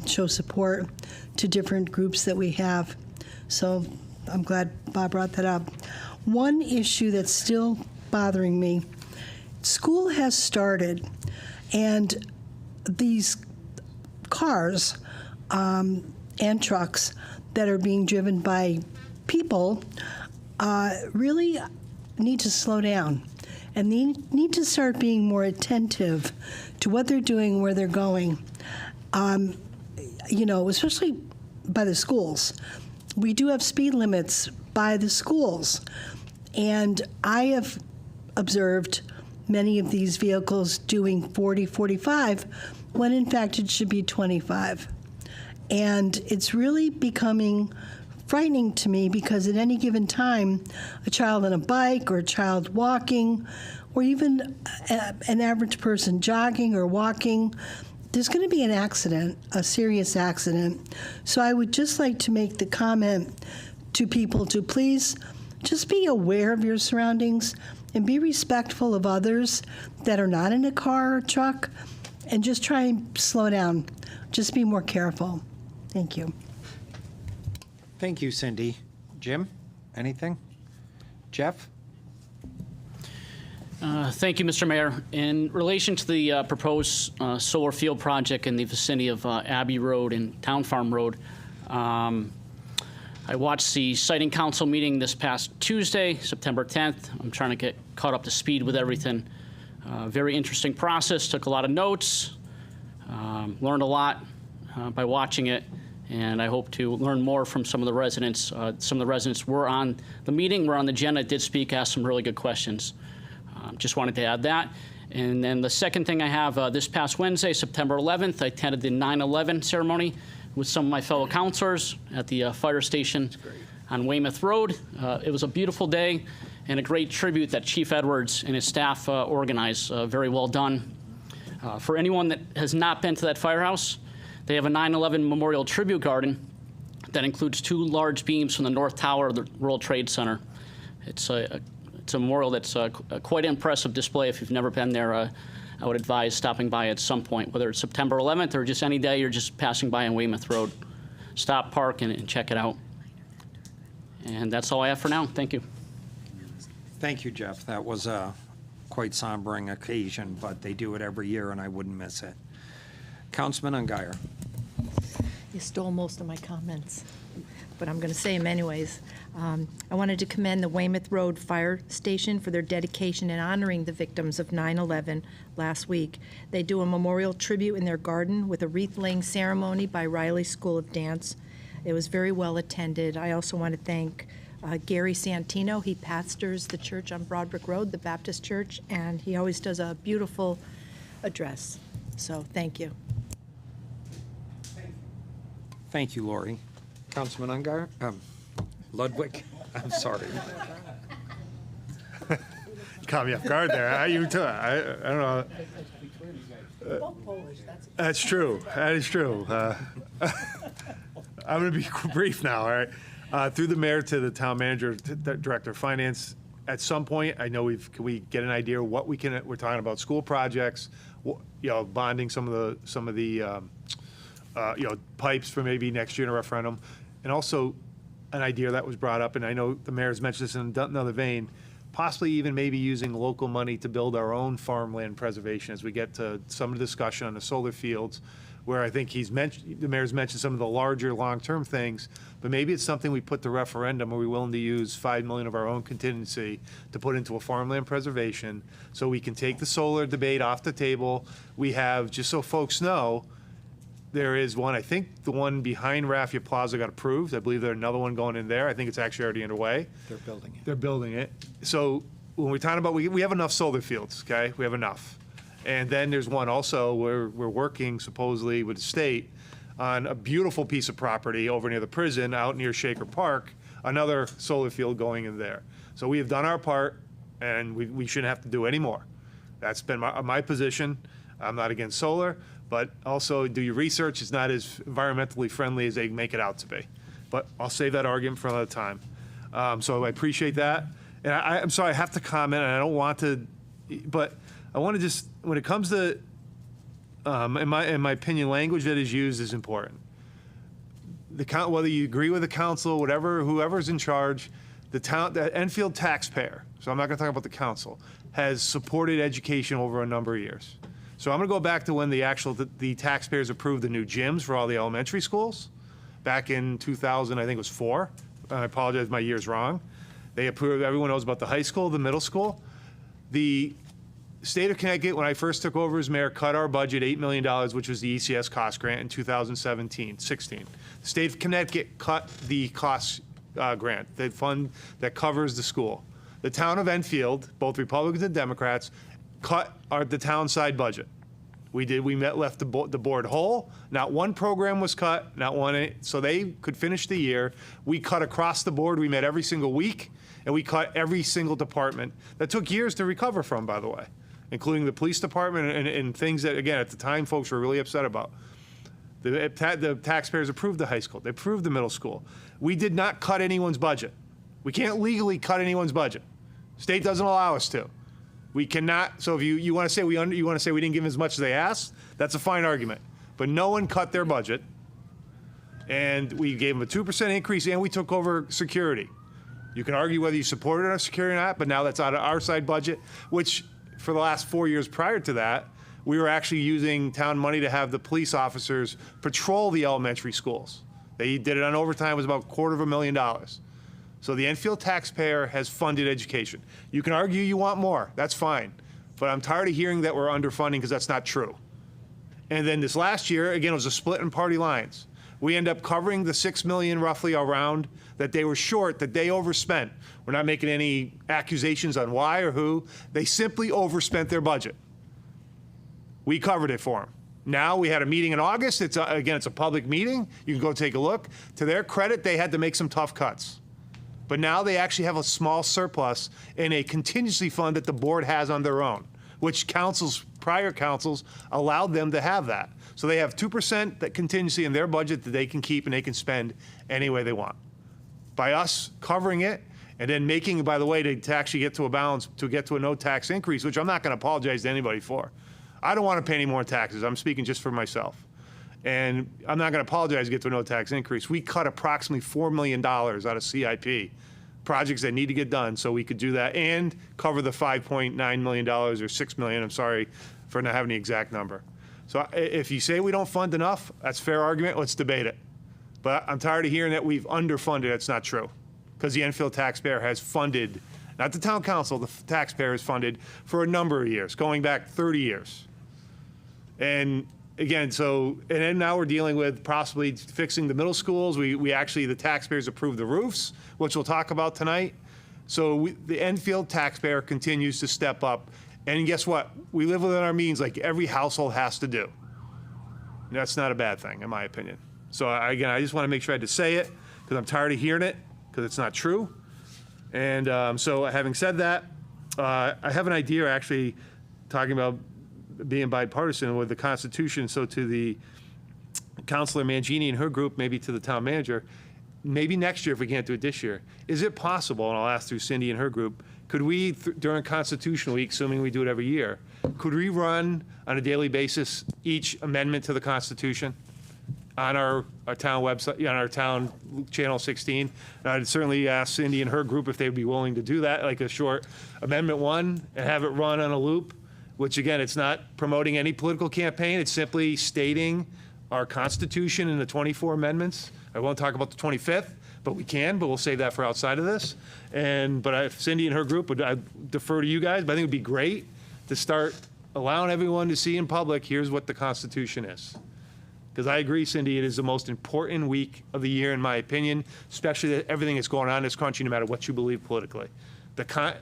show support to different groups that we have. So I'm glad Bob brought that up. One issue that's still bothering me, school has started, and these cars and trucks that are being driven by people really need to slow down, and they need to start being more attentive to what they're doing, where they're going. Especially by the schools. We do have speed limits by the schools, and I have observed many of these vehicles doing 40, 45, when in fact it should be 25. And it's really becoming frightening to me, because at any given time, a child on a bike or a child walking, or even an average person jogging or walking, there's going to be an accident, a serious accident. So I would just like to make the comment to people to please just be aware of your surroundings and be respectful of others that are not in a car or truck, and just try and slow down. Just be more careful. Thank you. Thank you, Cindy. Jim, anything? Jeff? Thank you, Mr. Mayor. In relation to the proposed solar field project in the vicinity of Abbey Road and Town Farm Road, I watched the Siting Council meeting this past Tuesday, September 10th. I'm trying to get caught up to speed with everything. Very interesting process, took a lot of notes, learned a lot by watching it, and I hope to learn more from some of the residents. Some of the residents were on the meeting, were on the agenda, did speak, asked some really good questions. Just wanted to add that. And then the second thing I have, this past Wednesday, September 11th, I attended the 9/11 ceremony with some of my fellow counselors at the fire station on Weymouth Road. It was a beautiful day and a great tribute that Chief Edwards and his staff organized. Very well done. For anyone that has not been to that firehouse, they have a 9/11 memorial tribute garden that includes 2 large beams from the North Tower of the World Trade Center. It's a memorial that's a quite impressive display. If you've never been there, I would advise stopping by at some point, whether it's September 11th or just any day you're just passing by on Weymouth Road. Stop, park, and check it out. And that's all I have for now. Thank you. Thank you, Jeff. That was a quite sombering occasion, but they do it every year, and I wouldn't miss it. Councilman Ungary. You stole most of my comments, but I'm going to say them anyways. I wanted to commend the Weymouth Road Fire Station for their dedication in honoring the victims of 9/11 last week. They do a memorial tribute in their garden with a wreath-laying ceremony by Riley School of Dance. It was very well attended. I also want to thank Gary Santino. He pastors the church on Broadbrook Road, the Baptist Church, and he always does a beautiful address. So thank you. Thank you, Lori. Councilman Ungary, Ludwig, I'm sorry. Caught me off guard there. You too. I don't know. That's true. That is true. I'm going to be brief now, all right? Through the mayor to the town manager, to the director of finance, at some point, I know can we get an idea of what we're talking about school projects, bonding some of the pipes for maybe next year in a referendum, and also an idea that was brought up, and I know the mayor's mentioned this in another vein, possibly even maybe using local money to build our own farmland preservation as we get to some of the discussion on the solar fields, where I think the mayor's mentioned some of the larger long-term things, but maybe it's something we put to referendum. Are we willing to use $5 million of our own contingency to put into a farmland preservation so we can take the solar debate off the table? We have, just so folks know, there is one, I think the one behind Raffia Plaza got approved. I believe there's another one going in there. I think it's actually already underway. They're building it. They're building it. So when we're talking about, we have enough solar fields, okay? We have enough. And then there's one also where we're working supposedly with the state on a beautiful piece of property over near the prison out near Shaker Park, another solar field going in there. So we have done our part, and we shouldn't have to do any more. That's been my position. I'm not against solar, but also do your research. It's not as environmentally friendly as they make it out to be. But I'll save that argument for another time. So I appreciate that. And I'm sorry, I have to comment, and I don't want to, but I want to just, when it comes to, in my opinion, language that is used is important. Whether you agree with the council, whoever's in charge, the Enfield taxpayer, so I'm not going to talk about the council, has supported education over a number of years. So I'm going to go back to when the taxpayers approved the new gyms for all the elementary schools back in 2000, I think it was 4. I apologize, my year's wrong. They approved, everyone knows about the high school, the middle school. The state of Connecticut, when I first took over as mayor, cut our budget $8 million, which was the ECS cost grant in 2016. The state of Connecticut cut the cost grant, the fund that covers the school. The town of Enfield, both Republicans and Democrats, cut the town side budget. We left the board whole. Not one program was cut, not one, so they could finish the year. We cut across the board. We met every single week, and we cut every single department. That took years to recover from, by the way, including the police department and things that, again, at the time, folks were really upset about. The taxpayers approved the high school. They approved the middle school. We did not cut anyone's budget. We can't legally cut anyone's budget. State doesn't allow us to. We cannot. So if you want to say we didn't give them as much as they asked, that's a fine argument. But no one cut their budget, and we gave them a 2% increase, and we took over security. You can argue whether you supported our security or not, but now that's out of our side budget, which for the last 4 years prior to that, we were actually using town money to have the police officers patrol the elementary schools. They did it on overtime. It was about $250,000. So the Enfield taxpayer has funded education. You can argue you want more. That's fine. But I'm tired of hearing that we're underfunding because that's not true. And then this last year, again, it was a split in party lines. We end up covering the $6 million roughly around that they were short, that they overspent. We're not making any accusations on why or who. They simply overspent their budget. We covered it for them. Now we had a meeting in August. It's a public meeting. You can go take a look. To their credit, they had to make some tough cuts. But now they actually have a small surplus in a contingency fund that the board has on their own, which prior councils allowed them to have that. So they have 2% that contingency in their budget that they can keep and they can spend any way they want. By us covering it and then making, by the way, to actually get to a balance, to get to a no tax increase, which I'm not going to apologize to anybody for. I don't want to pay any more taxes. I'm speaking just for myself. And I'm not going to apologize to get to a no tax increase. We cut approximately $4 million out of CIP, projects that need to get done, so we could do that and cover the $5.9 million or $6 million. I'm sorry for not having the exact number. So if you say we don't fund enough, that's a fair argument. Let's debate it. But I'm tired of hearing that we've underfunded. That's not true, because the Enfield taxpayer has funded, not the town council, the taxpayer has funded for a number of years, going back 30 years. And again, and then now we're dealing with possibly fixing the middle schools. We actually, the taxpayers approved the roofs, which we'll talk about tonight. So the Enfield taxpayer continues to step up. And guess what? We live within our means like every household has to do. And that's not a bad thing, in my opinion. So again, I just want to make sure I had to say it, because I'm tired of hearing it, because it's not true. And so having said that, I have an idea actually talking about being bipartisan with the Constitution. So to the Councilor Mangini and her group, maybe to the town manager, maybe next year if we can't do it this year, is it possible, and I'll ask through Cindy and her group, could we, during Constitution Week, assuming we do it every year, could we run on a daily basis each amendment to the Constitution on our town website, on our town channel 16? And I'd certainly ask Cindy and her group if they'd be willing to do that, like a short amendment 1, and have it run on a loop, which again, it's not promoting any political campaign. It's simply stating our Constitution and the 24 amendments. I won't talk about the 25th, but we can, but we'll save that for outside of this. But if Cindy and her group I'd defer to you guys, but I think it'd be great to start allowing everyone to see in public, here's what the Constitution is. Because I agree, Cindy, it is the most important week of the year, in my opinion, especially everything that's going on in this country, no matter what you believe politically.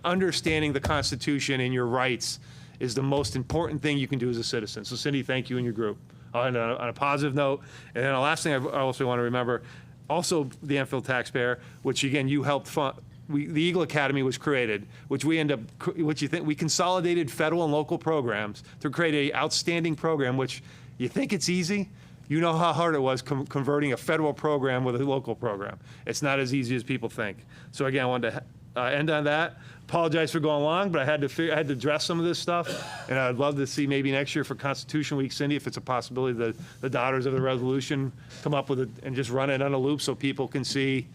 Understanding the Constitution and your rights is the most important thing you can do as a citizen. So Cindy, thank you and your group. On a positive note, and then the last thing I also want to remember, also the Enfield taxpayer, which again you helped fund. The Eagle Academy was created, which we consolidated federal and local programs to create an outstanding program. Which you think it's easy? You know how hard it was converting a federal program with a local program. It's not as easy as people think. So again, I wanted to end on that. Apologize for going long, but I had to address some of this stuff, and I'd love to see maybe next year for Constitution Week, Cindy, if it's a possibility, the Daughters of the Revolution come up with it and just run it on a loop so people can see,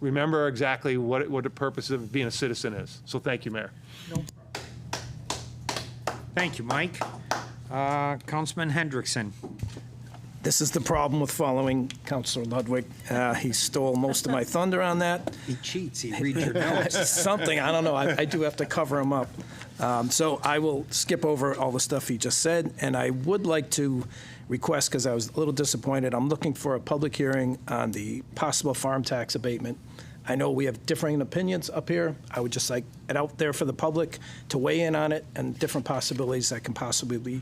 remember exactly what the purpose of being a citizen is. So thank you, Mayor. Thank you, Mike. Councilman Hendrickson. This is the problem with following Councilor Ludwig. He stole most of my thunder on that. He cheats. He reads your notes. Something. I don't know. I do have to cover him up. So I will skip over all the stuff he just said. And I would like to request, because I was a little disappointed, I'm looking for a public hearing on the possible farm tax abatement. I know we have differing opinions up here. I would just like it out there for the public to weigh in on it and different possibilities that can possibly be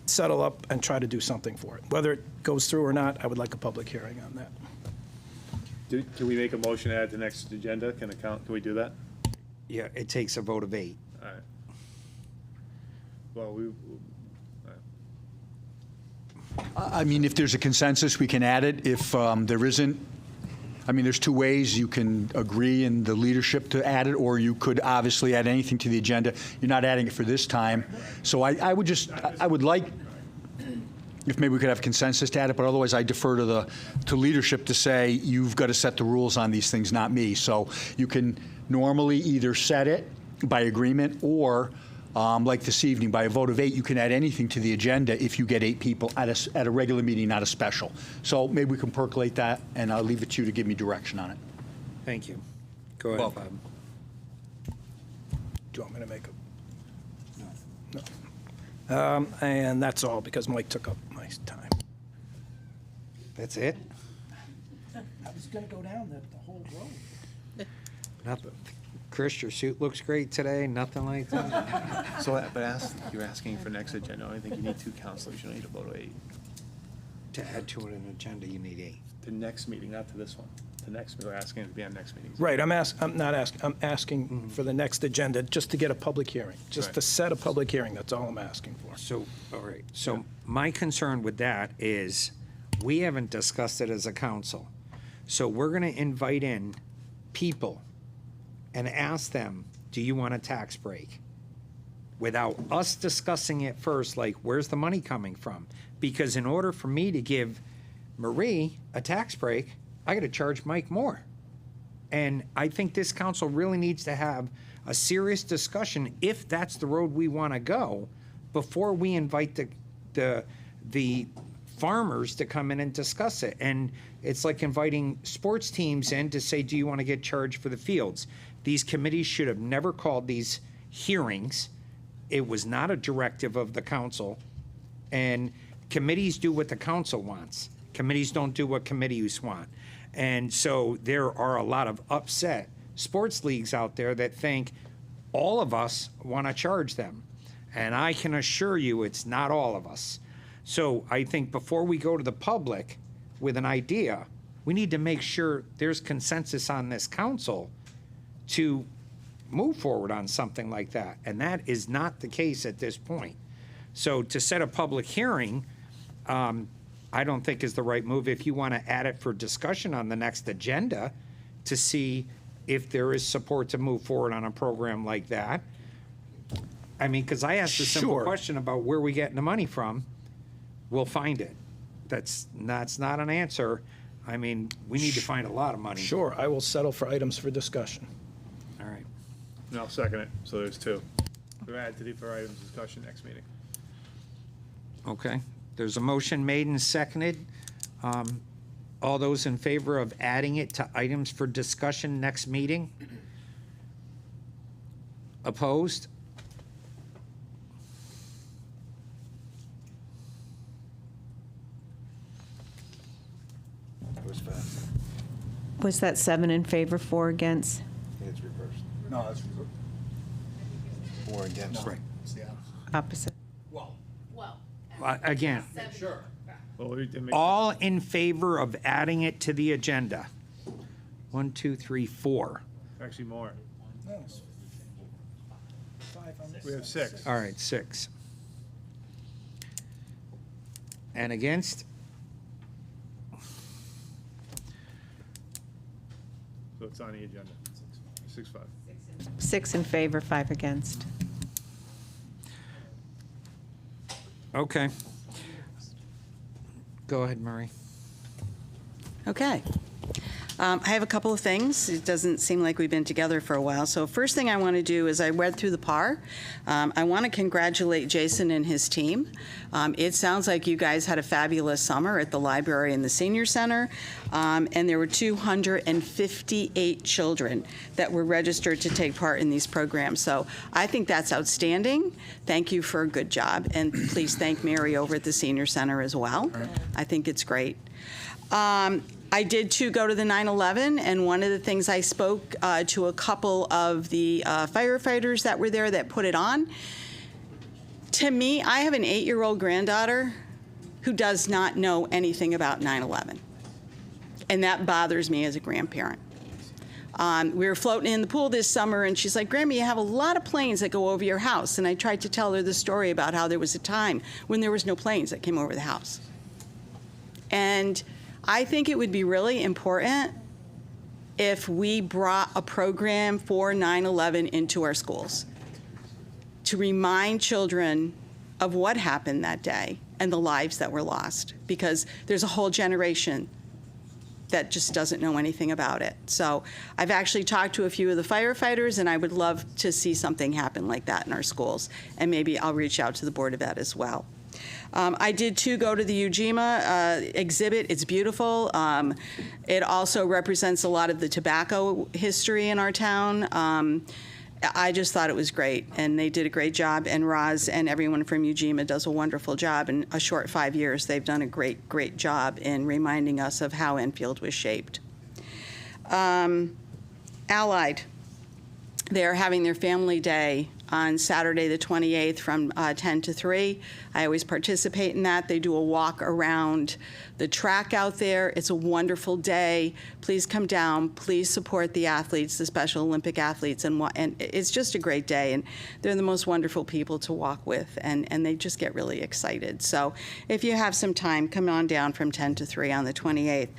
settle up and try to do something for it. Whether it goes through or not, I would like a public hearing on that. Can we make a motion to add to the next agenda? Can we do that? Yeah, it takes a vote of 8. All right. Well, I mean, if there's a consensus, we can add it. If there isn't, I mean, there's two ways you can agree in the leadership to add it, or you could obviously add anything to the agenda. You're not adding it for this time. So I would like, if maybe we could have consensus to add it, but otherwise I defer to leadership to say, you've got to set the rules on these things, not me. So you can normally either set it by agreement, or like this evening, by a vote of 8, you can add anything to the agenda if you get 8 people at a regular meeting, not a special. So maybe we can percolate that, and I'll leave it to you to give me direction on it. Thank you. Go ahead, Bob. Do you want me to make a? No. And that's all, because Mike took up my time. That's it? I was going to go down the whole road. Nothing. Chris, your suit looks great today. Nothing like that. So, but you're asking for next agenda. I think you need 2 counselors. You don't need a vote of 8. To add to an agenda, you need 8. The next meeting, not to this one. The next, we're asking to be on next meeting. Right, I'm not asking, I'm asking for the next agenda, just to get a public hearing, just to set a public hearing, that's all I'm asking for. So, all right, so my concern with that is, we haven't discussed it as a council. So we're gonna invite in people and ask them, do you want a tax break? Without us discussing it first, like, where's the money coming from? Because in order for me to give Marie a tax break, I gotta charge Mike more. And I think this council really needs to have a serious discussion, if that's the road we wanna go, before we invite the farmers to come in and discuss it. And it's like inviting sports teams in to say, do you wanna get charged for the fields? These committees should have never called these hearings. It was not a directive of the council. And committees do what the council wants. Committees don't do what committees want. And so there are a lot of upset sports leagues out there that think all of us want to charge them. And I can assure you it's not all of us. So I think before we go to the public with an idea, we need to make sure there's consensus on this council to move forward on something like that. And that is not the case at this point. So to set a public hearing, I don't think is the right move. If you want to add it for discussion on the next agenda to see if there is support to move forward on a program like that. I mean, because I asked a simple Sure. question about where we getting the money from, we'll find it. That's not an answer. I mean, we need to find a lot of money. Sure, I will settle for items for discussion. All right. No, I'll second it. So there's 2. We'll add to the for items discussion next meeting. Okay. There's a motion made and seconded. All those in favor of adding it to items for discussion next meeting? Opposed? It was fast. Was that 7 in favor, 4 against? It's reversed. No, that's reversed. 4 against. Right. Opposite. Again, Sure. Well, all in favor of adding it to the agenda? 1, 2, 3, 4. Actually more. We have 6. All right, 6. And against? So it's on the agenda. 6-5. 6 in favor, 5 against. Okay. Go ahead, Murray. Okay. I have a couple of things. It doesn't seem like we've been together for a while. So first thing I want to do is I read through the PAR. I want to congratulate Jason and his team. It sounds like you guys had a fabulous summer at the library and the senior center. And there were 258 children that were registered to take part in these programs. So I think that's outstanding. Thank you for a good job. And please thank Mary over at the senior center as well. I think it's great. I did too go to the 9/11, and one of the things I spoke to a couple of the firefighters that were there that put it on. To me, I have an 8-year-old granddaughter who does not know anything about 9/11, and that bothers me as a grandparent. We were floating in the pool this summer, and she's like, "Grandma, you have a lot of planes that go over your house." And I tried to tell her the story about how there was a time when there was no planes that came over the house. And I think it would be really important if we brought a program for 9/11 into our schools to remind children of what happened that day and the lives that were lost, because there's a whole generation that just doesn't know anything about it. So I've actually talked to a few of the firefighters, and I would love to see something happen like that in our schools, and maybe I'll reach out to the Board of Ed as well. I did too go to the Ujima exhibit. It's beautiful. It also represents a lot of the tobacco history in our town. I just thought it was great, and they did a great job, and Roz and everyone from Ujima does a wonderful job. In a short 5 years, they've done a great, great job in reminding us of how Enfield was shaped. Allied, they're having their family day on Saturday the 28th from 10 to 3. I always participate in that. They do a walk around the track out there. It's a wonderful day. Please come down. Please support the athletes, the Special Olympic athletes, and it's just a great day. And they're the most wonderful people to walk with, and they just get really excited. So if you have some time, come on down from 10 to 3 on the 28th.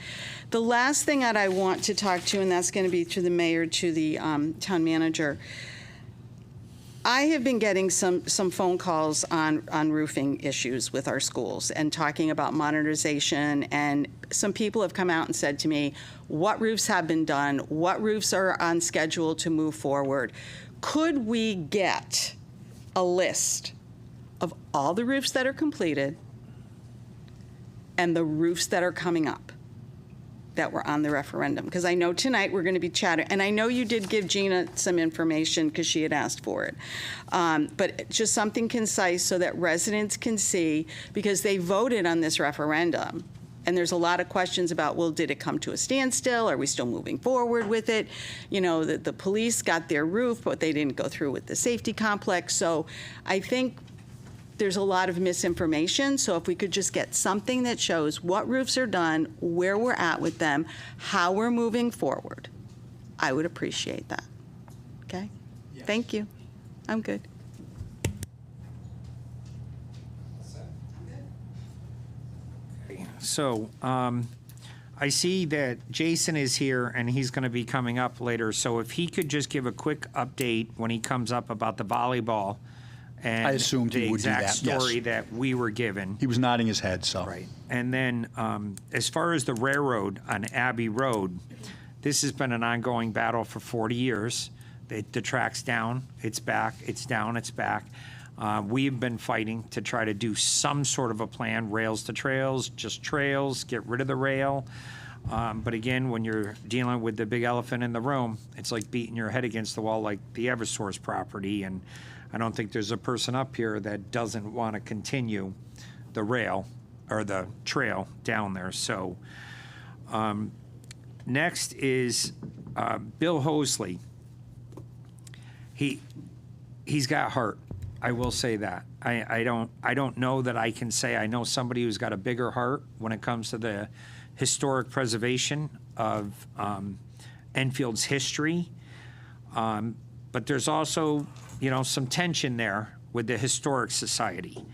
The last thing that I want to talk to, and that's going to be to the mayor, to the town manager. I have been getting some phone calls on roofing issues with our schools and talking about modernization, and some people have come out and said to me, what roofs have been done, what roofs are on schedule to move forward. Could we get a list of all the roofs that are completed and the roofs that are coming up that were on the referendum? Because I know tonight we're going to be chatting, and I know you did give Gina some information because she had asked for it, but just something concise so that residents can see, because they voted on this referendum, and there's a lot of questions about, well, did it come to a standstill? Are we still moving forward with it? You know, the police got their roof, but they didn't go through with the safety complex. So I think there's a lot of misinformation, so if we could just get something that shows what roofs are done, where we're at with them, how we're moving forward, I would appreciate that. Okay? Yes. Thank you. I'm good. So, I see that Jason is here, and he's going to be coming up later, so if he could just give a quick update when he comes up about the volleyball, and I assumed he would do that, the exact story that we were given. He was nodding his head, so. Right. And then, as far as the railroad on Abbey Road, this has been an ongoing battle for 40 years. The track's down, it's back, it's down, it's back. We've been fighting to try to do some sort of a plan, rails to trails, just trails, get rid of the rail. But again, when you're dealing with the big elephant in the room, it's like beating your head against the wall like the Eversource property, and I don't think there's a person up here that doesn't want to continue the rail or the trail down there. So next is Bill Hosley. He's got heart. I will say that. I don't know that I can say I know somebody who's got a bigger heart when it comes to the historic preservation of Enfield's history. But there's also, some tension there with the Historic Society.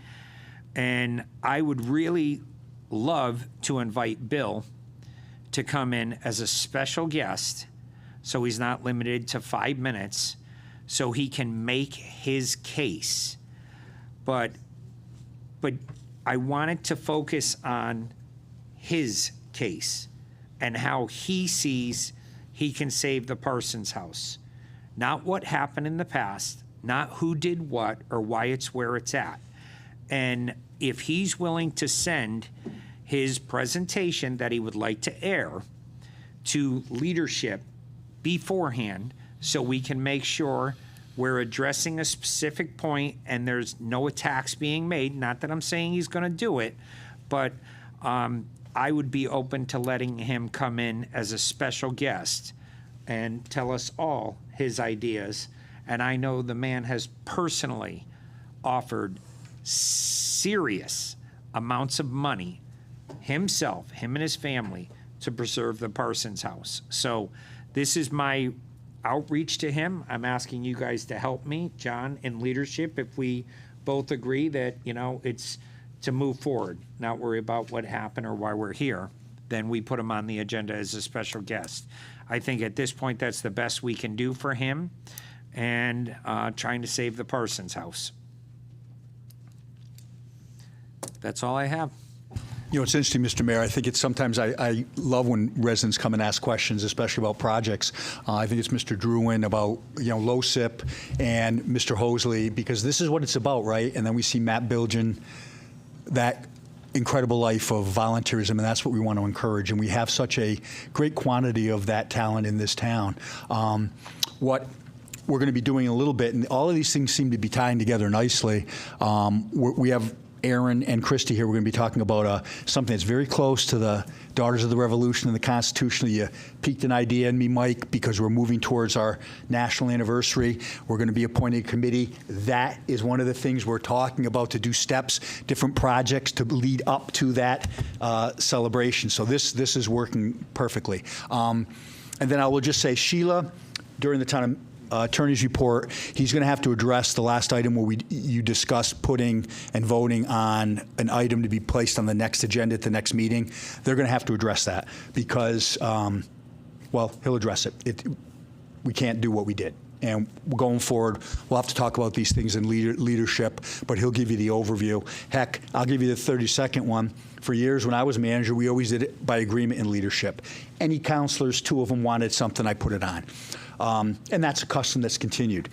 And I would really love to invite Bill to come in as a special guest, so he's not limited to 5 minutes, so he can make his case. But I wanted to focus on his case and how he sees he can save the Parsons house. Not what happened in the past, not who did what or why it's where it's at. And if he's willing to send his presentation that he would like to air to leadership beforehand, so we can make sure we're addressing a specific point and there's no attacks being made. Not that I'm saying he's going to do it, but I would be open to letting him come in as a special guest and tell us all his ideas. And I know the man has personally offered serious amounts of money, himself, him and his family, to preserve the Parsons house. So this is my outreach to him. I'm asking you guys to help me, John, in leadership, if we both agree that, it's to move forward, not worry about what happened or why we're here, then we put him on the agenda as a special guest. I think at this point, that's the best we can do for him, and trying to save the Parsons house. That's all I have. You know, it's interesting, Mr. Mayor. I think it's sometimes I love when residents come and ask questions, especially about projects. I think it's Mr. Drewin about, you know, LoSiP and Mr. Hosley, because this is what it's about, right? And then we see Matt Bilgen, that incredible life of volunteerism, and that's what we want to encourage. And we have such a great quantity of that talent in this town. What we're going to be doing a little bit, and all of these things seem to be tying together nicely. We have Aaron and Christy here. We're going to be talking about something that's very close to the Daughters of the Revolution and the Constitution. You piqued an idea in me, Mike, because we're moving towards our national anniversary. We're going to be appointing a committee. That is one of the things we're talking about, to do steps, different projects to lead up to that celebration. So this is working perfectly. And then I will just say, Sheila, during the town attorney's report, he's going to have to address the last item where you discussed putting and voting on an item to be placed on the next agenda at the next meeting. They're going to have to address that because, well, he'll address it. We can't do what we did. And going forward, we'll have to talk about these things in leadership, but he'll give you the overview. Heck, I'll give you the 30-second one. For years, when I was manager, we always did it by agreement in leadership. Any counselors, 2 of them wanted something, I put it on. And that's a custom that's continued.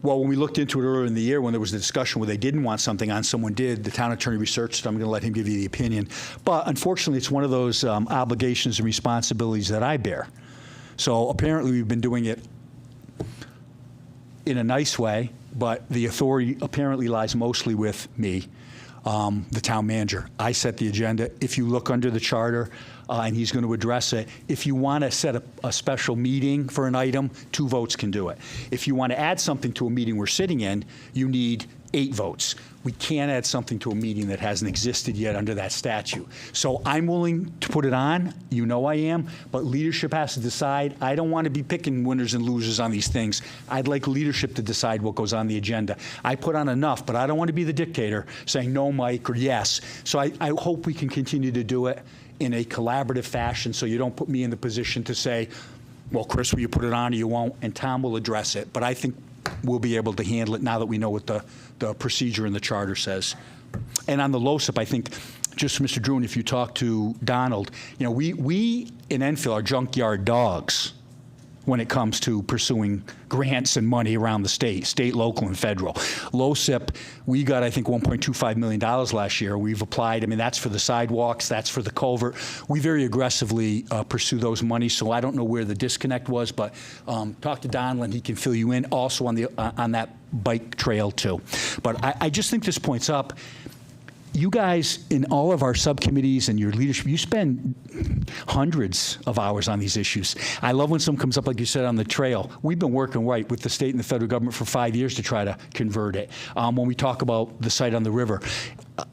Well, when we looked into it earlier in the year, when there was a discussion where they didn't want something on, someone did, the town attorney researched it. I'm going to let him give you the opinion. But unfortunately, it's one of those obligations and responsibilities that I bear. So apparently, we've been doing it in a nice way, but the authority apparently lies mostly with me, the town manager. I set the agenda. If you look under the charter, and he's going to address it, if you want to set a special meeting for an item, 2 votes can do it. If you want to add something to a meeting we're sitting in, you need 8 votes. We can't add something to a meeting that hasn't existed yet under that statute. So I'm willing to put it on. You know I am. But leadership has to decide. I don't want to be picking winners and losers on these things. I'd like leadership to decide what goes on the agenda. I put on enough, but I don't want to be the dictator saying no, Mike, or yes. So I hope we can continue to do it in a collaborative fashion, so you don't put me in the position to say, well, Chris, will you put it on or you won't? And Tom will address it. But I think we'll be able to handle it now that we know what the procedure in the charter says. And on the LoSiP, I think, just Mr. Drewin, if you talk to Donald, you know, we in Enfield are junkyard dogs when it comes to pursuing grants and money around the state, local, and federal. LoSiP, we got, I think, $1.25 million last year. We've applied. I mean, that's for the sidewalks. That's for the culvert. We very aggressively pursue those monies, so I don't know where the disconnect was, but talk to Donald. He can fill you in also on that bike trail, too. But I just think this points up. You guys, in all of our subcommittees and your leadership, you spend hundreds of hours on these issues. I love when someone comes up, like you said, on the trail. We've been working right with the state and the federal government for 5 years to try to convert it. When we talk about the site on the river,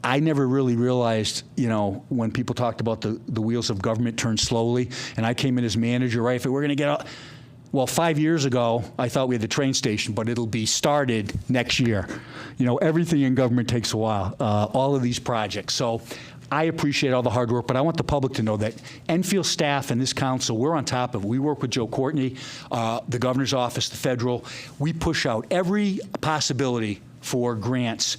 I never really realized, you know, when people talked about the wheels of government turn slowly, and I came in as manager, right? If we're going to get out. Well, 5 years ago, I thought we had the train station, but it'll be started next year. You know, everything in government takes a while, all of these projects. So I appreciate all the hard work, but I want the public to know that Enfield staff and this council, we're on top of it. We work with Joe Courtney, the governor's office, the federal. We push out every possibility for grants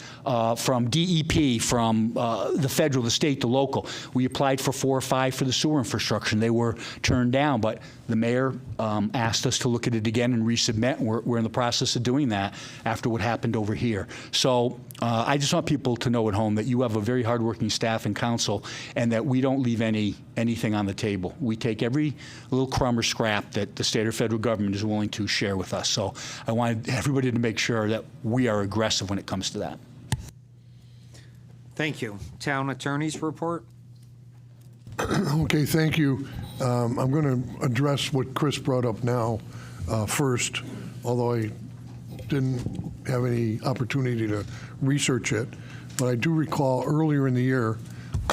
from DEP, from the federal, the state, the local. We applied for 4 or 5 for the sewer infrastructure, and they were turned down. But the mayor asked us to look at it again and resubmit. We're in the process of doing that after what happened over here. So I just want people to know at home that you have a very hardworking staff and council, and that we don't leave anything on the table. We take every little crumb or scrap that the state or federal government is willing to share with us. So I wanted everybody to make sure that we are aggressive when it comes to that. Thank you. Town attorney's report. Okay, thank you. I'm going to address what Chris brought up now first, although I didn't have any opportunity to research it. But I do recall earlier in the year,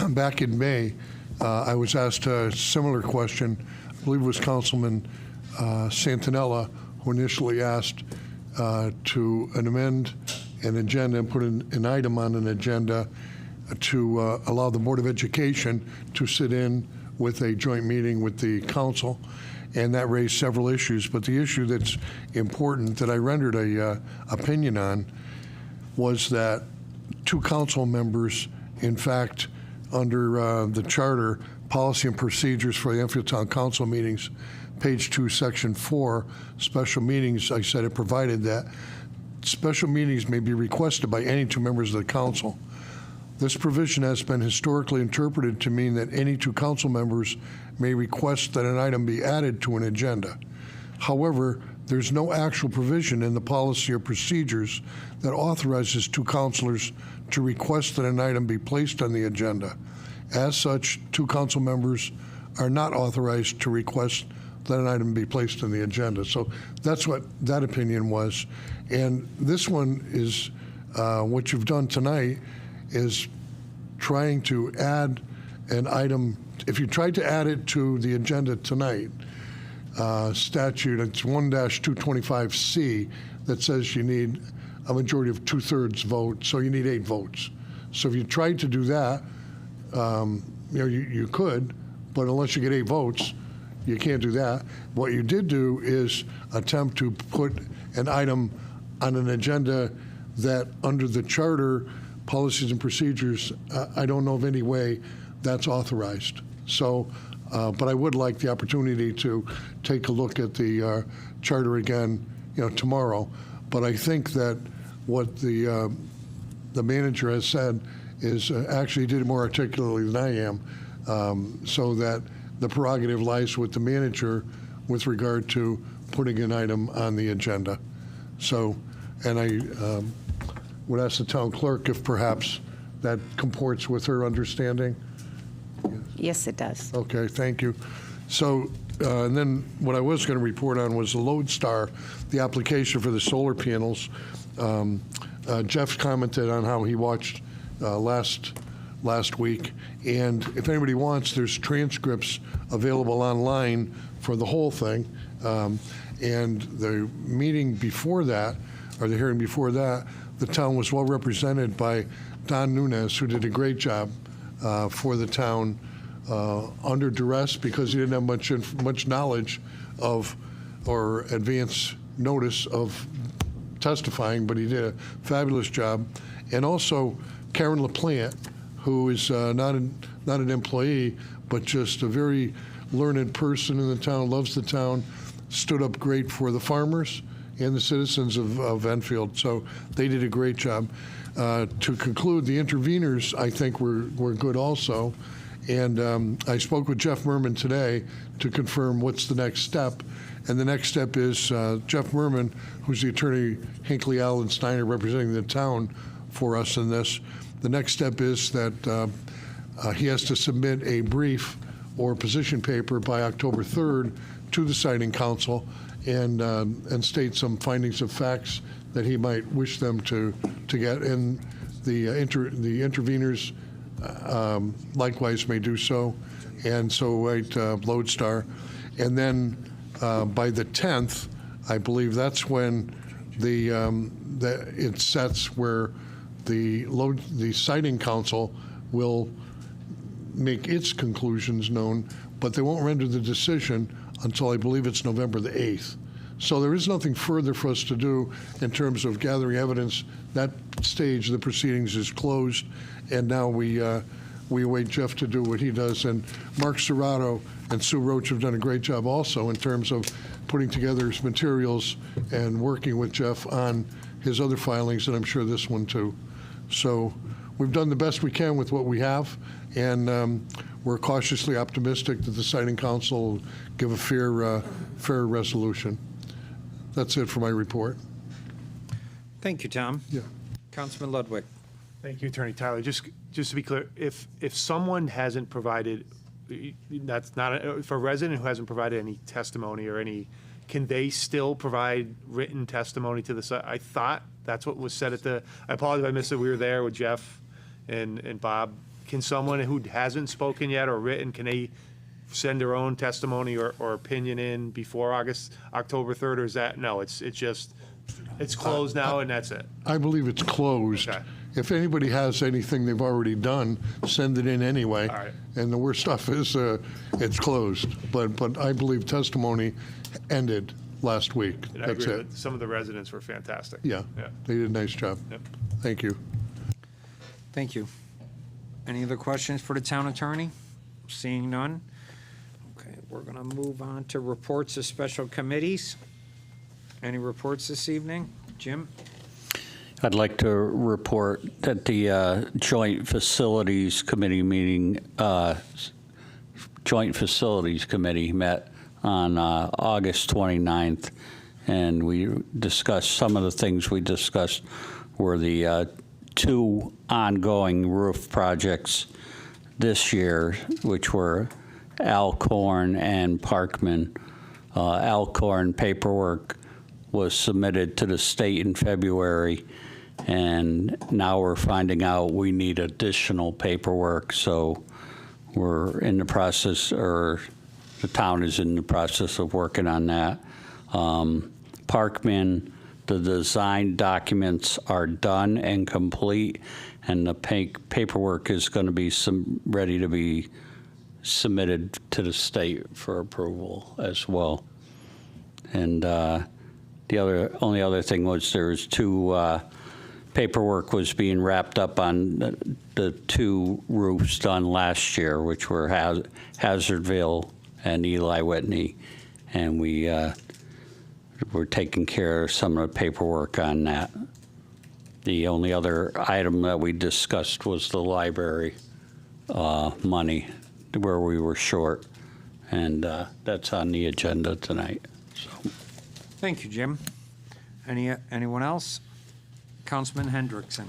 back in May, I was asked a similar question. I believe it was Councilman Santinella who initially asked to amend an agenda and put an item on an agenda to allow the Board of Education to sit in with a joint meeting with the council, and that raised several issues. But the issue that's important that I rendered a opinion on was that 2 council members, in fact, under the charter, policy and procedures for the Enfield Town Council meetings, page 2, section 4, special meetings, I said it provided that special meetings may be requested by any 2 members of the council. This provision has been historically interpreted to mean that any 2 council members may request that an item be added to an agenda. However, there's no actual provision in the policy or procedures that authorizes 2 councilors to request that an item be placed on the agenda. As such, 2 council members are not authorized to request that an item be placed on the agenda. So that's what that opinion was. And this one is, what you've done tonight is trying to add an item. If you tried to add it to the agenda tonight, statute, it's 1-225C, that says you need a majority of 2/3 vote, so you need 8 votes. So if you tried to do that, you could, but unless you get 8 votes, you can't do that. What you did do is attempt to put an item on an agenda that, under the charter, policies and procedures, I don't know of any way that's authorized. So, but I would like the opportunity to take a look at the charter again, tomorrow. But I think that what the manager has said is actually he did it more articulately than I am, so that the prerogative lies with the manager with regard to putting an item on the agenda. So, and I would ask the town clerk if perhaps that comports with her understanding. Yes, it does. Okay, thank you. So, and then what I was going to report on was the Lodestar, the application for the solar panels. Jeff commented on how he watched last week, and if anybody wants, there's transcripts available online for the whole thing. And the meeting before that, or the hearing before that, the town was well represented by Don Nunes, who did a great job for the town under duress because he didn't have much knowledge of or advance notice of testifying, but he did a fabulous job. And also Karen LaPlante, who is not an employee, but just a very learned person in the town, loves the town, stood up great for the farmers and the citizens of Enfield. So they did a great job. To conclude, the interveners, I think, were good also. And I spoke with Jeff Merman today to confirm what's the next step. And the next step is Jeff Merman, who's the attorney, Hinckley, Allen, Steiner, representing the town for us in this. The next step is that he has to submit a brief or position paper by October 3rd to the Siting Council and state some findings of facts that he might wish them to get. And the interveners likewise may do so. And so at Lodestar. And then by the 10th, I believe that's when it sets where the Siting Council will make its conclusions known, but they won't render the decision until I believe it's November the 8th. So there is nothing further for us to do in terms of gathering evidence. That stage of the proceedings is closed, and now we await Jeff to do what he does. And Mark Serrato and Sue Roach have done a great job also in terms of putting together his materials and working with Jeff on his other filings, and I'm sure this one too. So we've done the best we can with what we have, and we're cautiously optimistic that the Siting Council will give a fair resolution. That's it for my report. Thank you, Tom. Yeah. Councilman Ludwig. Thank you, Attorney Tyler. Just to be clear, if someone hasn't provided, that's not if a resident who hasn't provided any testimony or any, can they still provide written testimony to the site? I thought that's what was said at the. I apologize, I missed it. We were there with Jeff and Bob. Can someone who hasn't spoken yet or written, can they send their own testimony or opinion in before October 3rd, or is that no? It's closed now and that's it. I believe it's closed. Okay. if anybody has anything they've already done, send it in anyway. All right. And the worst stuff is it's closed. But I believe testimony ended last week. And I That's agree it. that some of the residents were fantastic. Yeah, they did a nice job. Yep. Thank you. Thank you. Any other questions for the town attorney? Seeing none. Okay, we're going to move on to reports of special committees. Any reports this evening? Jim? I'd like to report that the Joint Facilities Committee met on August 29th, and we discussed, some of the things we discussed were the 2 ongoing roof projects this year, which were Alcorn and Parkman. Alcorn paperwork was submitted to the state in February, and now we're finding out we need additional paperwork, so we're in the process, or the town is in the process of working on that. Parkman, the design documents are done and complete, and the paperwork is going to be ready to be submitted to the state for approval as well. And the only other thing was there was 2 paperwork was being wrapped up on the 2 roofs done last year, which were Hazardville and Eli Whitney, and we're taking care of some of the paperwork on that. The only other item that we discussed was the library money, where we were short, and that's on the agenda tonight. So. Thank you, Jim. Anyone else? Councilman Hendrickson.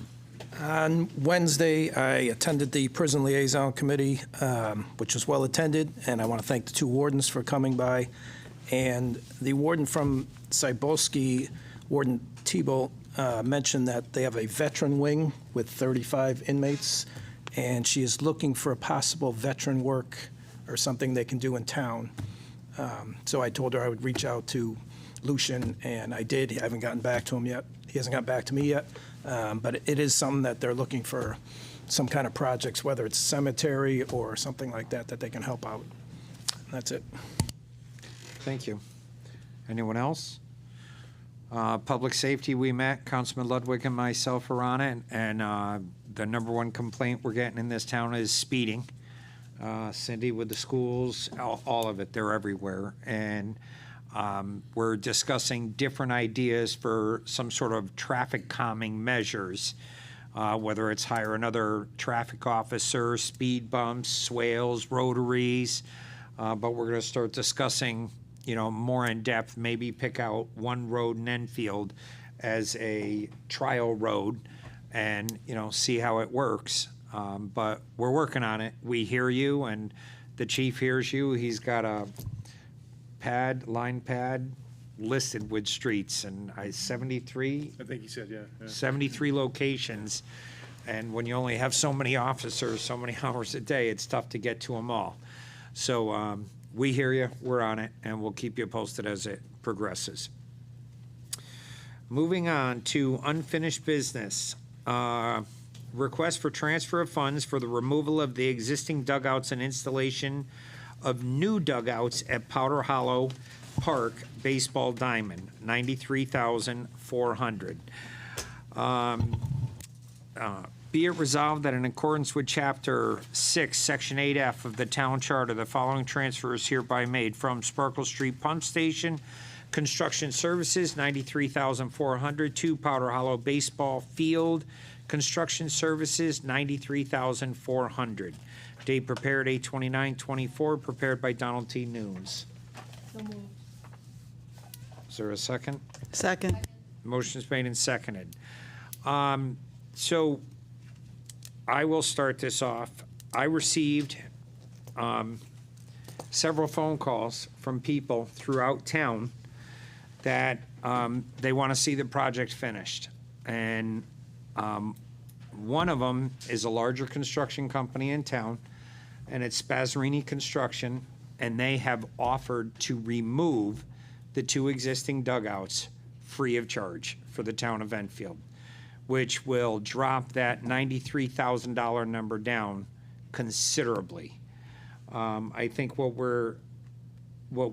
On Wednesday, I attended the Prison Liaison Committee, which was well attended, and I want to thank the 2 wardens for coming by. And the warden from Cybulski, Warden Thibault, mentioned that they have a veteran wing with 35 inmates, and she is looking for a possible veteran work or something they can do in town. So I told her I would reach out to Lucian, and I did. I haven't gotten back to him yet. He hasn't gotten back to me yet. But it is something that they're looking for, some kind of projects, whether it's cemetery or something like that, that they can help out. That's it. Thank you. Anyone else? Public safety, we met, Councilman Ludwig and myself are on it, and the #1 complaint we're getting in this town is speeding. Cindy, with the schools, all of it, they're everywhere. And we're discussing different ideas for some sort of traffic calming measures, whether it's hire another traffic officer, speed bumps, swales, rotaries, but we're going to start discussing, more in depth, maybe pick out one road in Enfield as a trial road and, see how it works. But we're working on it. We hear you, and the chief hears you. He's got a line pad listed with streets, and 73. I think he said, yeah. 73 locations, and when you only have so many officers, so many hours a day, it's tough to get to them all. So we hear you, we're on it, and we'll keep you posted as it progresses. Moving on to unfinished business. Request for transfer of funds for the removal of the existing dugouts and installation of new dugouts at Powder Hollow Park Baseball Diamond, $93,400. Be it resolved that in accordance with Chapter 6, Section 8F of the Town Charter, the following transfer is hereby made from Sparkle Street Pump Station Construction Services, $93,400, to Powder Hollow Baseball Field Construction Services, $93,400. Date prepared 8/29/24, prepared by Donald T. Nunes. So moved. Is there a second? Second. Motion's made and seconded. So I will start this off. I received several phone calls from people throughout town that they want to see the project finished. And one of them is a larger construction company in town, and it's Spazzarini Construction, and they have offered to remove the 2 existing dugouts free of charge for the town of Enfield. which will drop that $93,000 number down considerably. I think what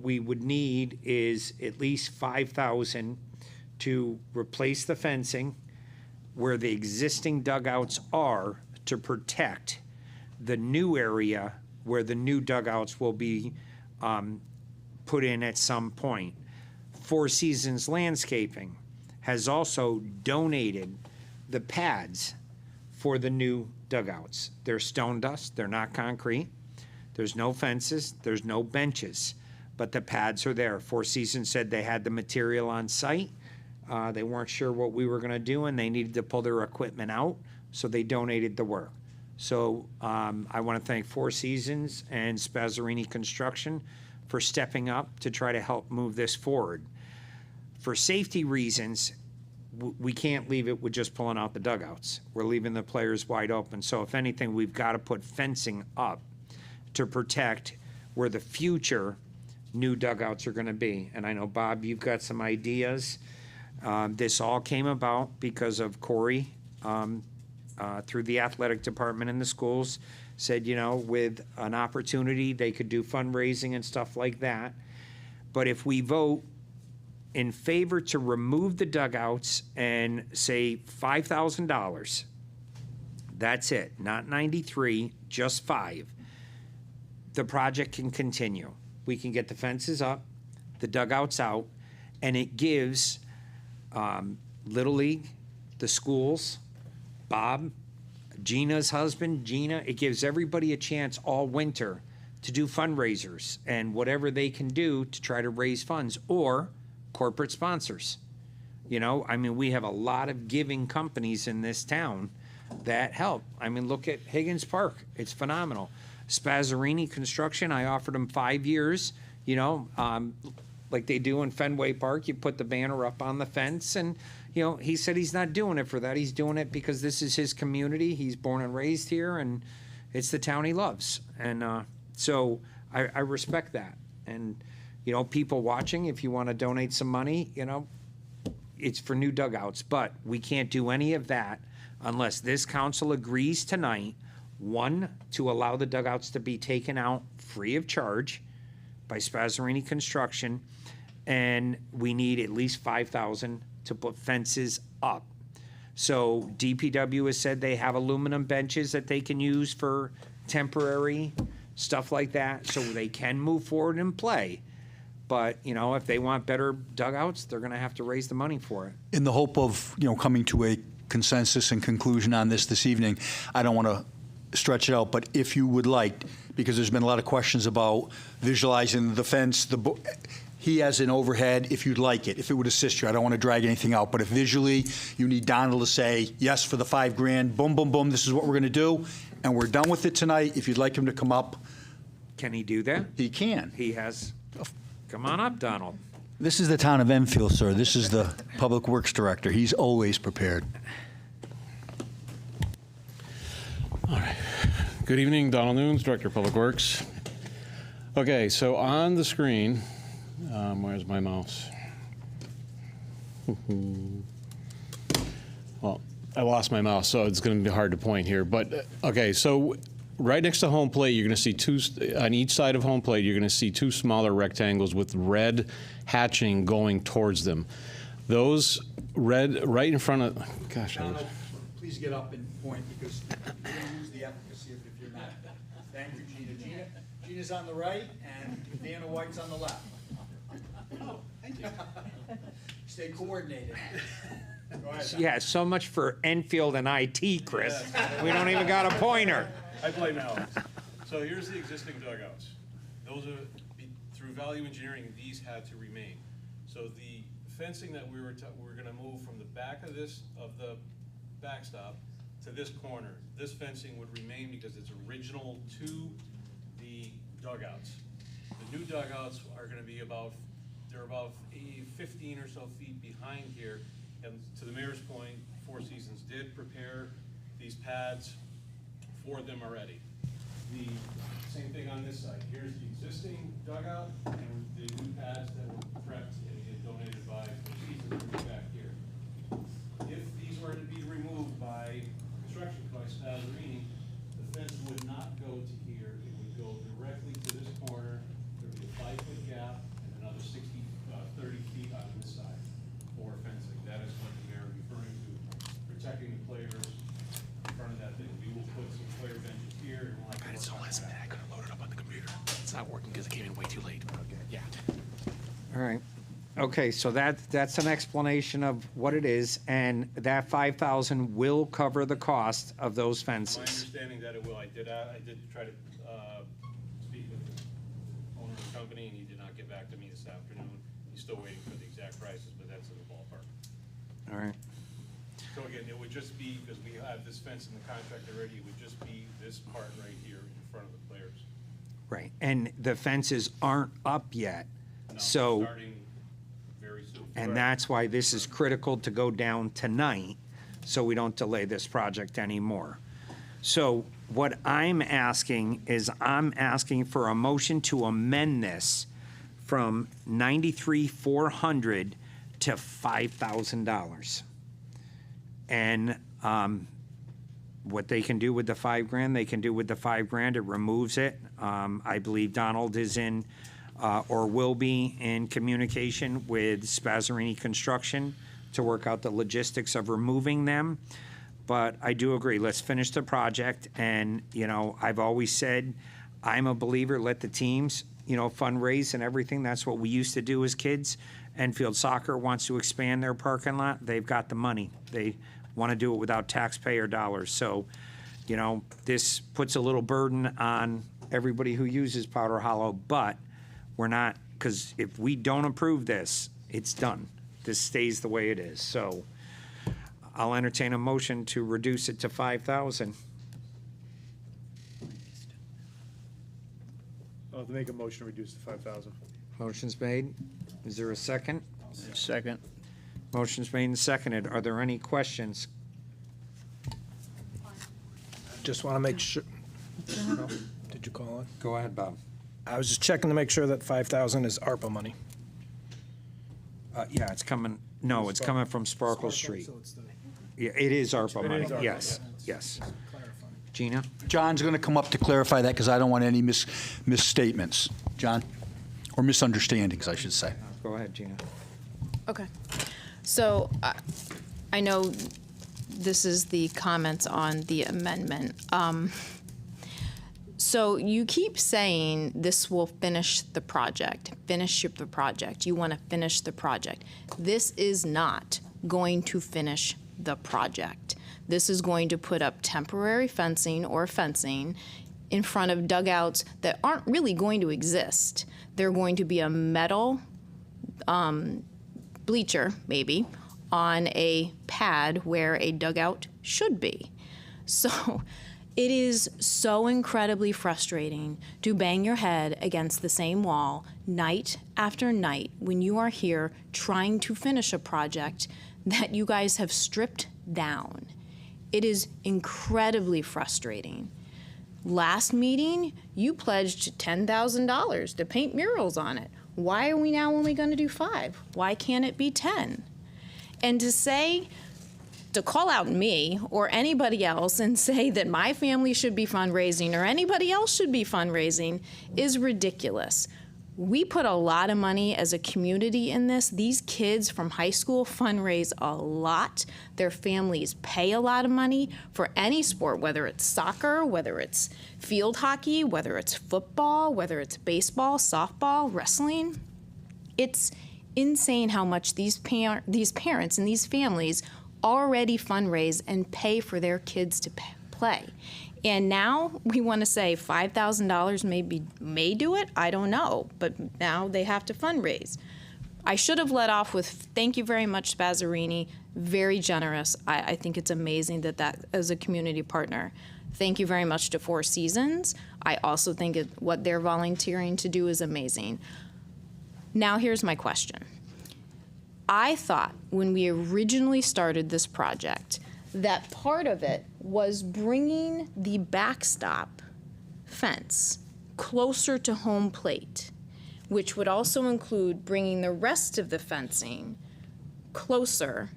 we would need is at least $5,000 to replace the fencing where the existing dugouts are to protect the new area where the new dugouts will be put in at some point. Four Seasons Landscaping has also donated the pads for the new dugouts. They're stone dust, they're not concrete. There's no fences, there's no benches, but the pads are there. Four Seasons said they had the material on site. They weren't sure what we were gonna do and they needed to pull their equipment out, so they donated the work. So I wanna thank Four Seasons and Spazzarini Construction for stepping up to try to help move this forward. For safety reasons, we can't leave it with just pulling out the dugouts. We're leaving the players wide open. So if anything, we've got to put fencing up to protect where the future new dugouts are going to be. And I know, Bob, you've got some ideas. This all came about because of Corey, through the athletic department in the schools, said, you know, with an opportunity, they could do fundraising and stuff like that. But if we vote in favor to remove the dugouts and say $5,000, that's it, not 93, just 5, the project can continue. We can get the fences up, the dugouts out, and it gives Little League, the schools, Bob, Gina's husband, Gina, it gives everybody a chance all winter to do fundraisers and whatever they can do to try to raise funds, or corporate sponsors. You know, I mean, we have a lot of giving companies in this town that help. I mean, look at Higgins Park. It's phenomenal. Spazzarini Construction, I offered them 5 years, you know, like they do in Fenway Park. You put the banner up on the fence and, you know, he said he's not doing it for that. He's doing it because this is his community. He's born and raised here and it's the town he loves. And so I respect that. And, you know, people watching, if you want to donate some money, you know, it's for new dugouts. But we can't do any of that unless this council agrees tonight, 1, to allow the dugouts to be taken out free of charge by Spazzarini Construction, and we need at least $5,000 to put fences up. So DPW has said they have aluminum benches that they can use for temporary stuff like that, so they can move forward and play. But, you know, if they want better dugouts, they're going to have to raise the money for it. In the hope of, you know, coming to a consensus and conclusion on this evening, I don't want to stretch it out, but if you would like, because there's been a lot of questions about visualizing the fence, he has an overhead, if you'd like it, if it would assist you. I don't want to drag anything out, but if visually you need Donald to say, yes, for the $5,000, boom, boom, boom, this is what we're going to do, and we're done with it tonight, if you'd like him to come up. Can he do that? He can. He has. Come on up, Donald. This is the town of Enfield, sir. This is the Public Works Director. He's always prepared. All right. Good evening, Donald Nunes, Director of Public Works. Okay, so on the screen, where's my mouse? Well, I lost my mouse, so it's going to be hard to point here. But, okay, so right next to home plate, you're going to see two, on each side of home plate, you're going to see 2 smaller rectangles with red hatching going towards them. Those red, right in front of, gosh. Donald, please get up and point, because you're going to lose the efficacy of it if you're not. Thank you, Gina. Gina's on the right, and Vanna White's on the left. Oh, thank you. Stay coordinated. Go ahead, Don. Yeah, so much for Enfield and IT, Chris. We don't even got a pointer. I blame Alex. So here's the existing dugouts. Those are, through value engineering, these had to remain. So the fencing that we were going to move from the back of this, of the backstop, to this corner, this fencing would remain because it's original to the dugouts. The new dugouts are going to be they're about 15 or so feet behind here. And to the mayor's point, Four Seasons did prepare these pads for them already. The same thing on this side. Here's the existing dugout and the new pads that were prepped and donated by Four Seasons back here. If these were to be removed in way too late. Yeah. All right. Okay, so that's an explanation of what it is, and that 5,000 will cover the cost of those My fences. understanding that it will. I did try to speak with the owner of the company, and he did not get back to me this afternoon. He's still waiting for the exact prices, but that's in the ballpark. All right. So again, it would just be, because we have this fence in the contract already, it would just be this part right here in front of the players. Right, and the fences aren't up yet, No, so, starting very soon. and that's why this is critical to go down tonight, so we don't delay this project anymore. So what I'm asking is, I'm asking for a motion to amend this from $93,400 to $5,000. And what they can do with the $5,000, they can do with the $5,000. It removes it. I believe Donald is in, or will be in communication with Spazzarini Construction to work out the logistics of removing them. But I do agree, let's finish the project. And, you know, I've always said, I'm a believer, let the teams, you know, fundraise and everything. That's what we used to do as kids. Enfield Soccer wants to expand their parking lot. They've got the money. They want to do it without taxpayer dollars. So, you know, this puts a little burden on everybody who uses Powder Hollow, but we're not, because if we don't approve this, it's done. This stays the way it is. So I'll entertain a motion to reduce it to 5,000. I'll have to make a motion to reduce to 5,000. Motion's made. Is there a second? Second. Motion's made and seconded. Are there any questions? Just want to make sure. No? Did you call it? Go ahead, Bob. I was just checking to make sure that 5,000 is ARPA money. Yeah, it's coming, no, it's coming from Sparkle Street. Yeah, it is ARPA money, is ARPA, yes, yes. Gina? John's going to come up to clarify that because I don't want any misstatements. John? Or misunderstandings, I should say. Go ahead, Gina. Okay. So I know this is the comments on the amendment. So you keep saying this will finish the project, You want to finish the project. This is not going to finish the project. This is going to put up temporary fencing in front of dugouts that aren't really going to exist. They're going to be a metal bleacher, maybe, on a pad where a dugout should be. So it is so incredibly frustrating to bang your head against the same wall night after night when you are here trying to finish a project that you guys have stripped down. It is incredibly frustrating. Last meeting, you pledged $10,000 to paint murals on it. Why are we now only going to do 5? Why can't it be 10? And to call out me or anybody else and say that my family should be fundraising or anybody else should be fundraising is ridiculous. We put a lot of money as a community in this. These kids from high school fundraise a lot. Their families pay a lot of money for any sport, whether it's soccer, whether it's field hockey, whether it's football, whether it's baseball, softball, wrestling. It's insane how much these parents and these families already fundraise and pay for their kids to play. And now we want to say $5,000 may do it. I don't know, but now they have to fundraise. I should have let off with thank you very much, Spazzarini. Very generous. I think it's amazing that as a community partner. Thank you very much to Four Seasons. I also think what they're volunteering to do is amazing. Now here's my question. I thought when we originally started this project that part of it was bringing the backstop fence closer to home plate, which would also include bringing the rest of the fencing closer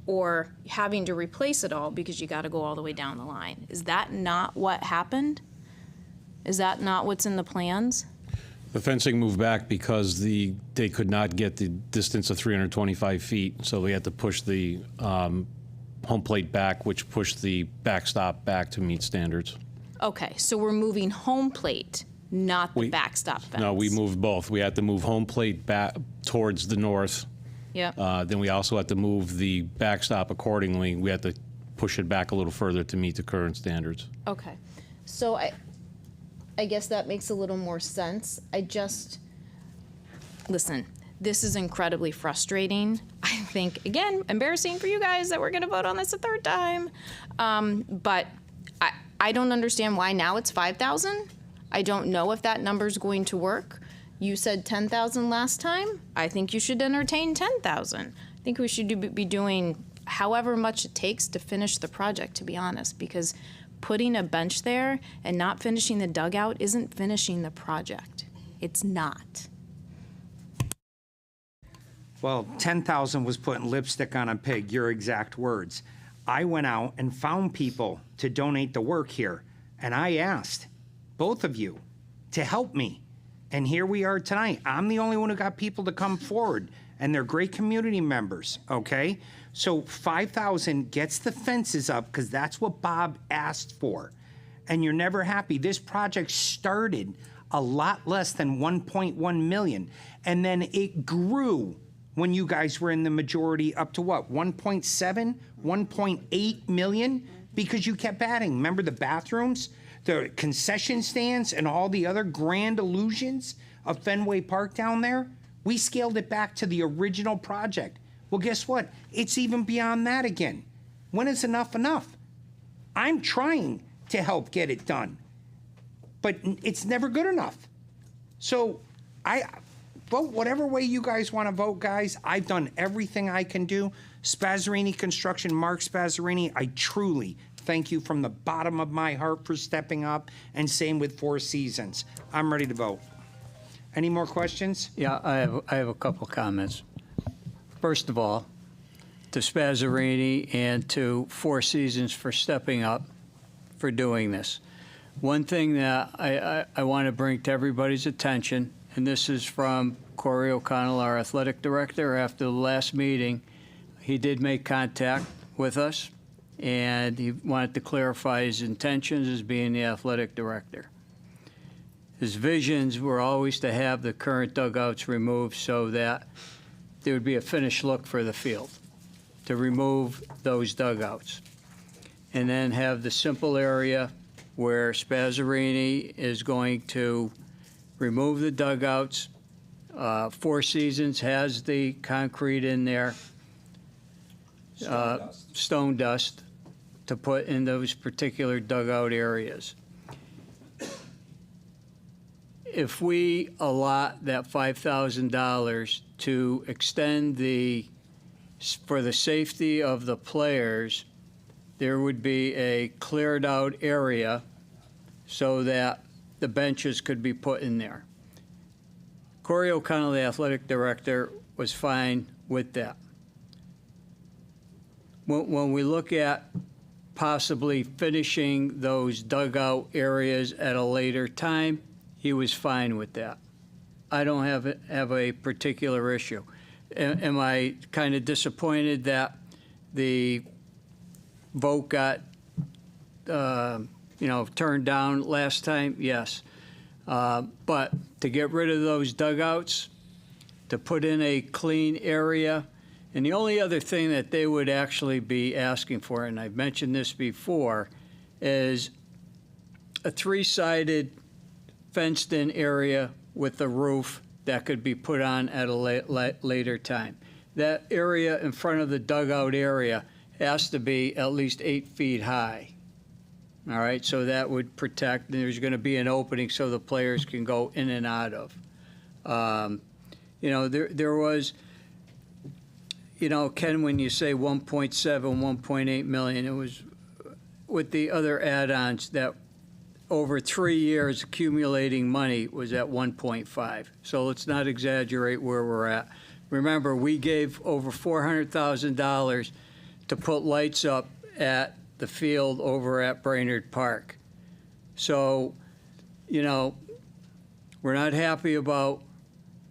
or having to replace it all because you got to go all the way down the line. Is that not what happened? Is that not what's in the plans? The fencing moved back because they could not get the distance of 325 feet, so we had to push the home plate back, which pushed the backstop back to meet standards. Okay, so we're moving home plate, not the backstop fence. No, we moved both. We had to move home plate back towards the north. Yep. Then we also had to move the backstop accordingly. We had to push it back a little further to meet the current standards. Okay. So I guess that makes a little more sense. Listen, this is incredibly frustrating. I think, again, embarrassing for you guys that we're going to vote on this a third time. But I don't understand why now it's 5,000. I don't know if that number's going to work. You said 10,000 last time. I think you should entertain 10,000. I think we should be doing however much it takes to finish the project, to be honest, because putting a bench there and not finishing the dugout isn't finishing the project. It's not. Well, 10,000 was putting lipstick on a pig, your exact words. I went out and found people to donate the work here, and I asked both of you to help me. And here we are tonight. I'm the only one who got people to come forward, and they're great community members, okay? So 5,000 gets the fences up because that's what Bob asked for. And you're never happy. This project started a lot less than 1.1 million, and then it grew when you guys were in the majority up to what, 1.7, 1.8 million? Because you kept adding. Remember the bathrooms, the concession stands, and all the other grand illusions of Fenway Park down there? We scaled it back to the original project. Well, guess what? It's even beyond that again. When is enough enough? I'm trying to help get it done, but it's never good enough. So I vote whatever way you guys want to vote, guys. I've done everything I can do. Spazzarini Construction, Mark Spazzarini, I truly thank you from the bottom of my heart for stepping up, and same with Four Seasons. I'm ready to vote. Any more questions? Yeah, I have a couple comments. First of all, to Spazzarini and to Four Seasons for stepping up, for doing this. One thing that I want to bring to everybody's attention, and this is from Corey O'Connell, our athletic director. After the last meeting, he did make contact with us, and he wanted to clarify his intentions as being the athletic director. His visions were always to have the current dugouts removed so that there would be a finished look for the field, to remove those dugouts. And then have the simple area where Spazzarini is going to remove the dugouts. Four Seasons has the concrete in there, stone dust, to put in those particular dugout areas. If we allot that $5,000 to extend for the safety of the players, there would be a cleared out area so that the benches could be put in there. Corey O'Connell, the athletic director, was fine with that. When we look at possibly finishing those dugout areas at a later time, he was fine with that. I don't have a particular issue. Am I kind of disappointed that the vote got turned down last time? Yes. But to get rid of those dugouts, to put in a clean area, and the only other thing that they would actually be asking for, and I've mentioned this before, is a three-sided fenced-in area with a roof that could be put on at a later time. That area in front of the dugout area has to be at least 8 feet high. All right, so that would protect, and there's going to be an opening so the players can go in and out of. There was, Ken, when you say 1.7, 1.8 million, it was with the other add-ons that over 3 years accumulating money was at 1.5. So let's not exaggerate where we're at. Remember, we gave over $400,000 to put lights up at the field over at Brainerd Park. So, we're not happy about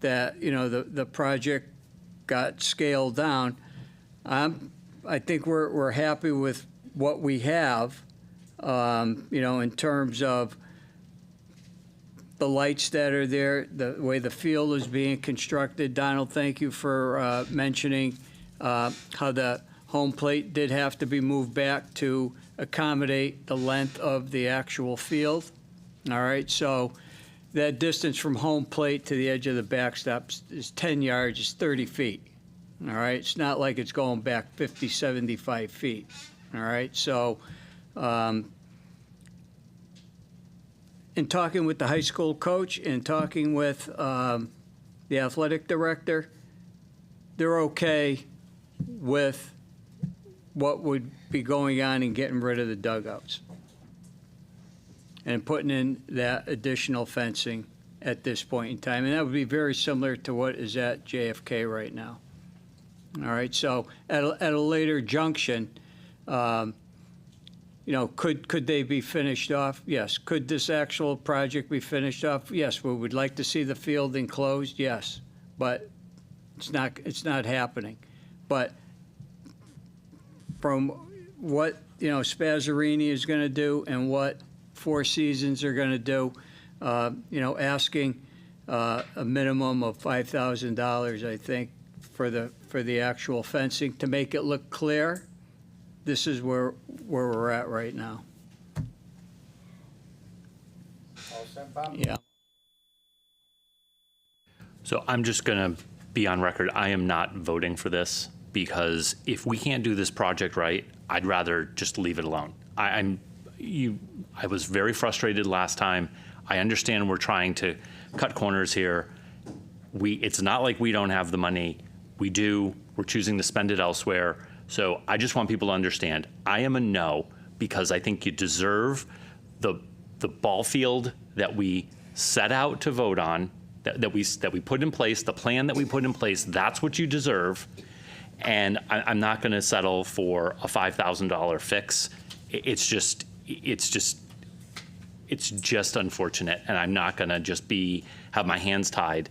that, the project got scaled down. I think we're happy with what we have, in terms of the lights that are there, the way the field is being constructed. Donald, thank you for mentioning how the home plate did have to be moved back to accommodate the length of the actual field. All right, so that distance from home plate to the edge of the backstop is 10 yards, is 30 feet. All right, it's not like it's going back 50, 75 feet. All right, so in talking with the high school coach and talking with the athletic director, they're okay with what would be going on and getting rid of the dugouts and putting in that additional fencing at this point in time. And that would be very similar to what is at JFK right now. All right, so at a later junction, you know, could they be finished off? Yes. Could this actual project be finished off? Yes. We would like to see the field enclosed. Yes, but it's not happening. But from what, you know, Spazzarini is going to do and what Four Seasons are going to do, you know, asking a minimum of $5,000, I think, for the actual fencing to make it look clear. This is where we're at right now. Yeah. So I'm just going to be on record. I am not voting for this because if we can't do this project right, I'd rather just leave it alone. I was very frustrated last time. I understand we're trying to cut corners here. It's not like we don't have the money. We do. We're choosing to spend it elsewhere. So I just want people to understand, I am a no because I think you deserve the ball field that we set out to vote on, that we put in place, the plan that we put in place. That's what you deserve. And I'm not going to settle for a $5,000 fix. It's just unfortunate, and I'm not going to just have my hands tied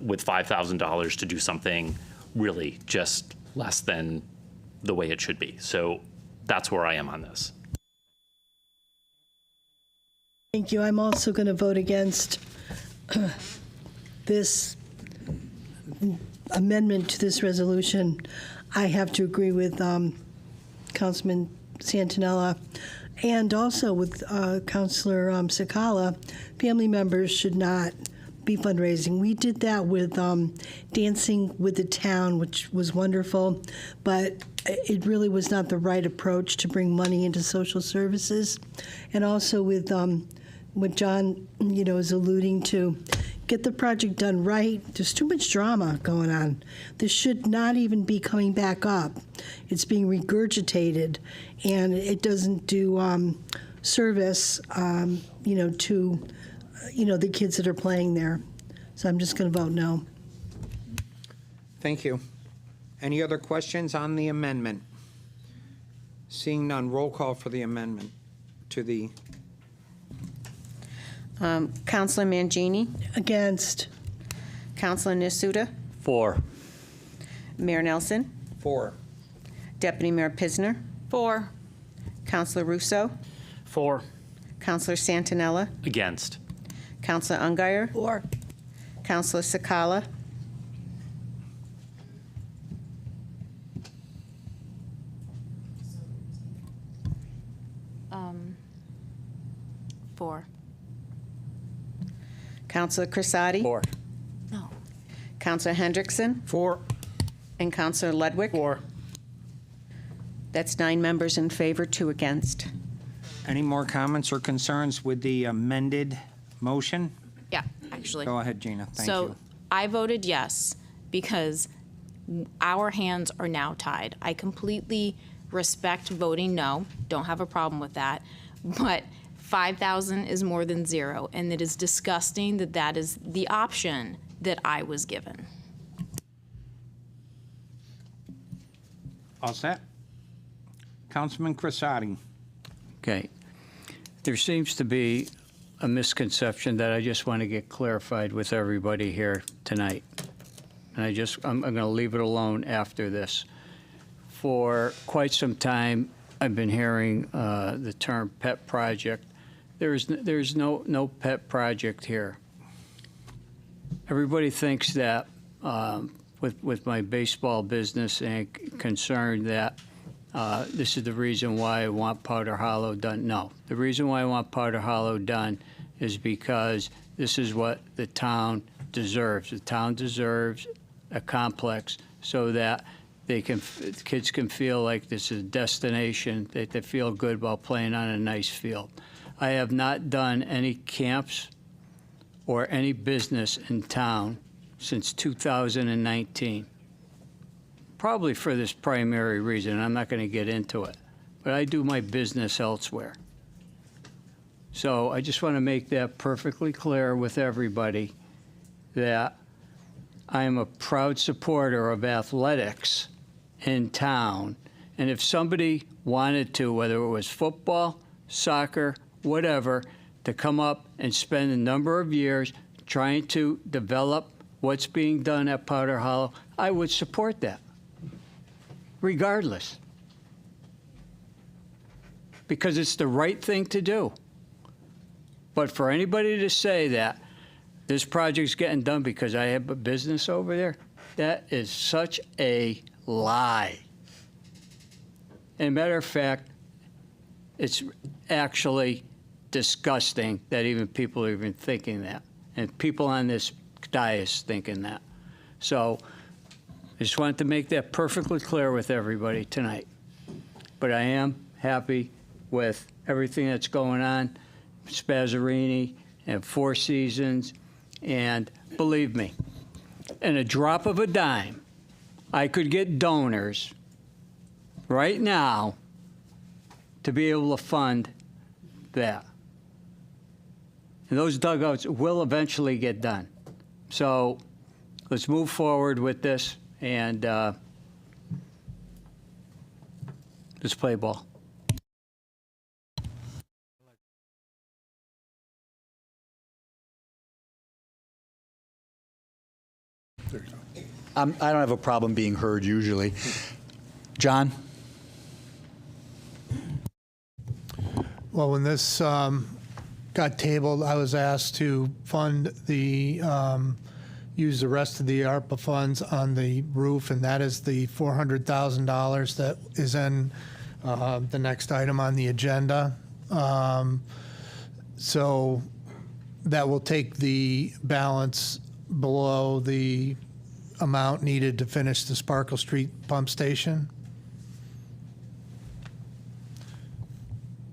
with $5,000 to do something really just less than the way it should be. So that's where I am on this. Thank you. I'm also going to vote against this amendment to this resolution. I have to agree with Councilman Santinella and also with Councilor Sakala. Family members should not be fundraising. We did that with Dancing with the Town, which was wonderful, but it really was not the right approach to bring money into social services. And also with what John, you know, is alluding to, get the project done right. There's too much drama going on. This should not even be coming back up. It's being regurgitated, and it doesn't do service, you know, to the kids that are playing there. So I'm just going to vote no. Thank you. Any other questions on the amendment? Seeing none, roll call for the amendment to the... Councilor Mangini? Against. Councilor Nasuda? For. Mayor Nelson? For. Deputy Mayor Pisner? For. Councilor Russo? For. Councilor Santinella? Against. Councilor Ungary? For. Councilor Sakala? For. Councilor Crisati? For. No. Councilor Hendrickson? For. And Councilor Ludwig? For. That's 9 members in favor, 2 against. Any more comments or concerns with the amended motion? Yeah, actually. Go ahead, Gina. Thank So you. I voted yes because our hands are now tied. I completely respect voting no, don't have a problem with that, but 5,000 is more than zero, and it is disgusting that that is the option that I was given. All set? Councilman Crisati. Okay. There seems to be a misconception that I just want to get clarified with everybody here tonight. And I'm going to leave it alone after this. For quite some time, I've been hearing the term pet project there's no pet project here. Everybody thinks that with my baseball business and concern that this is the reason why I want Powder Hollow done. No, the reason why I want Powder Hollow done is because this is what the town deserves. The town deserves a complex so that kids can feel like this is a destination, that they feel good about playing on a nice field. I have not done any camps or any business in town since 2019. Probably for this primary reason, I'm not going to get into it, but I do my business elsewhere. So I just want to make that perfectly clear with everybody that I am a proud supporter of athletics in town. And if somebody wanted to, whether it was football, soccer, whatever, to come up and spend a number of years trying to develop what's being done at Powder Hollow, I would support that, regardless. Because it's the right thing to do. But for anybody to say that this project's getting done because I have a business over there, that is such a lie. And matter of fact, it's actually disgusting that even people are even thinking that. And people on this dais thinking that. So I just wanted to make that perfectly clear with everybody tonight. But I am happy with everything that's going on, Spazzarini and Four Seasons, and believe me, in a drop of a dime, I could get donors right now to be able to fund that. And those dugouts will eventually get done. So let's move forward with this and let's play ball. I don't have a problem being heard usually. John? Well, when this got tabled, I was asked to fund the, use the rest of the ARPA funds on the roof, and that is the $400,000 that is in the next item on the agenda. So that will take the balance below the amount needed to finish the Sparkle Street pump station.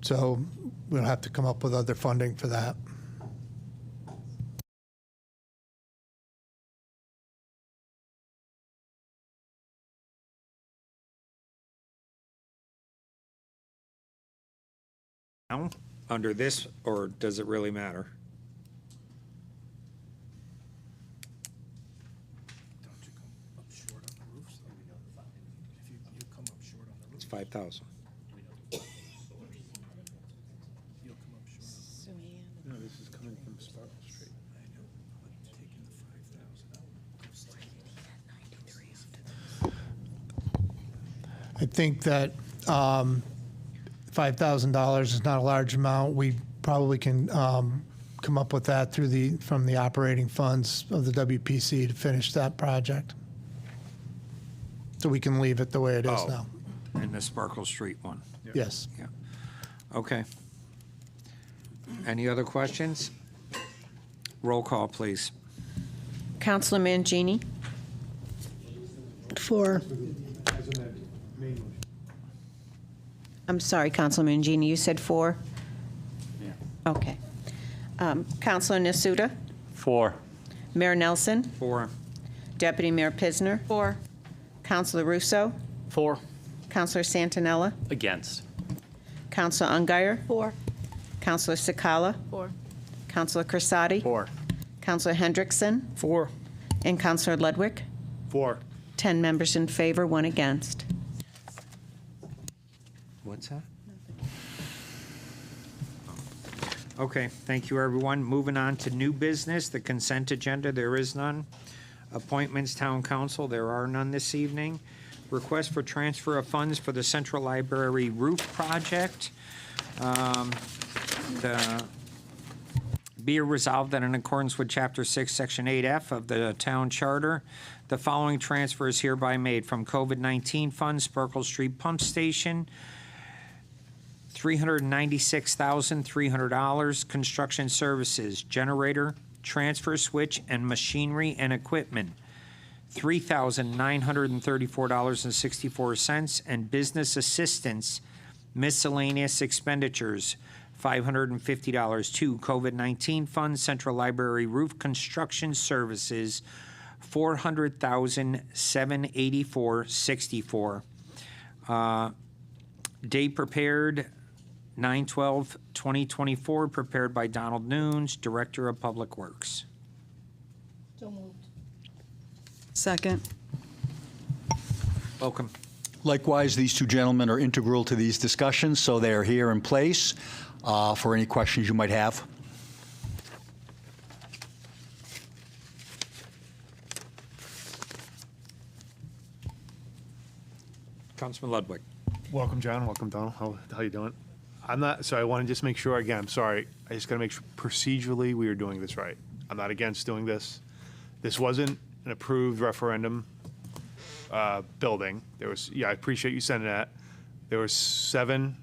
So we'll have to come up with other funding for that. Now, under this, or does it really matter? It's 5,000. No, this is coming from Sparkle Street. I think that $5,000 is not a large amount. We probably can come up with that through from the operating funds of the WPC to finish that project. So we can leave it the way it is now. In the Sparkle Street one? Yes. Yeah. Okay. Any other questions? Roll call, please. Councilor Mangini? For. I'm sorry, Councilor Mangini, you said 4? Yeah. Okay. Councilor Nasuda? 4. Mayor Nelson? 4. Deputy Mayor Pisner? 4. Councilor Russo? 4. Councilor Santinella? Against. Councilor Ungary? 4. Councilor Sakala? 4. Councilor Corsati? 4. Councilor Hendrickson? 4. And Councilor Ludwig? 4. 10 members in favor, 1 against. What's that? Okay, thank you, everyone. Moving on to new business, the consent agenda, there is none. Appointments, town council, there are none this evening. Request for transfer of funds for the Central Library roof project. Be it resolved that in accordance with Chapter 6, Section 8F of the Town Charter, the following transfer is hereby made from COVID-19 funds, Sparkle Street Pump Station, $396,300, construction services, generator, transfer switch, and machinery and equipment, $3,934.64, and business assistance, miscellaneous expenditures, $550 to COVID-19 Fund, Central Library Roof Construction Services, $400,784.64. Date prepared, 9/12/2024, prepared by Donald Nunes, Director of Public Works. So moved. Second. Welcome. Likewise, these two gentlemen are integral to these discussions, so they are here in place for any questions you might have. Councilman Ludwig. Welcome, John. Welcome, Donald. How you doing? I'm not, so I want to just make sure, again, I'm sorry, I just got to make sure procedurally we are doing this right. I'm not against doing this. This wasn't an approved referendum building. There was, I appreciate you sending that. There was 7,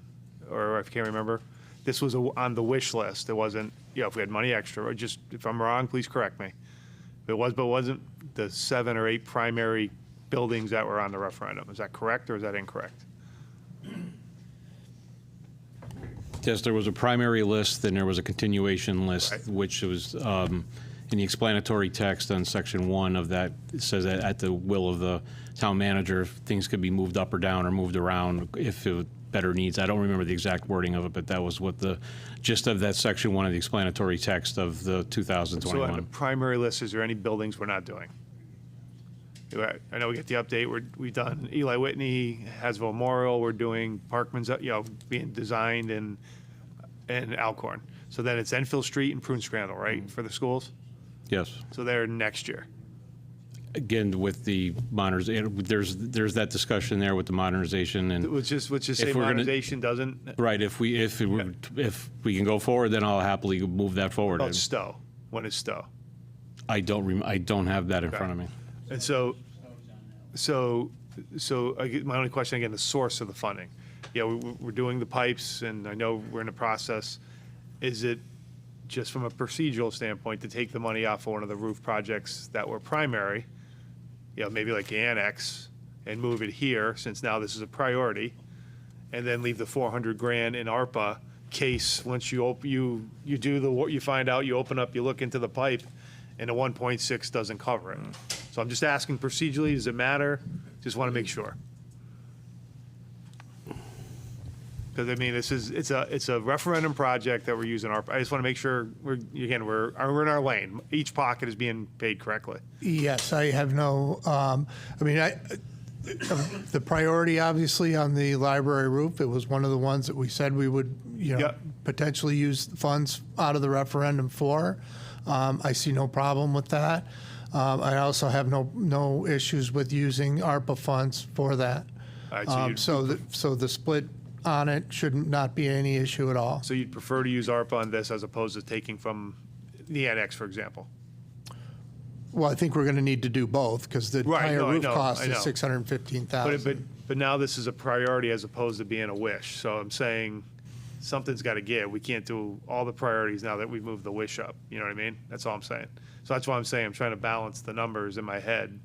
or I can't remember. This was on the wish list. It wasn't, if we had money extra, or just, if I'm wrong, please correct me. It wasn't the 7 or 8 primary buildings that were on the referendum. Is that correct, or is that incorrect? Yes, there was a primary list, then there was a continuation list, Right. which was in the explanatory text on section 1 of that. It says that at the will of the town manager, things could be moved up or down or moved around if it better needs. I don't remember the exact wording of it, but that was what the gist of that section 1 of the explanatory text of the So on the 2021. primary list, is there any buildings we're not doing? I know we get the update, we've done Eli Whitney, Hasville Memorial, we're doing Parkman's, being designed and Alcorn. So then it's Enfield Street and Prune Scrandle, right, for the schools? Yes. So they're next year. Again, with the modernization, there's that discussion there with the modernization and. Let's just say If we're gonna- modernization doesn't, Right, if we can go forward, then I'll happily move that forward. about Stowe, when is Stowe? I don't have that in front of me. And so my only question, again, the source of the funding. We're doing the pipes, and I know we're in the process. Is it just from a procedural standpoint to take the money off of one of the roof projects that were primary, maybe like the annex, and move it here, since now this is a priority, and then leave the 400 grand in ARPA case once you do the work, you find out, you open up, you look into the pipe, and the 1.6 doesn't cover it. So I'm just asking procedurally, does it matter? Just want to make sure. Because I mean, it's a referendum project that we're using ARPA. I just want to make sure we're in our lane. Each pocket is being paid correctly. Yes, I have no, the priority, obviously, on the library roof, it was one of the ones that we said we would, Yep. potentially use funds out of the referendum for. I see no problem with that. I also have no issues with using ARPA funds for that. All right, So the split on it should not be any issue at all. So you'd prefer to use ARPA on this as opposed to taking from the annex, for example? Well, I think we're going to need to do both, because the Right, entire no, I roof know, cost I is know. $615,000. But now this is a priority as opposed to being a wish. So I'm saying something's got to give. We can't do all the priorities now that we've moved the wish up. You know what I mean? That's all I'm saying. So that's why I'm saying I'm trying to balance the numbers in my head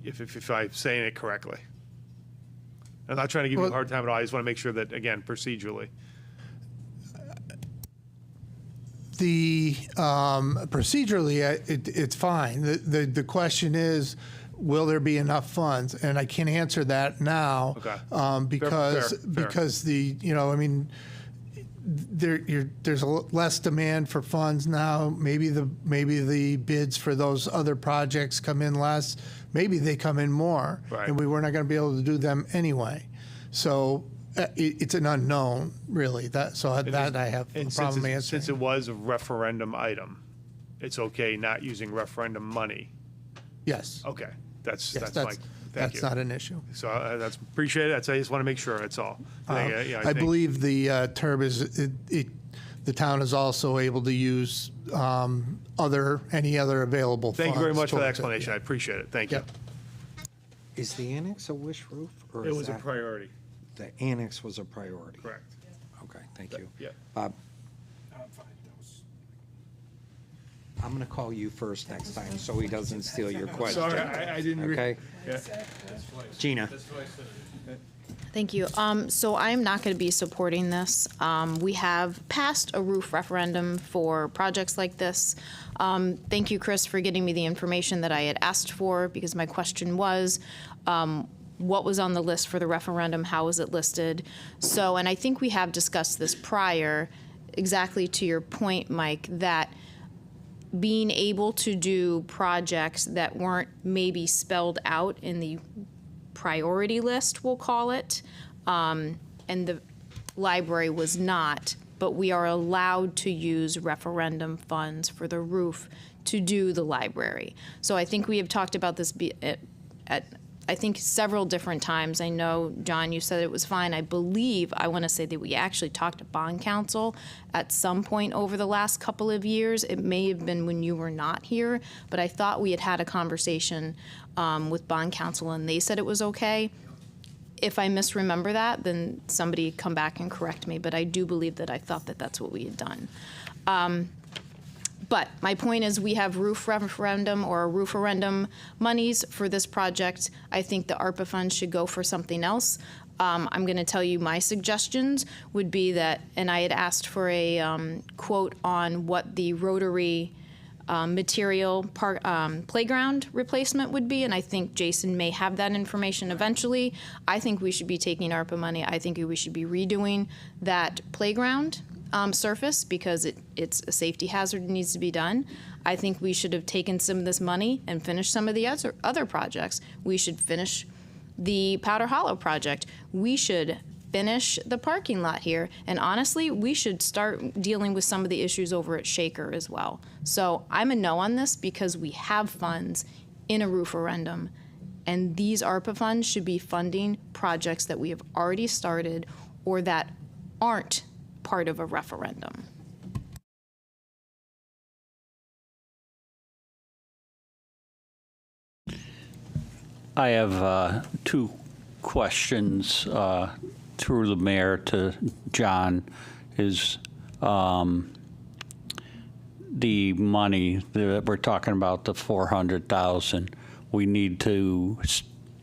if I'm saying it correctly. I'm not trying to give you a hard time at all. I just want to make sure that, again, procedurally. The procedurally, it's fine. The question is, will there be enough funds? And I can't answer that now. Okay. Because Fair. because there's less demand for funds now. Maybe the bids for those other projects come in less. Maybe they come in more, Right. and we were not going to be able to do them anyway. So it's an unknown, really. That I have a problem answering. Since it was a referendum item, it's okay not using referendum money. Yes. Okay, that's Yes, my Thank that's you. not an issue. So that's appreciated. I just want to make sure, that's all. I I think- believe the term is, the town is also able to use any other available funds. Thank you very much for the towards it. explanation. I appreciate it. Thank you. Yep. Is the annex a wish roof? Or It is was a that- priority. The annex was a priority? Correct. Okay, thank you. Yeah. Bob? I'm going to call you first next time, so he doesn't steal your question. Sorry, I didn't. Okay? Yeah. Gina? Thank you. So I'm not going to be supporting this. We have passed a roof referendum for projects like this. Thank you, Chris, for getting me the information that I had asked for, because my question was, what was on the list for the referendum? How was it listed? So, and I think we have discussed this prior, exactly to your point, Mike, that being able to do projects that weren't maybe spelled out in the priority list, we'll call it, and the library was not, but we are allowed to use referendum funds for the roof to do the library. So I think we have talked about this at I think several different times. I know, John, you said it was fine. I believe, I want to say that we actually talked to bond counsel at some point over the last couple of years. It may have been when you were not here, but I thought we had had a conversation with bond counsel and they said it was okay. If I misremember that, then somebody come back and correct me, but I do believe that I thought that that's what we had done. But my point is, we have roof referendum or rooferendum monies for this project. I think the ARPA funds should go for something else. I'm going to tell you my suggestions would be that, and I had asked for a quote on what the Rotary material playground replacement would be, and I think Jason may have that information eventually. I think we should be taking ARPA money. I think we should be redoing that playground surface because it's a safety hazard and needs to be done. I think we should have taken some of this money and finished some of the other projects. We should finish the Powder Hollow project. We should finish the parking lot here. And honestly, we should start dealing with some of the issues over at Shaker as well. So I'm a no on this because we have funds in a rooferendum. And these ARPA funds should be funding projects that we have already started or that aren't part of a referendum. I have two questions through the mayor to John. Is the money that we're talking about, the 400,000, we need to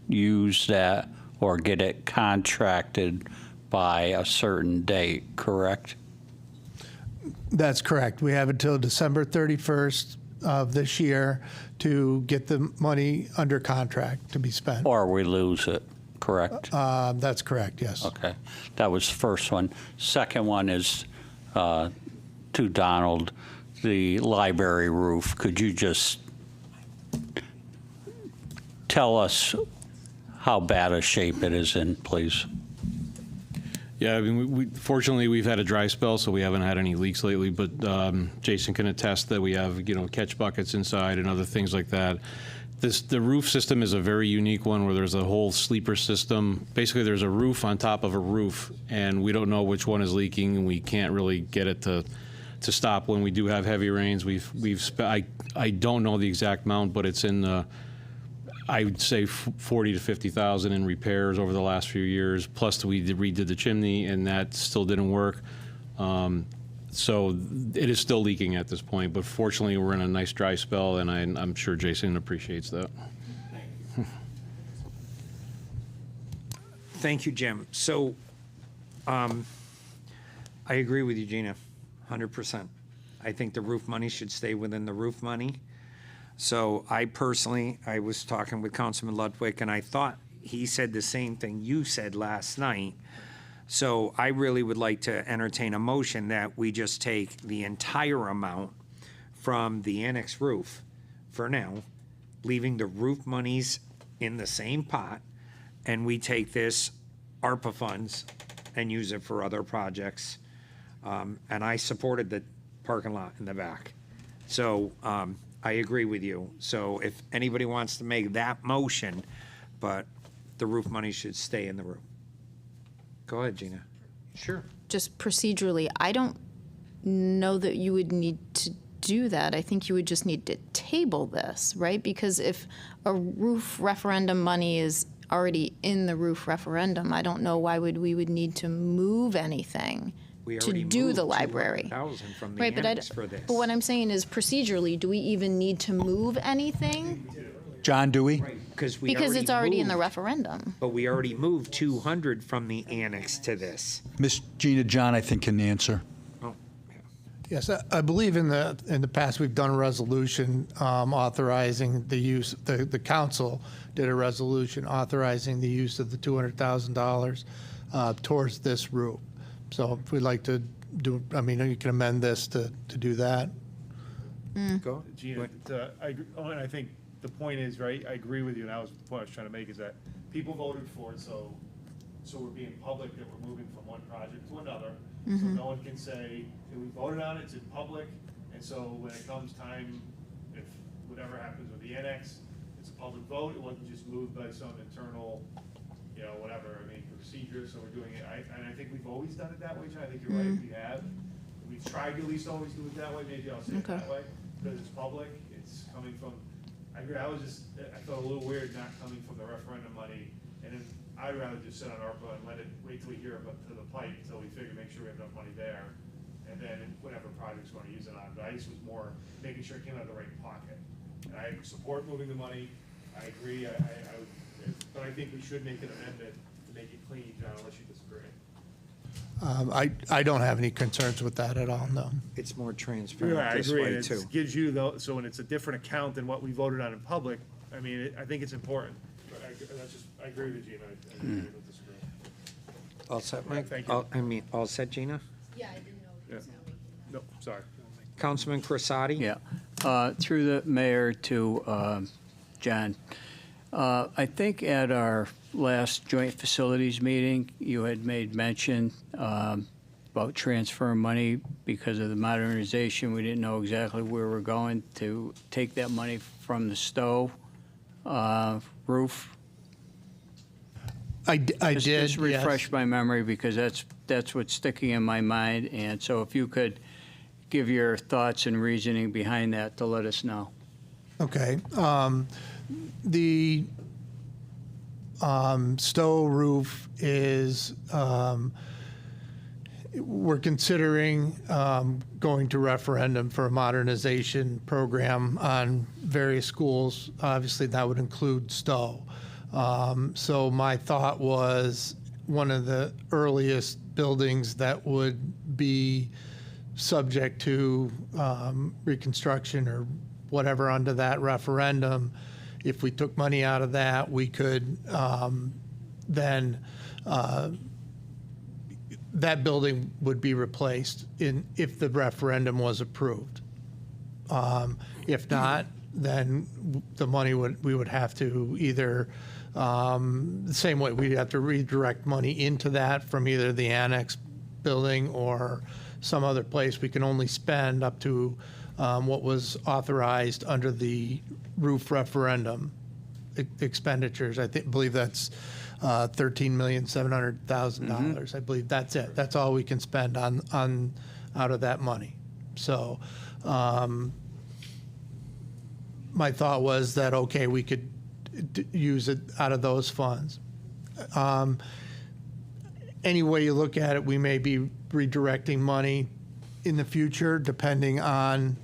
use that or get it contracted by a certain date, correct? That's correct. We have until December 31st of this year to get the money under contract to be spent. Or we lose it, correct? That's correct, yes. Okay, that was the first one. Second one is to Donald, the library roof. Could you just tell us how bad a shape it is in, please? Yeah, I mean, fortunately, we've had a dry spell, so we haven't had any leaks lately, but Jason can attest that we have, catch buckets inside and other things like that. The roof system is a very unique one where there's a whole sleeper system. Basically, there's a roof on top of a roof, and we don't know which one is leaking, and we can't really get it to stop when we do have heavy rains. I don't know the exact amount, but it's in the, I would say 40 to 50,000 in repairs over the last few years. Plus, we redid the chimney, and that still didn't work. So it is still leaking at this point. But fortunately, we're in a nice dry spell, and I'm sure Jason appreciates that. Thank you, Jim. So, I agree with you, Gina, 100%. I think the roof money should stay within the roof money. So I was talking with Councilman Ludwig, and I thought he said the same thing you said last night. So I really would like to entertain a motion that we just take the entire amount from the annex roof for now, leaving the roof monies in the same pot, and we take this ARPA funds and use it for other projects. And I supported the parking lot in the back. So I agree with you. So if anybody wants to make that motion, but the roof money should stay in the roof. Go ahead, Gina. Sure. Just procedurally, I don't know that you would need to do that. I think you would just need to table this, right? Because if a roof referendum money is already in the roof referendum, I don't know why we would need to move anything We to already do moved the library. 200,000 from the Right, but annex for this. but what I'm saying is procedurally, do we even need to move anything? John, do we? Because Because it's already in the referendum. But we already moved 200 from the annex to this. Miss Gina, John, I think can answer. Yes, I believe in the past, we've done a resolution authorizing the use, the council did a resolution authorizing the use of the $200,000 towards this roof. So if we'd like to do, I mean, you can amend this to do that. Go. Gina, and I think the point is, right, I agree with you, and that was the point I was trying to make, is that people voted for it, so we're being public that we're moving from one project to another. So no one can say, hey, we voted on it, it's in public, and so when it comes time, if whatever happens with the annex, it's a public vote, it wasn't just moved by some internal, whatever, I mean, procedure, so we're doing it, and I think we've always done it that way, John, I think you're right, we have. We've tried to at least always do it that way, maybe I'll say it that way, because it's public, it's coming from, I agree, I felt a little weird not coming from the referendum money, and then I'd rather just sit on ARPA and wait till we hear about to the pipe until we make sure we have enough money there, and then whatever projects we're gonna use it on. But I just was more making sure it came out of the right pocket. And I support moving the money. I agree. But I think we should make an amendment to make it clean, John, unless you disagree. I don't have any concerns with that at all, no. It's more Yeah, transparent I this agree. way, And too. it gives you so when it's a different account than what we voted on in public, I mean, I think it's important. But I agree with Gina. I don't disagree. All set, Mike? Thank you. All set, Gina? Yeah, I didn't know he was No, sorry. Councilman Crisati? Yeah. Through the mayor to John, I think at our last joint facilities meeting, you had made mention about transferring money because of the modernization. We didn't know exactly where we're going to take that money from the Stowe roof. I did, Just refresh yes. my memory because that's what's sticking in my mind. And so if you could give your thoughts and reasoning behind that to let us know. Okay. The Stowe roof is, we're considering going to referendum for a modernization program on various schools. Obviously, that would include Stowe. So my thought was one of the earliest buildings that would be subject to reconstruction or whatever under that referendum. If we took money out of that, we could then that building would be replaced if the referendum was approved. If not, then the money we would have to either the same way we'd have to redirect money into that from either the annex building or some other place. We can only spend up to what was authorized under the roof referendum expenditures. I believe that's $13,700,000. I believe that's it. That's all we can spend on out of that money. So my thought was that, okay, we could use it out of those funds. Any way you look at it, we may be redirecting money in the future depending on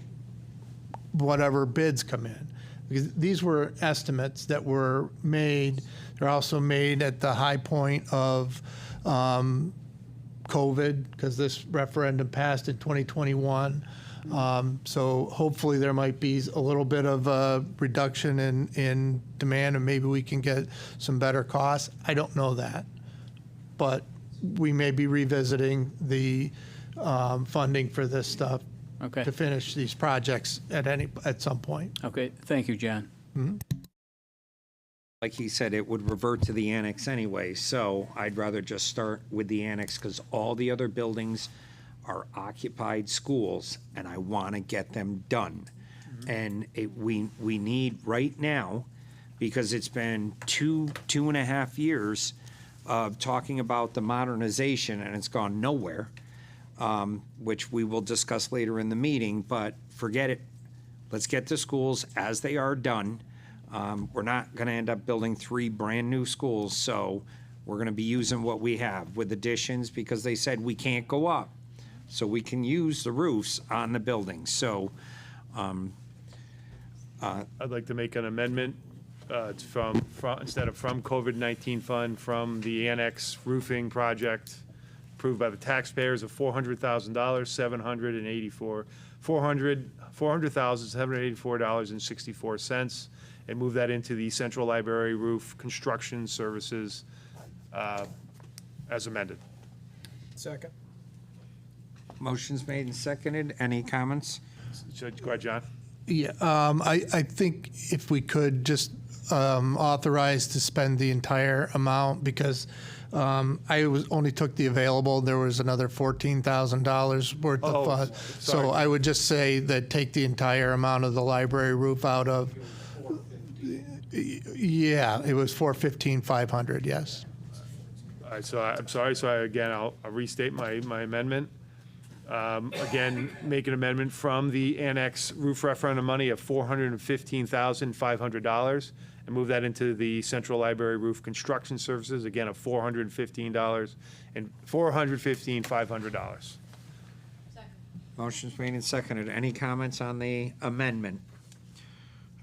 whatever bids come in. Because these were estimates that were made. They're also made at the high point of COVID, because this referendum passed in 2021. So hopefully there might be a little bit of a reduction in demand, and maybe we can get some better costs. I don't know that. But we may be revisiting the funding for this stuff to finish these projects at some point. Okay, thank you, John. Mm-hmm. Like he said, it would revert to the annex anyway, so I'd rather just start with the annex because all the other buildings are occupied schools, and I want to get them done. And we need right now, because it's been 2.5 years of talking about the modernization, and it's gone nowhere, which we will discuss later in the meeting, but forget it. Let's get the schools as they are done. We're not going to end up building 3 brand-new schools, so we're going to be using what we have with additions, because they said we can't go up. So we can use the roofs on the buildings. So I'd like to make an amendment. It's from instead of from COVID-19 fund, from the annex roofing project approved by the taxpayers of $400,784.64, and move that into the Central Library Roof Construction Services as amended. Second. motion's made and seconded. Any comments? Go ahead, John. Yeah, I think if we could just authorize to spend the entire amount, because I only took the available, there was another $14,000 worth of funds. So sorry. I would just say that take the entire amount of the library roof out of, yeah, it was $415,500, yes. All right, so I'm sorry, so I'll restate my amendment. Again, make an amendment from the annex roof referendum money of $415,500 and move that into the Central Library Roof Construction Services, again, of $415,500. Motion's made and seconded. Any comments on the amendment?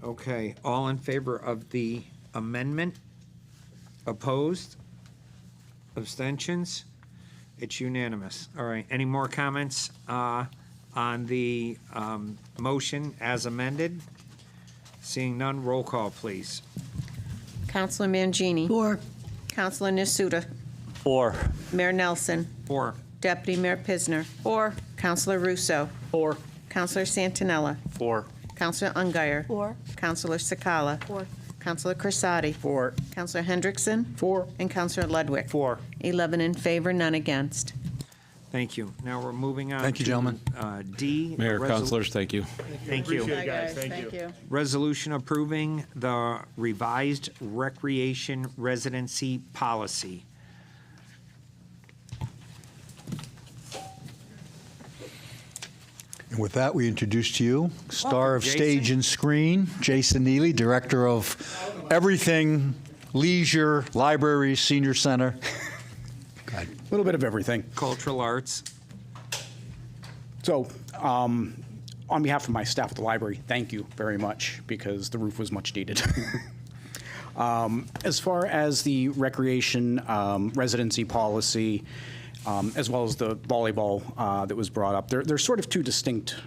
Okay, all in favor of the amendment? Opposed? Abstentions? It's unanimous. All right, any more comments on the motion as amended? Seeing none, roll call, please. Counselor Mangini. 4. Counselor Nasuda. 4. Mayor Nelson. 4. Deputy Mayor Pisner. 4. Counselor Russo. 4. Counselor Santinella. 4. Counselor Ungary. 4. Counselor Sakala. 4. Counselor Crisati. 4. Counselor Hendrickson. 4. And Counselor Ludwig. 4. 11 in favor, none against. Thank you. Now we're moving on. Thank you, to, gentlemen. D. Mayor, resol- councilors, thank you. Thank you. Appreciate it, guys. Thank you. Resolution approving the revised recreation residency policy. And with that, we introduce to you star of Jason. stage and screen, Jason Neely, director of everything leisure, libraries, senior center. A little bit of everything. Cultural arts. So, on behalf of my staff at the library, thank you very much, because the roof was much needed. As far as the recreation residency policy, as well as the volleyball that was brought up, they're sort of two distinct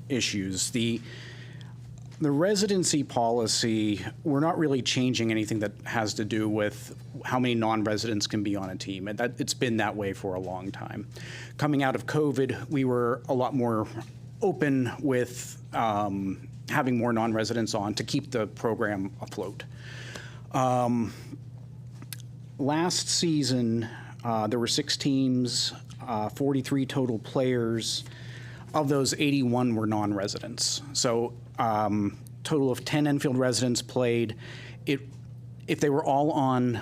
issues. The residency policy, we're not really changing anything that has to do with how many non-residents can be on a team. And it's been that way for a long time. Coming out of COVID, we were a lot more open with having more non-residents on to keep the program afloat. Last season, there were 6 teams, 43 total players. Of those, 81 were non-residents. So total of 10 Enfield residents played. If they were all on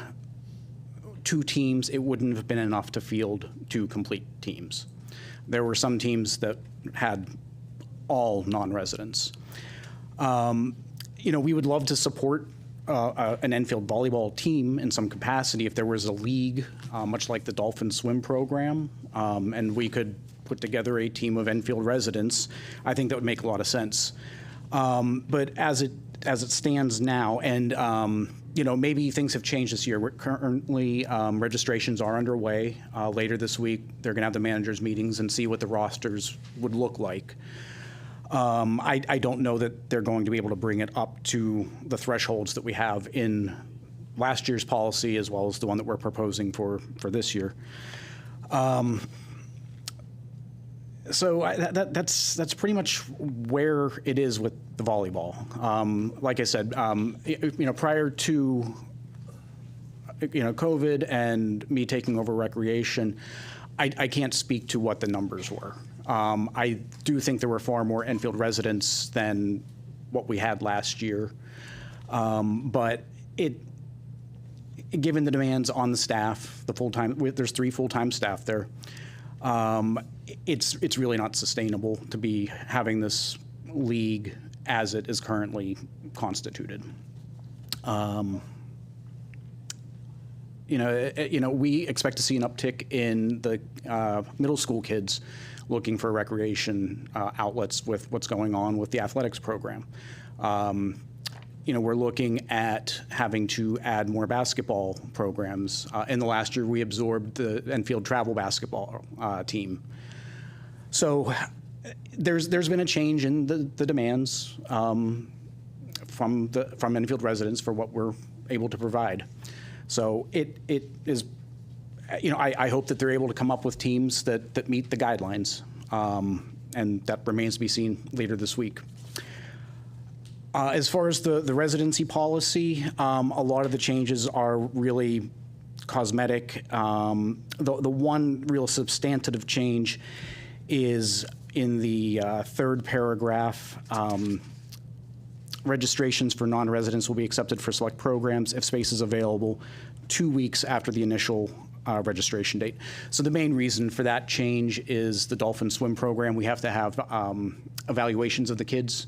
2 teams, it wouldn't have been enough to field 2 complete teams. There were some teams that had all non-residents. We would love to support an Enfield volleyball team in some capacity if there was a league, much like the Dolphin swim program, and we could put together a team of Enfield residents. I think that would make a lot of sense. But as it stands now, and maybe things have changed this year. We're currently, registrations are underway. Later this week, they're going to have the managers' meetings and see what the rosters would look like. I don't know that they're going to be able to bring it up to the thresholds that we have in last year's policy, as well as the one that we're proposing for this year. So that's pretty much where it is with the volleyball. Like I said, prior to COVID and me taking over recreation, I can't speak to what the numbers were. I do think there were far more Enfield residents than what we had last year. But given the demands on the staff, there's 3 full-time staff there. It's really not sustainable to be having this league as it is currently constituted. We expect to see an uptick in the middle school kids looking for recreation outlets with what's going on with the athletics program. We're looking at having to add more basketball programs. In the last year, we absorbed the Enfield travel basketball team. So there's been a change in the demands from Enfield residents for what we're able to provide. So it is, I hope that they're able to come up with teams that meet the guidelines, and that remains to be seen later this week. As far as the residency policy, a lot of the changes are really cosmetic. The one real substantive change is in the third paragraph. Registrations for non-residents will be accepted for select programs if space is available 2 weeks after the initial registration date. So the main reason for that change is the Dolphin Swim program. We have to have evaluations of the kids.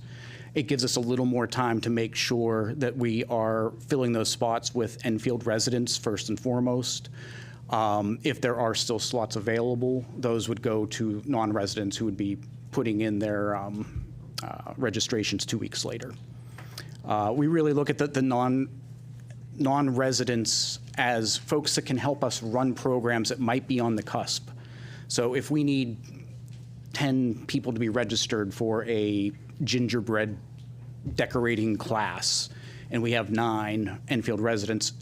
It gives us a little more time to make sure that we are filling those spots with Enfield residents first and foremost. If there are still slots available, those would go to non-residents who would be putting in their registrations 2 weeks later. We really look at the non-residents as folks that can help us run programs that might be on the cusp. So if we need 10 people to be registered for a gingerbread decorating class, and we have 9 Enfield residents,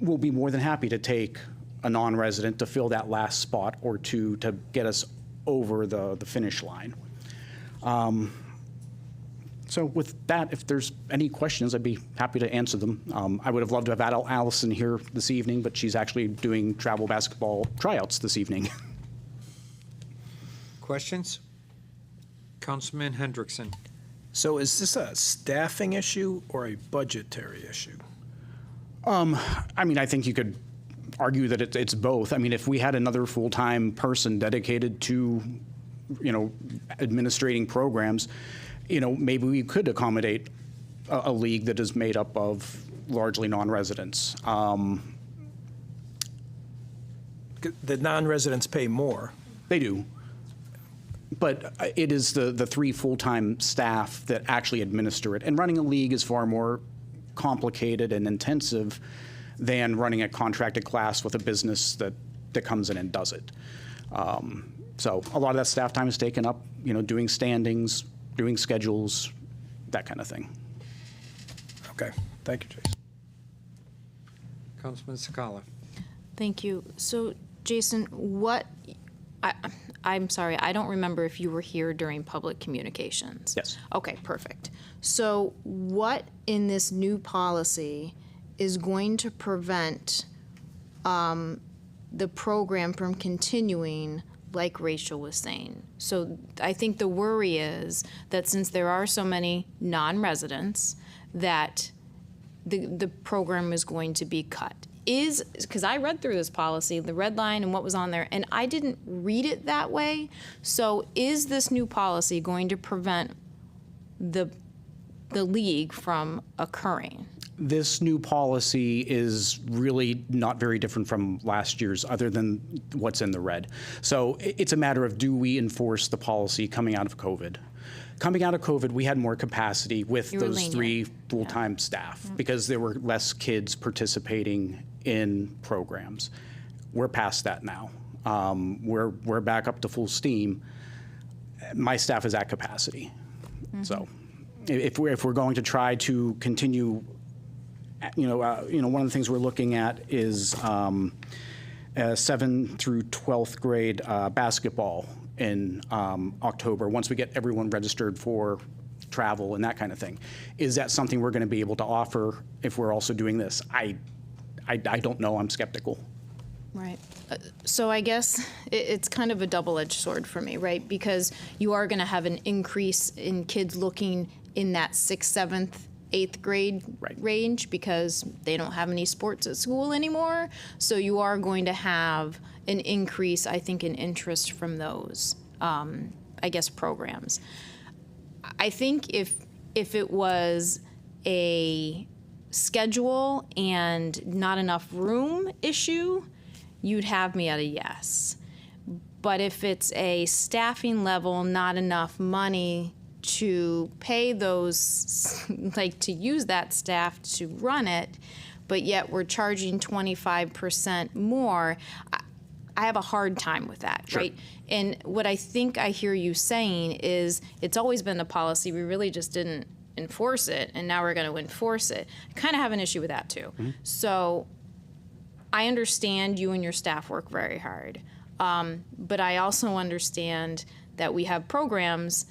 we'll be more than happy to take a non-resident to fill that last spot or 2 to get us over the finish line. So with that, if there's any questions, I'd be happy to answer them. I would have loved to have had Allison here this evening, but she's actually doing travel basketball tryouts this evening. Questions? Councilman Hendrickson. So is this a staffing issue or a budgetary issue? I think you could argue that it's both. I mean, if we had another full-time person dedicated to, administrating programs, maybe we could accommodate a league that is made up of largely non-residents. The non-residents pay more. They do. But it is the 3 full-time staff that actually administer it. And running a league is far more complicated and intensive than running a contracted class with a business that comes in and does it. So a lot of that staff time is taken up, doing standings, doing schedules, that kind of thing. Okay. Thank you, Jason. Councilman Sakala. Thank you. So, Jason, I'm sorry, I don't remember if you were here during public communications. Yes. Okay, perfect. So what in this new policy is going to prevent the program from continuing like Rachel was saying? So I think the worry is that since there are so many non-residents, that the program is going to be cut. Because I read through this policy, the red line and what was on there, and I didn't read it that way. So is this new policy going to prevent the league from occurring? This new policy is really not very different from last year's, other than what's in the red. So it's a matter of, do we enforce the policy coming out of COVID? Coming out of COVID, we had more capacity with those 3 full-time staff because there were less kids participating in programs. We're past that now. We're back up to full steam. My staff is at capacity. Mm-hmm. So if we're going to try to continue, one of the things we're looking at is 7th through 12th grade basketball in October, once we get everyone registered for travel and that kind of thing. Is that something we're going to be able to offer if we're also doing this? I don't know. I'm skeptical. Right. So I guess it's kind of a double-edged sword for me, right? Because you are going to have an increase in kids looking in that 6th, 7th, 8th grade range because they don't have any sports at school anymore. So you are going to have an increase, I think, in interest from those, I guess, programs. I think if it was a schedule and not enough room issue, you'd have me at a yes. But if it's a staffing level, not enough money to pay those, like to use that staff to run it, but yet we're charging 25% more, I have a hard time with that, right? And what I think I hear you saying is it's always been the policy, we really just didn't enforce it, and now we're going to enforce it. I kind of have an issue with that too. So I understand you and your staff work very hard, but I also understand that we have programs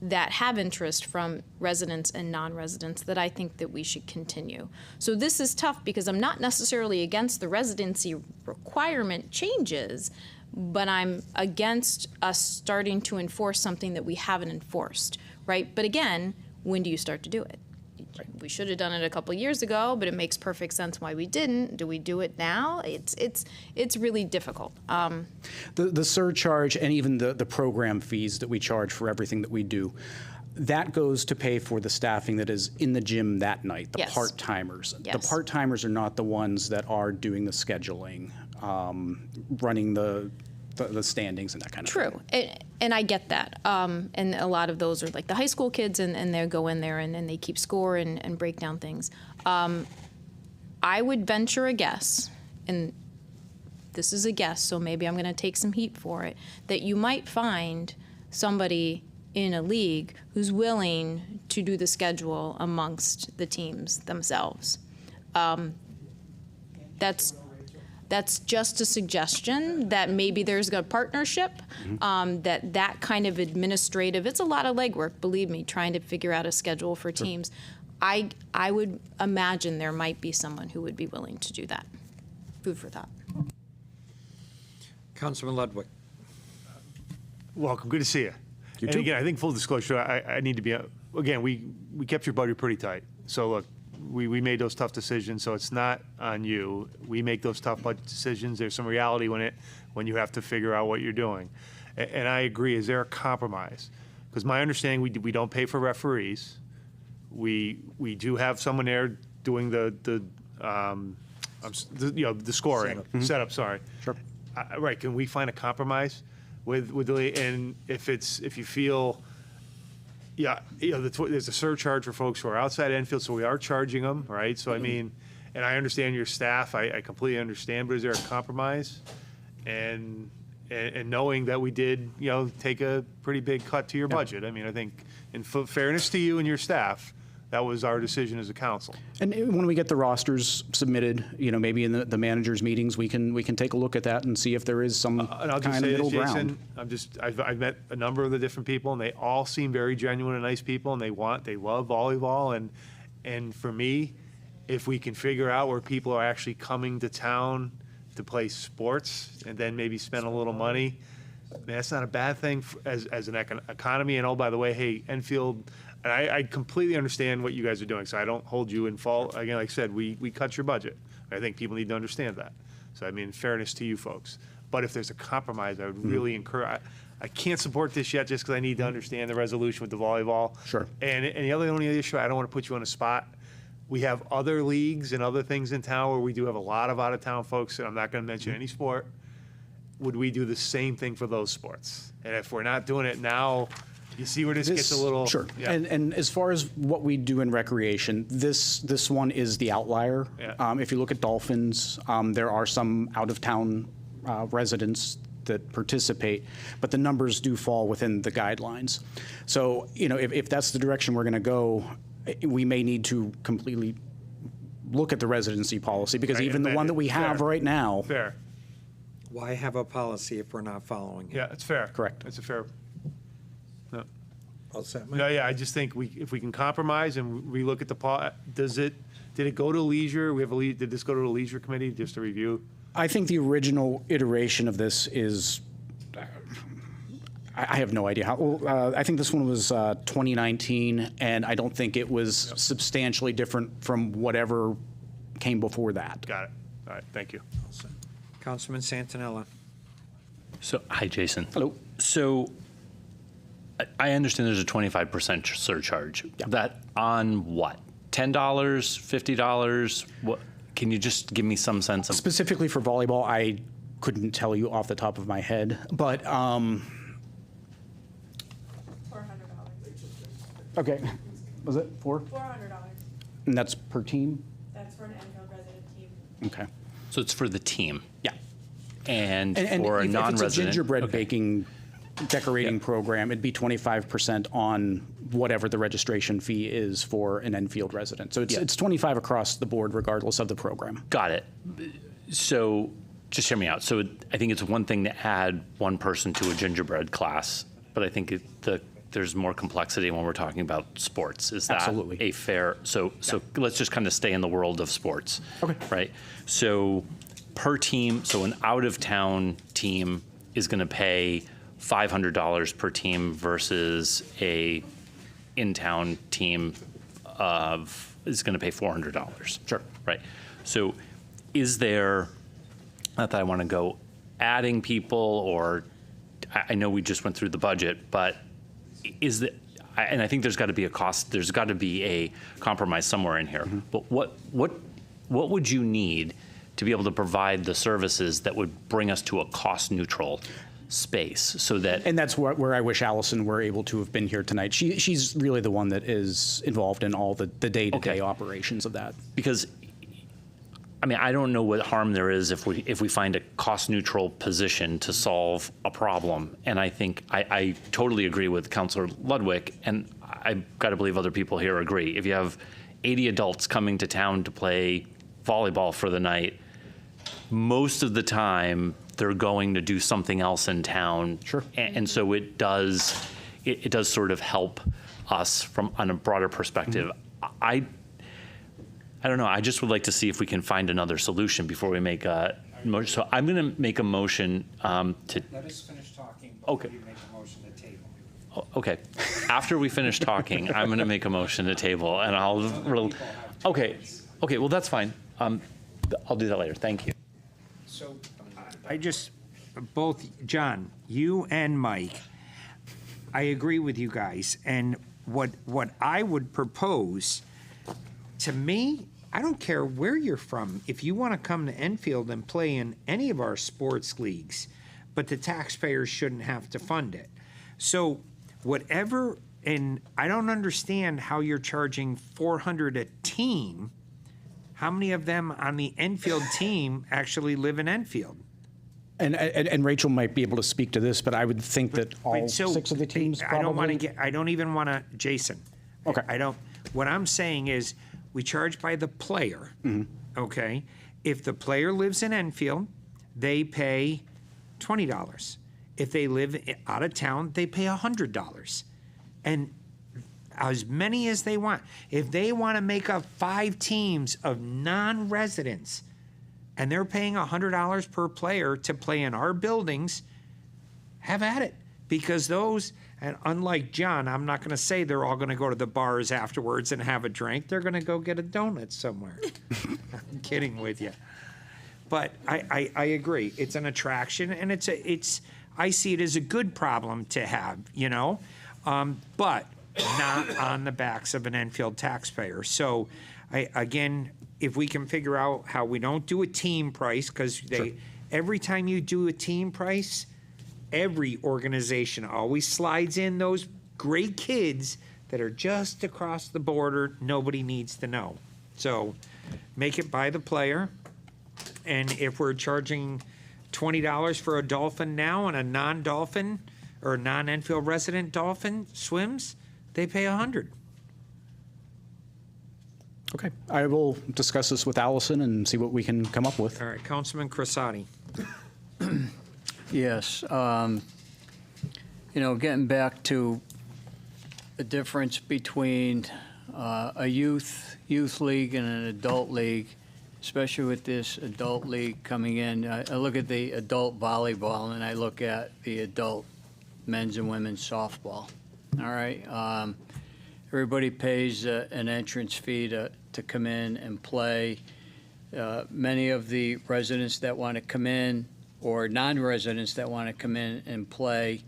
that have interest from residents and non-residents that I think that we should continue. So this is tough because I'm not necessarily against the residency requirement changes, but I'm against us starting to enforce something that we haven't enforced, right? But again, when do you start to do it? We should have done it a couple years ago, but it makes perfect sense why we didn't. Do we do it now? It's really difficult. The surcharge and even the program fees that we charge for everything that we do, that goes to pay for the staffing that is in the gym that night, the Yes. part-timers. Yes. The part-timers are not the ones that are doing the scheduling, running the standings and that kind of thing. True, and I get that. And a lot of those are like the high school kids, and they go in there and they keep score and break down things. I would venture a guess, and this is a guess, so maybe I'm going to take some heat for it, that you might find somebody in a league who's willing to do the schedule amongst the teams themselves. That's just a suggestion that maybe there's a partnership, that kind of administrative, it's a lot of legwork, believe me, trying to figure out a schedule for teams. I would imagine there might be someone who would be willing to do that. Food for thought. Councilman Ludwig. Welcome, good to see you. You And too. again, I think full disclosure, I need to be, again, we kept your budget pretty tight. So look, we made those tough decisions, so it's not on you. We make those tough budget decisions. There's some reality when you have to figure out what you're doing. And I agree, is there a compromise? Because my understanding, we don't pay for referees. We do have someone there doing the scoring, setup, sorry. Sure. Right, can we find a compromise with the, and if you feel, there's a surcharge for folks who are outside Enfield, so we are charging them, right? So I mean, and I understand your staff, I completely understand, but is there a compromise? And knowing that we did, take a pretty big cut to your budget. I mean, I think in fairness to you and your staff, that was our decision as a council. And when we get the rosters submitted, maybe in the managers' meetings, we can take a look at that and see if there is some And I'll just kind of say middle this, ground. Jason, I've met a number of the different people, and they all seem very genuine and nice people, and they love volleyball, and for me, if we can figure out where people are actually coming to town to play sports and then maybe spend a little money, that's not a bad thing as an economy. And oh, by the way, hey, Enfield. And I completely understand what you guys are doing, so I don't hold you in fault. Again, like I said, we cut your budget. I think people need to understand that. So, I mean, fairness to you folks. But if there's a compromise, I would really encourage, I can't support this yet just because I need to understand the resolution with the volleyball. Sure. And the only issue, I don't want to put you on a spot. We have other leagues and other things in town where we do have a lot of out-of-town folks, and I'm not going to mention any sport. Would we do the same thing for those sports? And if we're not doing it now, you see where this gets a little... Sure. Yeah. And as far as what we do in recreation, this one is the outlier. Yeah. If you look at Dolphins, there are some out-of-town residents that participate, but the numbers do fall within the guidelines. So, if that's the direction we're going to go, we may need to completely look at the residency policy, because Right, even the and one that we have fair. right now... Fair. Why have a policy if we're not following it? Yeah, it's fair. Correct. It's a fair... No. All set, Mike? Yeah, I just think if we can compromise and relook at the did it go to leisure? Did this go to the leisure committee just to review? I think the original iteration of this is, I have no idea how. I think this one was 2019, and I don't think it was substantially different from whatever came before that. Got it. All right, thank you. Councilman Santinella. So, hi, Jason. Hello. So, I understand there's a 25% surcharge. That on what? $10, $50? What? Can you just give me some sense of? Specifically for volleyball, I couldn't tell you off the top of my head, but $400. okay, was it four? $400. And that's per team. That's for an Enfield resident team. Okay. So it's for the team. Yeah. And And for a if it's a non-resident. gingerbread baking decorating program, it'd be 25% on whatever the registration fee is for an Enfield resident. So it's 25 across the board regardless of the program. Got it. So just hear me out. So I think it's one thing to add one person to a gingerbread class, but I think there's more complexity when we're talking about sports. Is that Absolutely. a fair? So let's just kind of stay in the world of sports. Okay. Right. So per team, so an out-of-town team is going to pay $500 per team versus a in-town team is going to pay $400. Sure. Right. So is there, not that I want to go adding people, or I know we just went through the budget, but is that, and I think there's got to be a cost, there's got to be a compromise somewhere in here. But what would you need to be able to provide the services that would bring us to a cost neutral space, so that? And that's where I wish Allison were able to have been here tonight. She's really the one that is involved in all the day-to-day operations of that. Because, I mean, I don't know what harm there is if we find a cost neutral position to solve a problem. And I think I totally agree with Councilor Ludwig, and I've got to believe other people here agree. If you have 80 adults coming to town to play volleyball for the night, most of the time they're going to do something else in town. Sure. And so it does sort of help us from on a broader perspective. I don't know. I just would like to see if we can find another solution before we make a motion. So I'm going to make a motion to. Let us finish talking before Okay. you make a motion to table. Okay. After we finish talking, I'm going to make a motion to table, and I'll. Okay. Okay. Well, that's fine. I'll do that later. Thank you. So I just, both, John, you and Mike, I agree with you guys. And what I would propose, to me, I don't care where you're from. If you want to come to Enfield and play in any of our sports leagues, but the taxpayers shouldn't have to fund it. So whatever, and I don't understand how you're charging $400 a team. How many of them on the Enfield team actually live in Enfield? And Rachel might be able to speak to this, but I would think that all So, 6 of the teams I don't want to probably. I don't even want to, Jason. Okay. What I'm saying is, we charge by the player, okay? If the player lives in Enfield, they pay $20. If they live out of town, they pay $100. And as many as they want. If they want to make up 5 teams of non-residents, and they're paying $100 per player to play in our buildings, have at it. Because those, and unlike John, I'm not going to say they're all going to go to the bars afterwards and have a drink. They're going to go get a donut somewhere. I'm kidding with you. But I agree. It's an attraction, and I see it as a good problem to have, you know, but not on the backs of an Enfield taxpayer. So, again, if we can figure out how we don't do a team price, because every time you do a team price, every organization always slides in those great kids that are just across the border. Nobody needs to know. So make it by the player. And if we're charging $20 for a Dolphin now and a non-Dolphin or non-Enfield resident Dolphin swims, they pay $100. Okay. I will discuss this with Allison and see what we can come up with. All right, Councilman Crissati. Yes. Getting back to the difference between a youth league and an adult league, especially with this adult league coming in. I look at the adult volleyball and I look at the adult men's and women's softball. All right? Everybody pays an entrance fee to come in and play. Many of the residents that want to come in or non-residents that want to come in and play,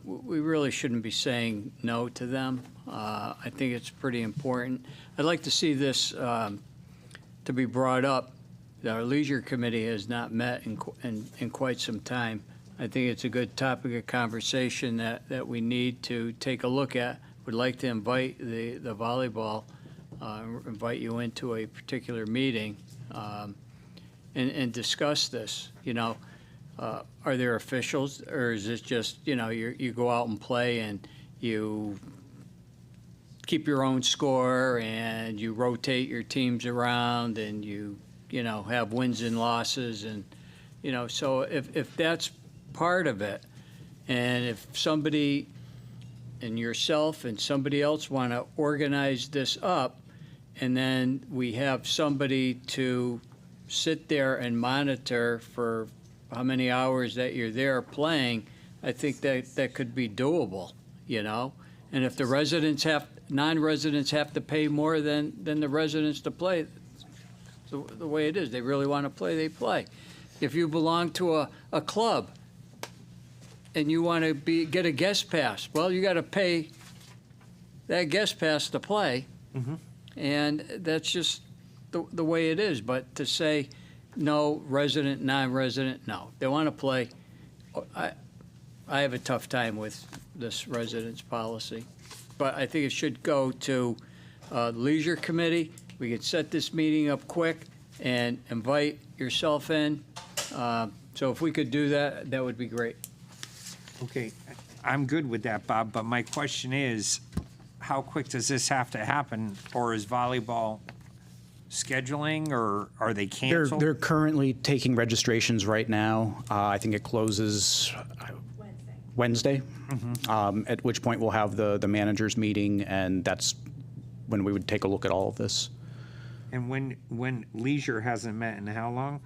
we really shouldn't be saying no to them. I think it's pretty important. I'd like to see this to be brought up. Our leisure committee has not met in quite some time. I think it's a good topic of conversation that we need to take a look at. Would like to invite the volleyball, invite you into a particular meeting and discuss this. You know, are there officials, or is this just, you know, you go out and play and you keep your own score and you rotate your teams around and you know, have wins and losses, and, you know, so if that's part of it, and if somebody and yourself and somebody else want to organize this up, and then we have somebody to sit there and monitor for how many hours that you're there playing, I think that could be doable, you know? And if the non-residents have to pay more than the residents to play, the way it is, they really want to play, they play. If you belong to a club and you want to get a guest pass, well, you got to pay that guest pass to play. Mm-hmm. And that's just the way it is. But to say no, resident, non-resident, no. They want to play. I have a tough time with this residence policy. But I think it should go to the Leisure Committee. We could set this meeting up quick and invite yourself in. So if we could do that, that would be great. Okay, I'm good with that, Bob, but my question is, how quick does this have to happen? Or is volleyball scheduling, or are they canceled? They're currently taking registrations right now. I think it closes Wednesday, at which point we'll have the managers meeting, and that's when we would take a look at all of this. And when Leisure hasn't met in how long?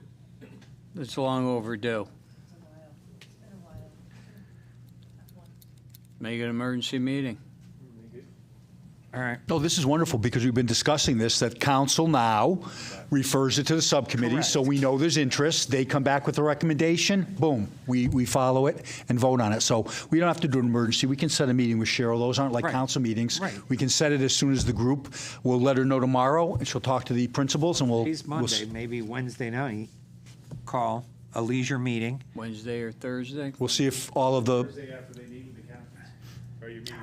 It's long overdue. Make an emergency meeting. All right. Oh, this is wonderful, because we've been discussing this, that council now refers it to the subcommittee, so we know there's interest. They come back with a recommendation, boom, we follow it and vote on it. So we don't have to do an emergency. We can set a meeting with Cheryl. Those aren't like council meetings. Right. We can set it as soon as the group, we'll let her know tomorrow, and she'll talk to the principals, and Today's Monday, maybe Wednesday night, call a Leisure meeting. Wednesday or Thursday? we'll see if all of the, Thursday after they meet with the captains? Are you meeting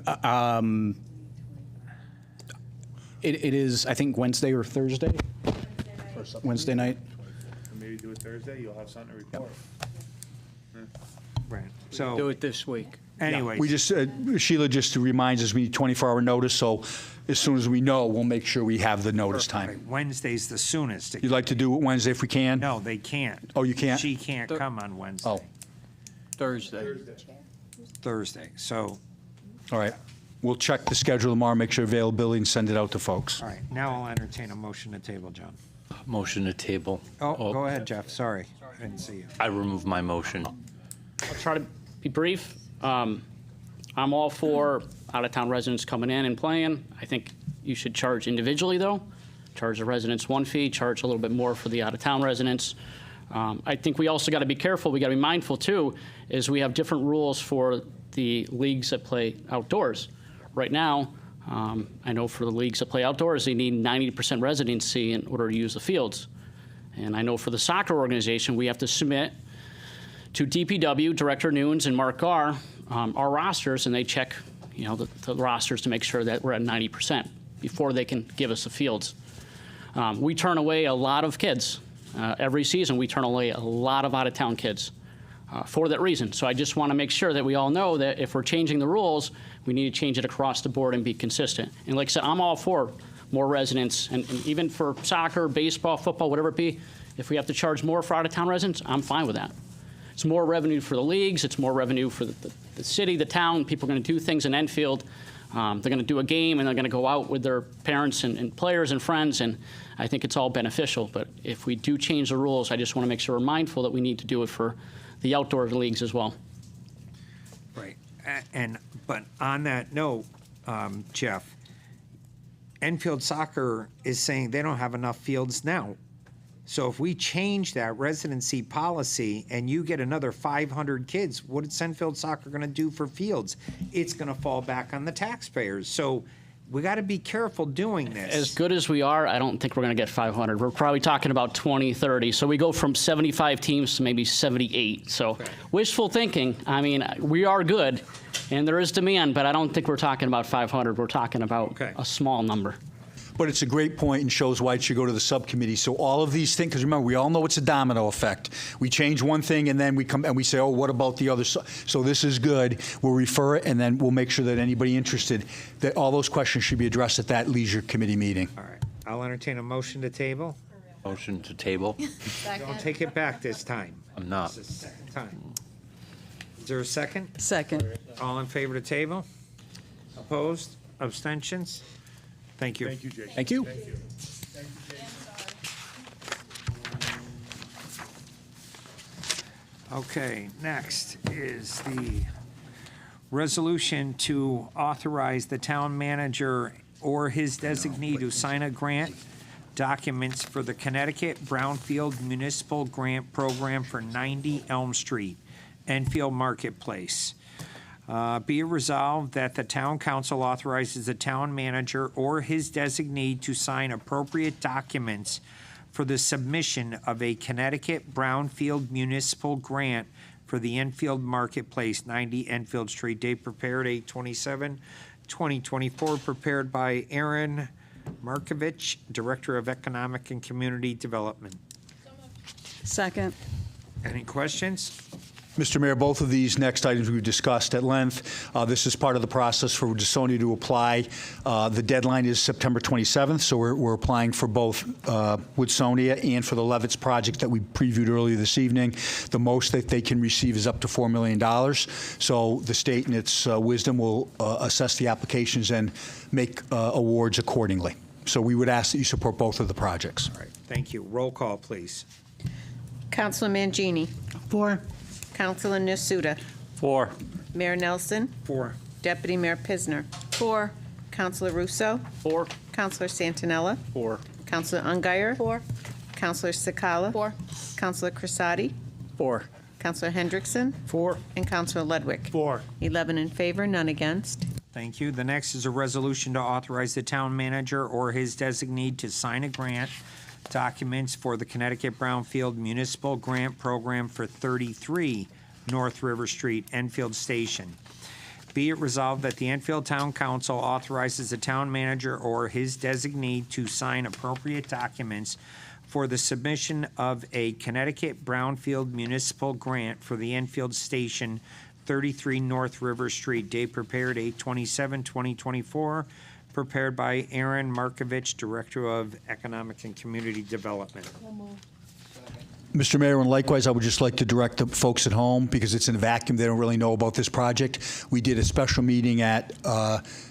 with I'm, it is, I think, Wednesday or Thursday? Wednesday night. Or maybe do it Thursday, you'll have something to report. Right. Do So, it this week. anyways. we just, Sheila just reminds us we need 24-hour notice, so as soon as we know, we'll make sure we have the notice time. Wednesday's the soonest. You'd like to do it Wednesday if we can? No, they can't. Oh, you can't? She can't come on Wednesday. Oh, Thursday. Thursday. So, all right. We'll check the schedule tomorrow, make sure availability, and send it out to folks. all right, now I'll entertain a motion to table, John. Motion to table. Oh, go ahead, Jeff, sorry. I didn't see you. I remove my motion. I'll try to be brief. I'm all for out-of-town residents coming in and playing. I think you should charge individually, though. Charge the residents one fee, charge a little bit more for the out-of-town residents. I think we also got to be careful. We got to be mindful, too, is we have different rules for the leagues that play outdoors. Right now, I know for the leagues that play outdoors, they need 90% residency in order to use the fields. And I know for the soccer organization, we have to submit to DPW, Director Nunes and Mark Garr, our rosters, and they check, you know, the rosters to make sure that we're at 90% before they can give us the fields. We turn away a lot of kids. Every season, we turn away a lot of out-of-town kids for that reason. So I just want to make sure that we all know that if we're changing the rules, we need to change it across the board and be consistent. And like I said, I'm all for more residents, and even for soccer, baseball, football, whatever it be, if we have to charge more for out-of-town residents, I'm fine with that. It's more revenue for the leagues, it's more revenue for the city, the town. People are going to do things in Enfield. They're going to do a game, and they're going to go out with their parents and players and friends, and I think it's all beneficial. But if we do change the rules, I just want to make sure we're mindful that we need to do it for the outdoor leagues as well. Right. But on that note, Jeff, Enfield Soccer is saying they don't have enough fields now. So if we change that residency policy and you get another 500 kids, what is Enfield Soccer going to do for fields? It's going to fall back on the taxpayers. So we got to be careful doing this. As good as we are, I don't think we're going to get 500. We're probably talking about 20, 30. So we go from 75 teams to maybe 78. So wishful thinking. I mean, we are good, and there is demand, but I don't think we're talking about 500. We're talking about a small number. But it's a great point and shows why it should go to the subcommittee. So all of these things, because remember, we all know it's a domino effect. We change one thing and then we come and we say, oh, what about the other? So this is good. We'll refer it and then we'll make sure that anybody interested, that all those questions should be addressed at that leisure committee meeting. All right. I'll entertain a motion to table. Motion to table. Don't take it back this time. I'm not. This is the second time. Is there a second? Second. All in favor to table? Opposed? Abstentions? Thank you. Thank you, Jake. Thank you. Okay, next is the resolution to authorize the town manager or his designee to sign a grant documents for the Connecticut Brownfield Municipal Grant Program for 90 Elm Street, Enfield Marketplace. Be it resolved that the town council authorizes the town manager or his designee to sign appropriate documents for the submission of a Connecticut Brownfield Municipal Grant for the Enfield Marketplace, 90 Enfield Street. Date prepared 8/27/2024, prepared by Aaron Markovich, Director of Economic and Community Development. Second. Any questions? Mr. Mayor, both of these next items we've discussed at length. This is part of the process for Woodsonia to apply. The deadline is September 27th, so we're applying for both Woodsonia and for the Levitz project that we previewed earlier this evening. The most that they can receive is up to $4 million. So the state, in its wisdom, will assess the applications and make awards accordingly. So we would ask that you support both of the projects. All right, thank you. Roll call, please. Councilor Mangini. 4. Councilor Nasuda. 4. Mayor Nelson. 4. Deputy Mayor Pisner. 4. Councilor Russo. 4. Councilor Santinella. 4. Councilor Ungary. 4. Councilor Sakala. 4. Councilor Crisati. 4. Councilor Hendrickson. 4. And Councilor Ludwig. 4. 11 in favor, none against. Thank you. The next is a resolution to authorize the town manager or his designee to sign a grant documents for the Connecticut Brownfield Municipal Grant Program for 33 North River Street, Enfield Station. Be it resolved that the Enfield Town Council authorizes the town manager or his designee to sign appropriate documents for the submission of a Connecticut Brownfield Municipal Grant for the Enfield Station, 33 North River Street. Date prepared 8/27/2024. Prepared by Aaron Markovich, Director of Economic and Community Development. Mr. Mayor, and likewise, I would just like to direct the folks at home, because it's in a vacuum, they don't really know about this project. We did a special meeting at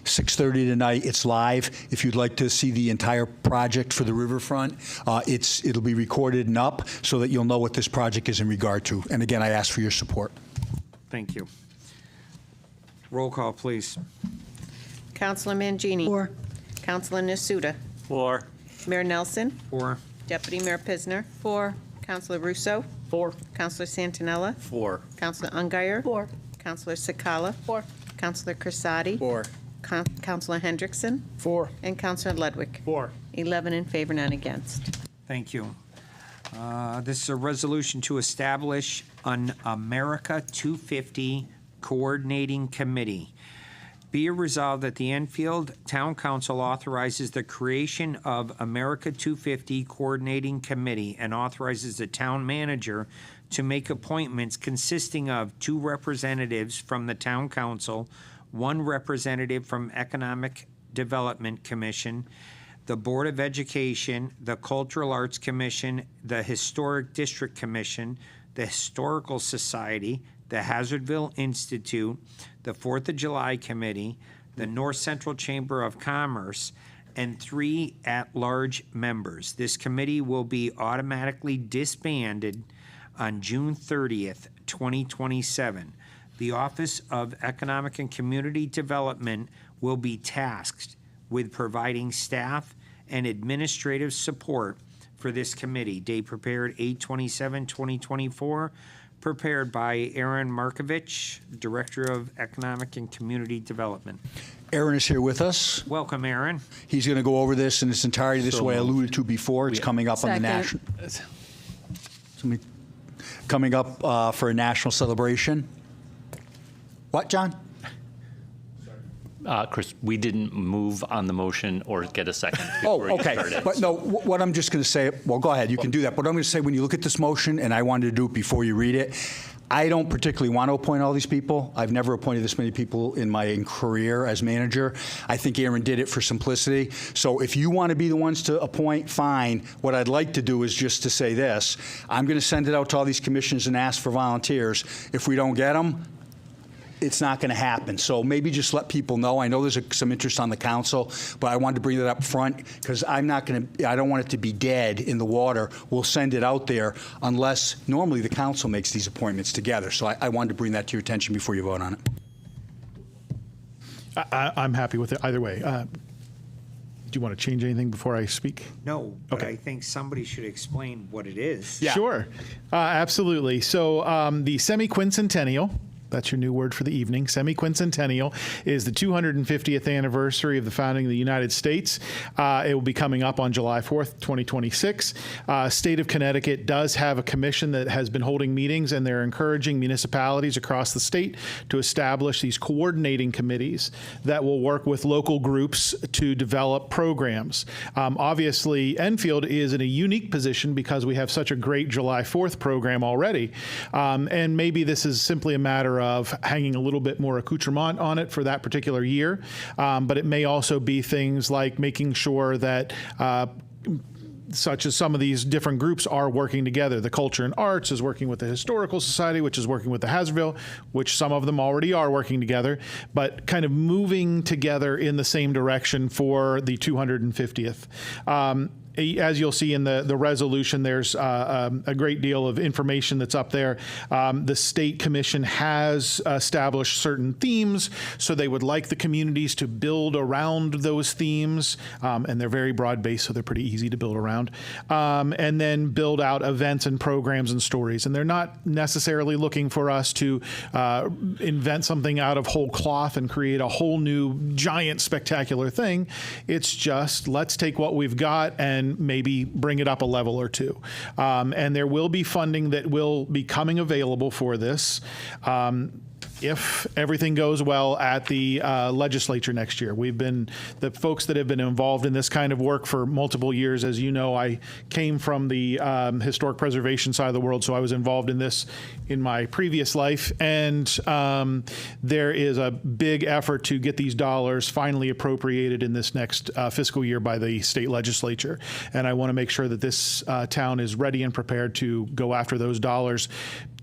6:30 tonight. It's live. If you'd like to see the entire project for the riverfront, it'll be recorded and up so that you'll know what this project is in regard to. And again, I ask for your support. Thank you. Roll call, please. Councilor Mangini. 4. Councilor Nasuda. 4. Mayor Nelson. 4. Deputy Mayor Pisner. 4. Councilor Russo. 4. Councilor Santinella. 4. Councilor Ungary. 4. Councilor Sakala. 4. Councilor Crisati. 4. Councilor Hendrickson. 4. And Councilor Ludwig. 4. 11 in favor, none against. Thank you. This is a resolution to establish an America 250 Coordinating Committee. Be it resolved that the Enfield Town Council authorizes the creation of America 250 Coordinating Committee and authorizes the town manager to make appointments consisting of 2 representatives from the town council, 1 representative from Economic Development Commission, the Board of Education, the Cultural Arts Commission, the Historic District Commission, the Historical Society, the Hazardville Institute, the 4th of July Committee, the North Central Chamber of Commerce, and 3 at-large members. This committee will be automatically disbanded on June 30th, 2027. the Office of Economic and Community Development will be tasked with providing staff and administrative support for this committee. Date prepared 8/27/2024, prepared by Aaron Markovich, Director of Economic and Community Development. Aaron is here with us. Welcome, Aaron. He's going to go over this in its entirety this So way I moved. alluded to before. It's coming up on the Second. national. Coming up for a national celebration. What, John? Chris, we didn't move on the motion or get a second. Oh, before you okay. started. But no, what I'm just going to say, well, go ahead, you can do that. But I'm going to say, when you look at this motion, and I wanted to do it before you read it, I don't particularly want to appoint all these people. I've never appointed this many people in my career as manager. I think Aaron did it for simplicity. So if you want to be the ones to appoint, fine. What I'd like to do is just to say this. I'm going to send it out to all these commissions and ask for volunteers. If we don't get them, it's not going to happen. So maybe just let people know. I know there's some interest on the council, but I wanted to bring that up front because I don't want it to be dead in the water. We'll send it out there unless normally the council makes these appointments together. So I wanted to bring that to your attention before you vote on it. I'm happy with it either way. Do you want to change anything before I speak? No, but Okay. I think somebody should explain what it is. Sure. Absolutely. So the semi-quincentennial, that's your new word for the evening. Semi-quincentennial is the 250th anniversary of the founding of the United States. It will be coming up on July 4th, 2026. State of Connecticut does have a commission that has been holding meetings, and they're encouraging municipalities across the state to establish these coordinating committees that will work with local groups to develop programs. Obviously, Enfield is in a unique position because we have such a great July 4th program already. And maybe this is simply a matter of hanging a little bit more accoutrement on it for that particular year. But it may also be things like making sure that such as some of these different groups are working together. The Culture and Arts is working with the Historical Society, which is working with the Hazardville, which some of them already are working together, but kind of moving together in the same direction for the 250th. As you'll see in the resolution, there's a great deal of information that's up there. The State Commission has established certain themes, so they would like the communities to build around those themes, and they're very broad-based, so they're pretty easy to build around, and then build out events and programs and stories. And they're not necessarily looking for us to invent something out of whole cloth and create a whole new giant spectacular thing. It's just, let's take what we've got and maybe bring it up a level or two. And there will be funding that will be coming available for this if everything goes well at the legislature next year. The folks that have been involved in this kind of work for multiple years, as you know, I came from the historic preservation side of the world, so I was involved in this in my previous life. And there is a big effort to get these dollars finally appropriated in this next fiscal year by the state legislature. And I want to make sure that this town is ready and prepared to go after those dollars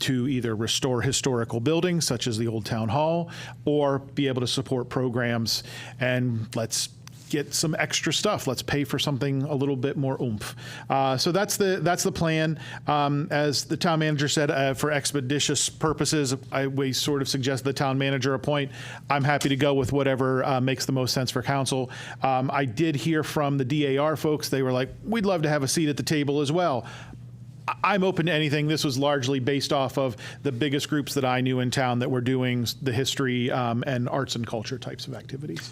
to either restore historical buildings, such as the Old Town Hall, or be able to support programs. And let's get some extra stuff. Let's pay for something a little bit more oomph. So that's the plan. As the town manager said, for expeditious purposes, we sort of suggest the town manager appoint. I'm happy to go with whatever makes the most sense for council. I did hear from the DAR folks. They were like, we'd love to have a seat at the table as well. I'm open to anything. This was largely based off of the biggest groups that I knew in town that were doing the history and arts and culture types of activities.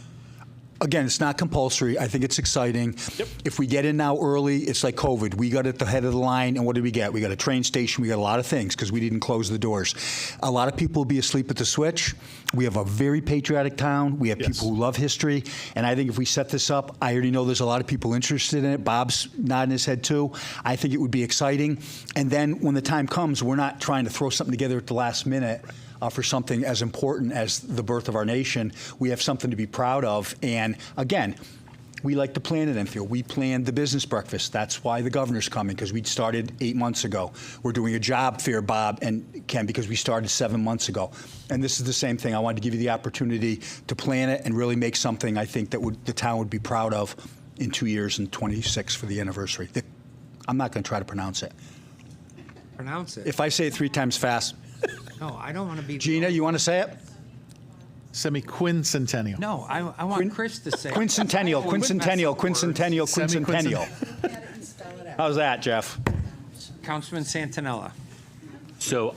Again, it's not compulsory. I think it's exciting. Yep. If we get in now early, it's like COVID. We got at the head of the line, and what did we get? We got a train station. We got a lot of things because we didn't close the doors. A lot of people will be asleep at the switch. We have a very patriotic town. We have people who love history. And I think if we set this up, I already know there's a lot of people interested in it. Bob's nodding his head too. I think it would be exciting. And then when the time comes, we're not trying to throw something together at the last minute. For something as important as the birth of our nation. We have something to be proud of. And again, we like to plan at Enfield. We planned the business breakfast. That's why the governor's coming, because we started 8 months ago. We're doing a job fair, Bob and Ken, because we started 7 months ago. And this is the same thing. I wanted to give you the opportunity to plan it and really make something I think that the town would be proud of in 2 years and 26 for the anniversary. I'm not going to try to pronounce it. Pronounce it. If I say it 3 times fast. No, I don't want to be. Gina, you want to say it? Semi-quincentennial. No, I want Chris to say. Quincentennial, quincentennial, quincentennial, quincentennial. How's that, Jeff? Councilman Santinella. So,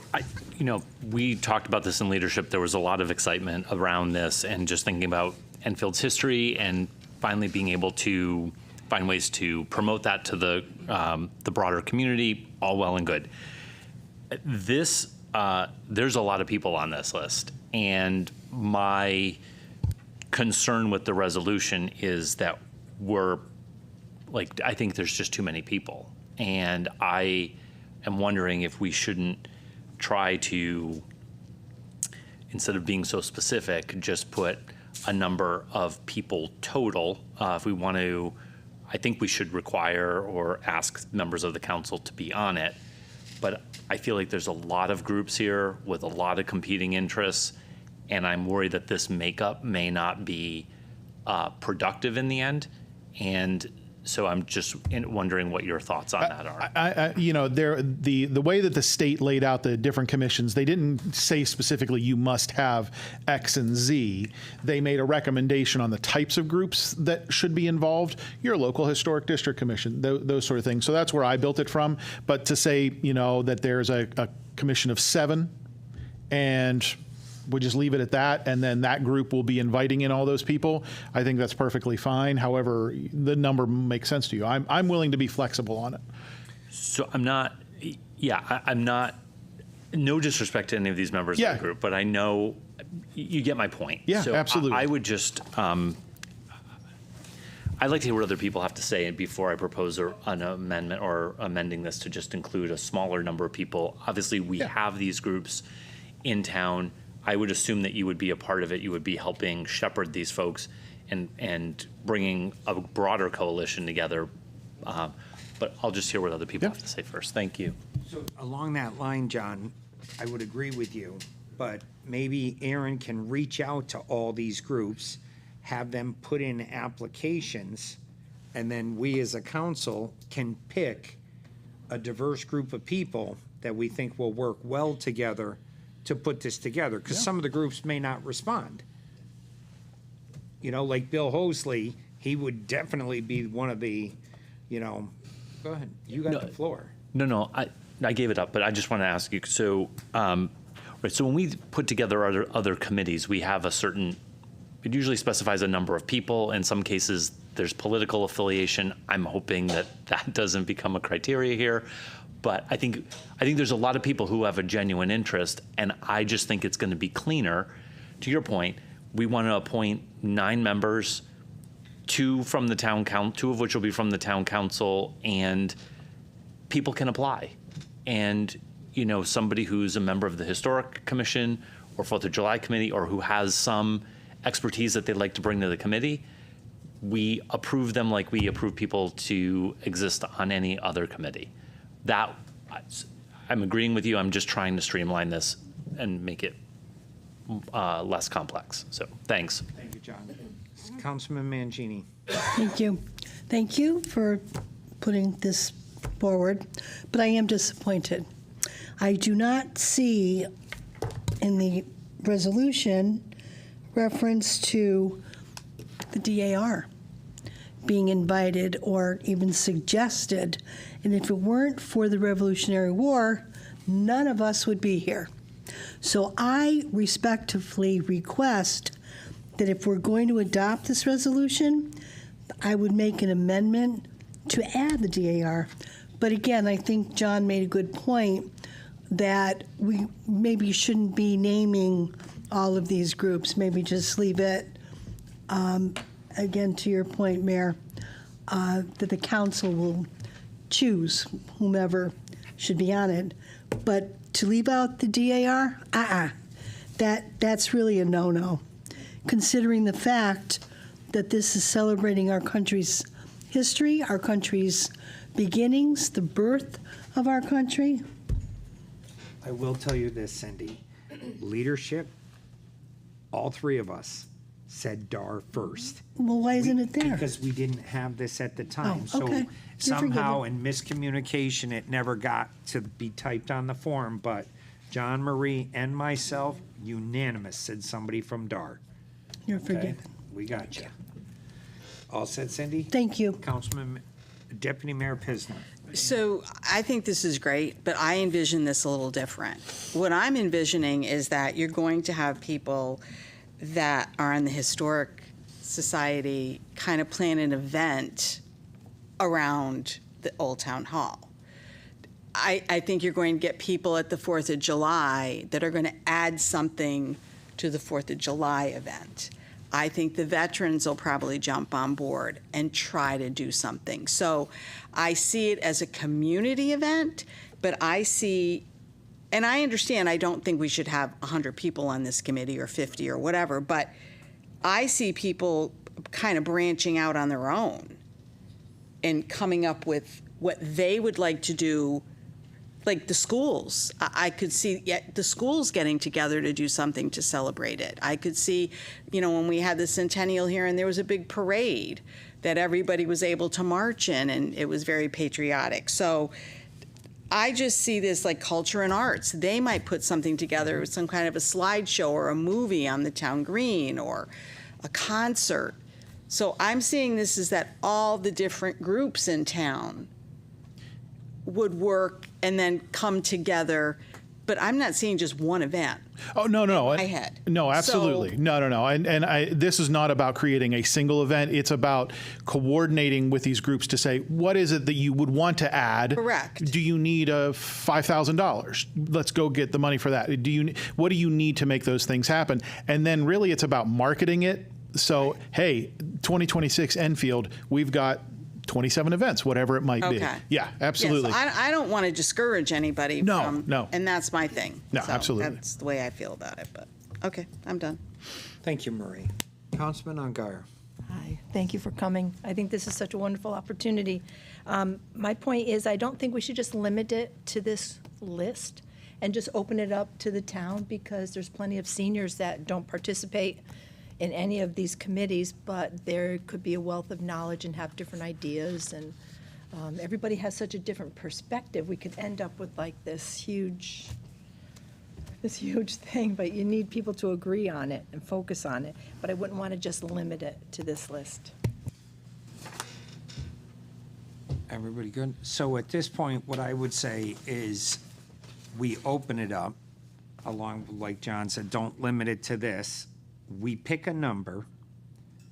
we talked about this in leadership. There was a lot of excitement around this and just thinking about Enfield's history and finally being able to find ways to promote that to the broader community, all well and good. There's a lot of people on this list, and my concern with the resolution is that I think there's just too many people, and I am wondering if we shouldn't try to, instead of being so specific, just put a number of people total. If we want to, I think we should require or ask members of the council to be on it. But I feel like there's a lot of groups here with a lot of competing interests, and I'm worried that this makeup may not be productive in the end. And so I'm just wondering what your thoughts on that are. The way that the state laid out the different commissions, they didn't say specifically you must have X and Z. They made a recommendation on the types of groups that should be involved. Your local historic district commission, those sort of things. So that's where I built it from. But to say, that there's a commission of 7 and we'll just leave it at that, and then that group will be inviting in all those people, I think that's perfectly fine. However, the number makes sense to you. I'm willing to be flexible on it. So I'm not, no disrespect to any of these members of the group, but I know you get my point. Yeah, so absolutely. I would just, I'd like to hear what other people have to say before I propose an amendment or amending this to just include a smaller number of people. Obviously, we have these groups in town. I would assume that you would be a part of it. You would be helping shepherd these folks and bringing a broader coalition together. But I'll just hear what other people have to say first. Thank you. So along that line, John, I would agree with you, but maybe Aaron can reach out to all these groups, have them put in applications, and then we as a council can pick a diverse group of people that we think will work well together to put this together, because some of the groups may not respond. Like Bill Hosley, he would definitely be one of the, go ahead, you got the floor. No, I gave it up, but I just want to ask you. So, so when we put together other committees, we have it usually specifies a number of people. In some cases, there's political affiliation. I'm hoping that doesn't become a criteria here. But I think there's a lot of people who have a genuine interest, and I just think it's going to be cleaner. To your point, we want to appoint 9 members, 2 from the town council, 2 of which will be from the town council, and people can apply. And somebody who's a member of the Historic Commission or 4th of July Committee, or who has some expertise that they'd like to bring to the committee, we approve them like we approve people to exist on any other committee. That, I'm agreeing with you. I'm just trying to streamline this and make it less complex. So, thanks. Thank you, John. Councilman Mangini. Thank you. Thank you for putting this forward, but I am disappointed. I do not see in the resolution reference to the DAR being invited or even suggested. And if it weren't for the Revolutionary War, none of us would be here. So I respectfully request that if we're going to adopt this resolution, I would make an amendment to add the DAR. But again, I think John made a good point that we maybe shouldn't be naming all of these groups. Maybe just leave it, again, to your point, Mayor, that the council will choose whomever should be on it. But to leave out the DAR, that's really a no-no, considering the fact that this is celebrating our country's history, our country's beginnings, the birth of our country. I will tell you this, Cindy. Leadership, all 3 of us said DAR first. Well, why isn't it there? Because we didn't have this at the time. Oh, okay. So somehow in miscommunication, it never got to be typed on the form, but John, Marie, and myself, unanimous, said somebody from DAR. You're Okay? forgiven. We got you. All set, Cindy? Thank you. Councilman, Deputy Mayor Pisner. So I think this is great, but I envision this a little different. What I'm envisioning is that you're going to have people that are in the Historic Society kind of plan an event around the Old Town Hall. I think you're going to get people at the 4th of July that are going to add something to the 4th of July event. I think the veterans will probably jump on board and try to do something. So I see it as a community event, but I see, and I understand, I don't think we should have 100 people on this committee or 50 or whatever, but I see people kind of branching out on their own and coming up with what they would like to do. Like the schools, I could see the schools getting together to do something to celebrate it. I could see, when we had the centennial here and there was a big parade that everybody was able to march in, and it was very patriotic. So I just see this like culture and arts. They might put something together with some kind of a slideshow or a movie on the town green or a concert. So I'm seeing this as that all the different groups in town would work and then come together, but I'm not seeing just one event. Oh, no. In my head. No, absolutely. So- No. And this is not about creating a single event. It's about coordinating with these groups to say, what is it that you would want to add? Correct. Do you need $5,000? Let's go get the money for that. What do you need to make those things happen? And then really it's about marketing it. So, hey, 2026 Enfield, we've got 27 events, whatever it might be. Okay. Yeah, absolutely. Yes, I don't want to discourage anybody from, no. and that's my thing. No, So absolutely. That's the way I feel about it, but, okay, I'm done. Thank you, Marie. Councilman Ongire. Hi, thank you for coming. I think this is such a wonderful opportunity. My point is, I don't think we should just limit it to this list and just open it up to the town, because there's plenty of seniors that don't participate in any of these committees, but there could be a wealth of knowledge and have different ideas, and everybody has such a different perspective. We could end up with like this huge thing, but you need people to agree on it and focus on it. But I wouldn't want to just limit it to this list. Everybody good? So at this point, what I would say is we open it up, along, like John said, don't limit it to this. We pick a number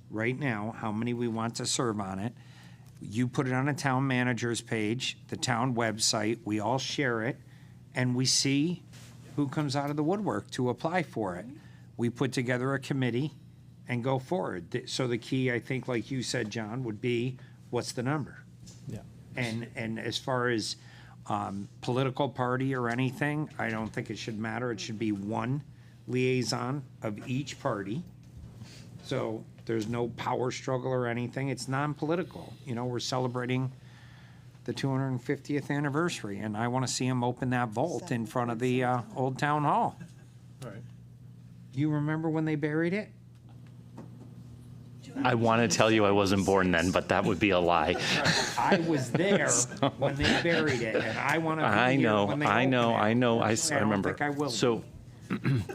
right now, how many we want to serve on it. You put it on a town manager's page, the town website, we all share it, and we see who comes out of the woodwork to apply for it. We put together a committee and go forward. So the key, I think, like you said, John, would be, what's the number? Yeah. And as far as political party or anything, I don't think it should matter. It should be one liaison of each party. So there's no power struggle or anything. It's non-political. We're celebrating the 250th anniversary, and I want to see them open that vault in front of the Old Town Hall. Right. You remember when they buried it? I want to tell you I wasn't born then, but that would be a lie. I was there when they buried it, and I want to be here when they I open know. it. I don't remember. think I will. So,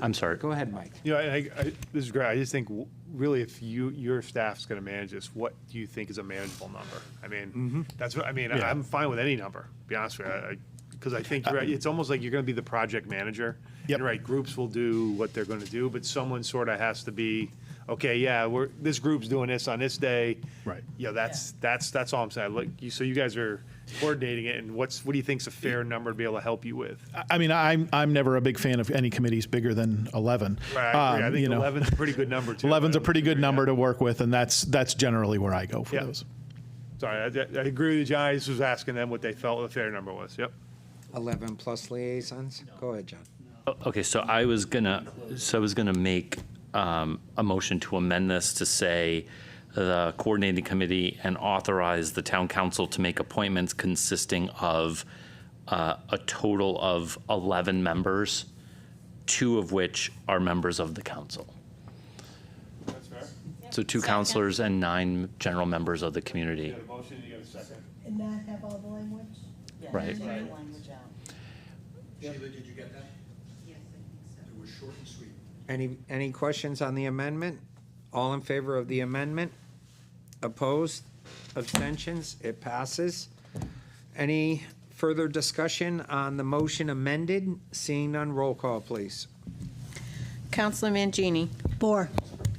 I'm sorry. Go ahead, Mike. This is great. I just think really, if your staff's going to manage this, what do you think is a manageable number? I mean, that's what I mean. Yeah. I'm fine with any number. To be honest with you, because I think you're right. It's almost like you're going to be the project manager. Yep. And right, groups will do what they're going to do, but someone sort of has to be, okay, yeah, this group's doing this on this day. Right. Yeah, that's all I'm saying. Like, so you guys are coordinating it, and what do you think's a fair number to be able to help you with? I mean, I'm never a big fan of any committees bigger than 11. Right, I agree. I think 11's a pretty good number too. 11's a pretty good number to work with, and that's generally where I go for those. Sorry, I agree with you, John. I just was asking them what they felt the fair number was. Yep. 11 plus liaisons? Go ahead, John. Okay, so I was gonna make a motion to amend this to say the coordinating committee and authorize the town council to make appointments consisting of a total of 11 members, 2 of which are members of the council. That's fair. So 2 counselors and 9 general members of the community. You got a motion, you got a second. And not have all the language? Right. Language out. Sheila, did you get that? was short and sweet. Any questions on the amendment? All in favor of the amendment? Opposed? Abstentions? It passes. Any further discussion on the motion amended? Seeing none, roll call, please. Counselor Mangini. 4.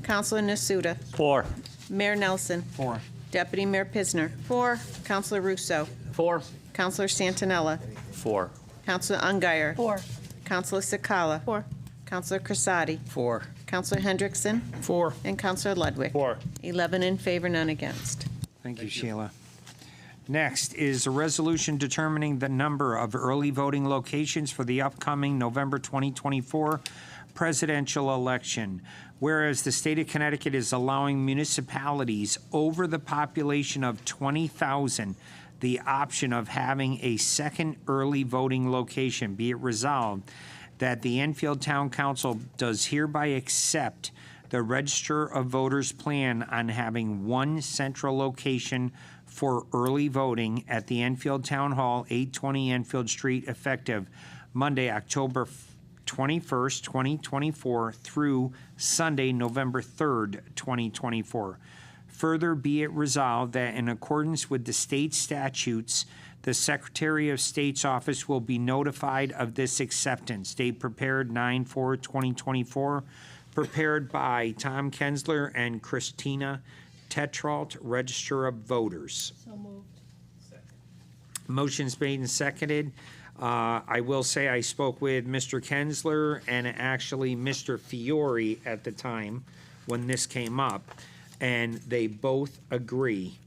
Counselor Nasuda. 4. Mayor Nelson. 4. Deputy Mayor Pisner. 4. Counselor Russo. 4. Counselor Santinella. 4. Counselor Ungary. 4. Counselor Sakala. 4. Counselor Crisati. 4. Counselor Hendrickson. 4. And Counselor Ludwig. 4. 11 in favor, none against. Thank you, Sheila. Next is a resolution determining the number of early voting locations for the upcoming November 2024 presidential election. Whereas the state of Connecticut is allowing municipalities over the population of 20,000 the option of having a second early voting location, be it resolved that the Enfield Town Council does hereby accept the Register of Voters plan on having one central location for early voting at the Enfield Town Hall, 820 Enfield Street, effective Monday, October 21st, 2024 through Sunday, November 3rd, 2024. Further, be it resolved that in accordance with the state statutes, the Secretary of State's office will be notified of this acceptance. Date prepared 9/4/2024, prepared by Tom Kensler and Christina Tetrault, Register of Voters. So moved. Motion's made and seconded. I will say I spoke with Mr. Kensler and actually Mr. Fiore at the time when this came up, and they both agree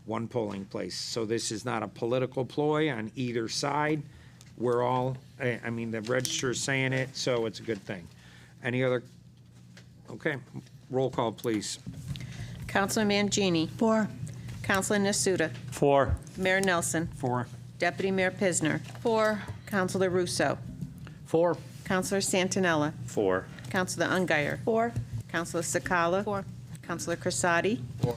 one polling place. So this is not a political ploy on either side. We're all, I mean, the register is saying it, so it's a good thing. Any other? Okay, roll call, please. Counselor Mangini. 4. Counselor Nasuda. 4. Mayor Nelson. 4. Deputy Mayor Pisner. 4. Counselor Russo. 4. Counselor Santinella. 4. Counselor Ungary. 4. Counselor Sakala. 4. Counselor Crisati. 4.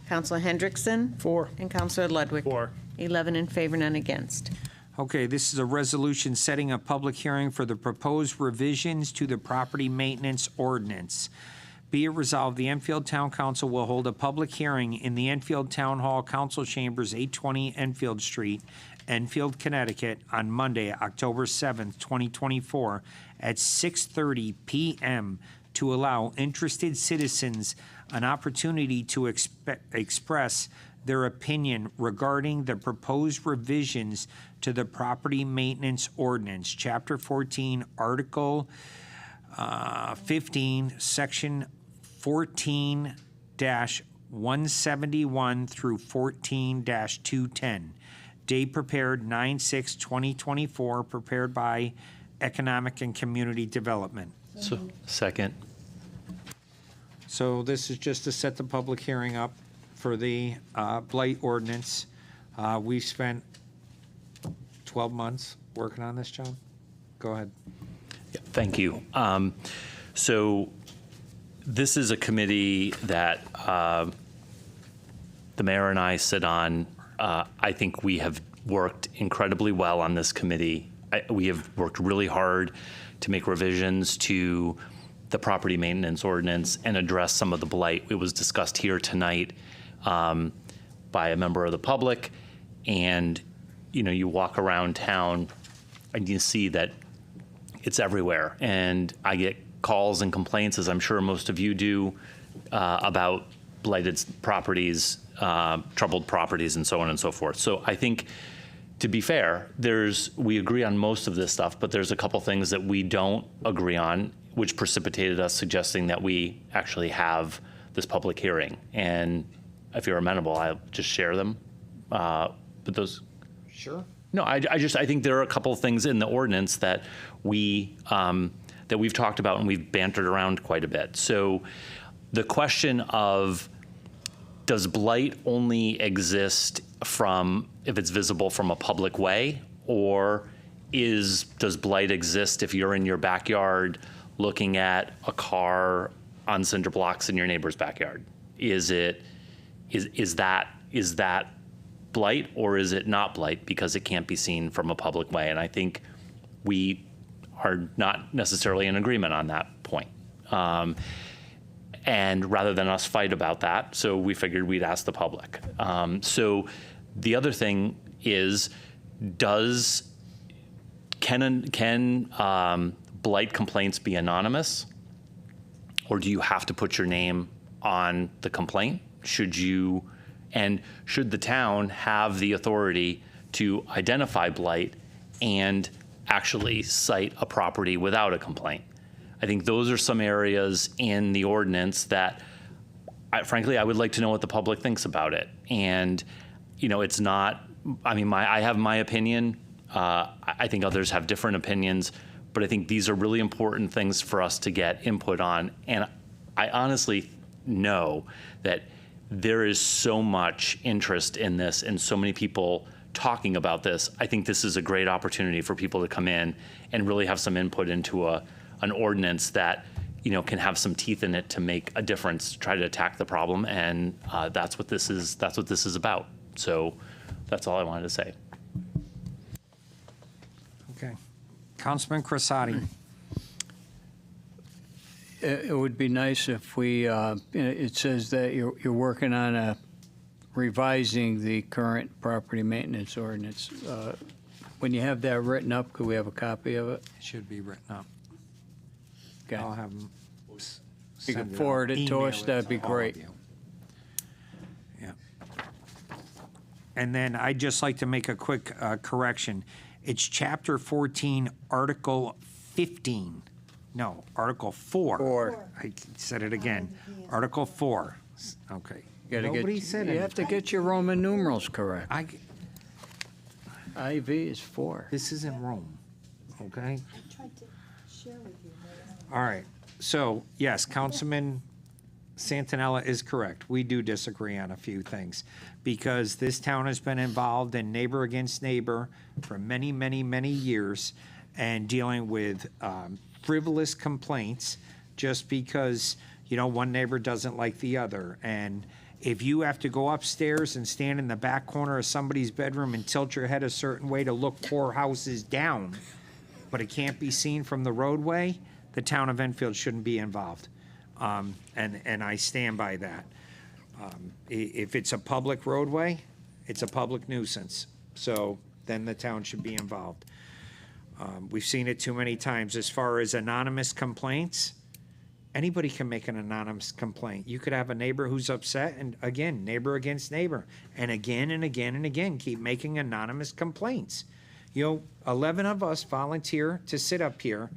Counselor Hendrickson. 4. And Counselor Ludwig. 4. 11 in favor, none against. Okay, this is a resolution setting a public hearing for the proposed revisions to the property maintenance ordinance. Be it resolved, the Enfield Town Council will hold a public hearing in the Enfield Town Hall Council Chambers, 820 Enfield Street, Enfield, Connecticut, on Monday, October 7th, 2024, at 6:30 p.m. to allow interested citizens an opportunity to express their opinion regarding the proposed revisions to the property maintenance ordinance, Chapter 14, Article 15, Section 14-171 through 14-210. Date prepared 9/6/2024, prepared by Economic and Community Development. So, second. So this is just to set the public hearing up for the blight ordinance. We spent 12 months working on this, John. Go ahead. Yeah, thank you. So this is a committee that the mayor and I sit on. I think we have worked incredibly well on this committee. We have worked really hard to make revisions to the property maintenance ordinance and address some of the blight. It was discussed here tonight by a member of the public. And, you know, you walk around town and you see that it's everywhere. And I get calls and complaints, as I'm sure most of you do, about blighted properties, troubled properties, and so on and so forth. So I think, to be fair, we agree on most of this stuff, but there's a couple things that we don't agree on, which precipitated us suggesting that we actually have this public hearing. And if you're amenable, I'll just share them. But those. Sure. No, I think there are a couple of things in the ordinance that we've talked about and we've bantered around quite a bit. So the question of, does blight only exist if it's visible from a public way, or does blight exist if you're in your backyard looking at a car on cinder blocks in your neighbor's backyard? Is that blight, or is it not blight because it can't be seen from a public way? And I think we are not necessarily in agreement on that point. And rather than us fight about that, so we figured we'd ask the public. So the other thing is, can blight complaints be anonymous? Or do you have to put your name on the complaint? Should the town have the authority to identify blight and actually cite a property without a complaint? I think those are some areas in the ordinance that, frankly, I would like to know what the public thinks about it. And, it's not, I have my opinion. I think others have different opinions, but I think these are really important things for us to get input on. And I honestly know that there is so much interest in this and so many people talking about this. I think this is a great opportunity for people to come in and really have some input into an ordinance that can have some teeth in it to make a difference, to try to attack the problem, and that's what this is about. So that's all I wanted to say. Okay. Councilman Crissati. It would be nice if we, it says that you're working on revising the current property maintenance ordinance. When you have that written up, could we have a copy of it? It should be written up. Okay. I'll have them. You can forward it to us, that'd be great. Yeah. And then I'd just like to make a quick correction. It's Chapter 14, Article 15. No, Article 4. I said it again. Article 4. Okay. Nobody said it. You have to get your Roman numerals correct. I IV is 4. This isn't Rome, okay? All right, so, yes, Councilman Santinella is correct. We do disagree on a few things, because this town has been involved in neighbor against neighbor for many, many, many years, and dealing with frivolous complaints just because, one neighbor doesn't like the other. And if you have to go upstairs and stand in the back corner of somebody's bedroom and tilt your head a certain way to look 4 houses down, but it can't be seen from the roadway, the town of Enfield shouldn't be involved. And I stand by that. If it's a public roadway, it's a public nuisance. So then the town should be involved. We've seen it too many times. As far as anonymous complaints, anybody can make an anonymous complaint. You could have a neighbor who's upset, and again, neighbor against neighbor, and again and again and again, keep making anonymous complaints. 11 of us volunteer to sit up here,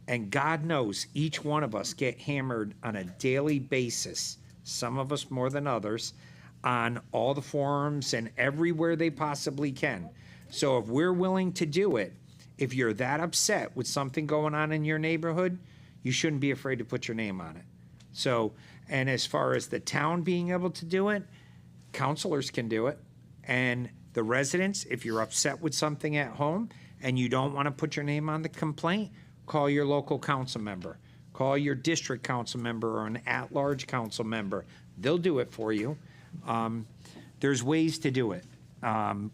and God knows each one of us get hammered on a daily basis, some of us more than others, on all the forums and everywhere they possibly can. So if we're willing to do it, if you're that upset with something going on in your neighborhood, you shouldn't be afraid to put your name on it. So, and as far as the town being able to do it, counselors can do it. And the residents, if you're upset with something at home and you don't want to put your name on the complaint, call your local council member. Call your district council member or an at-large council member. They'll do it for you. There's ways to do it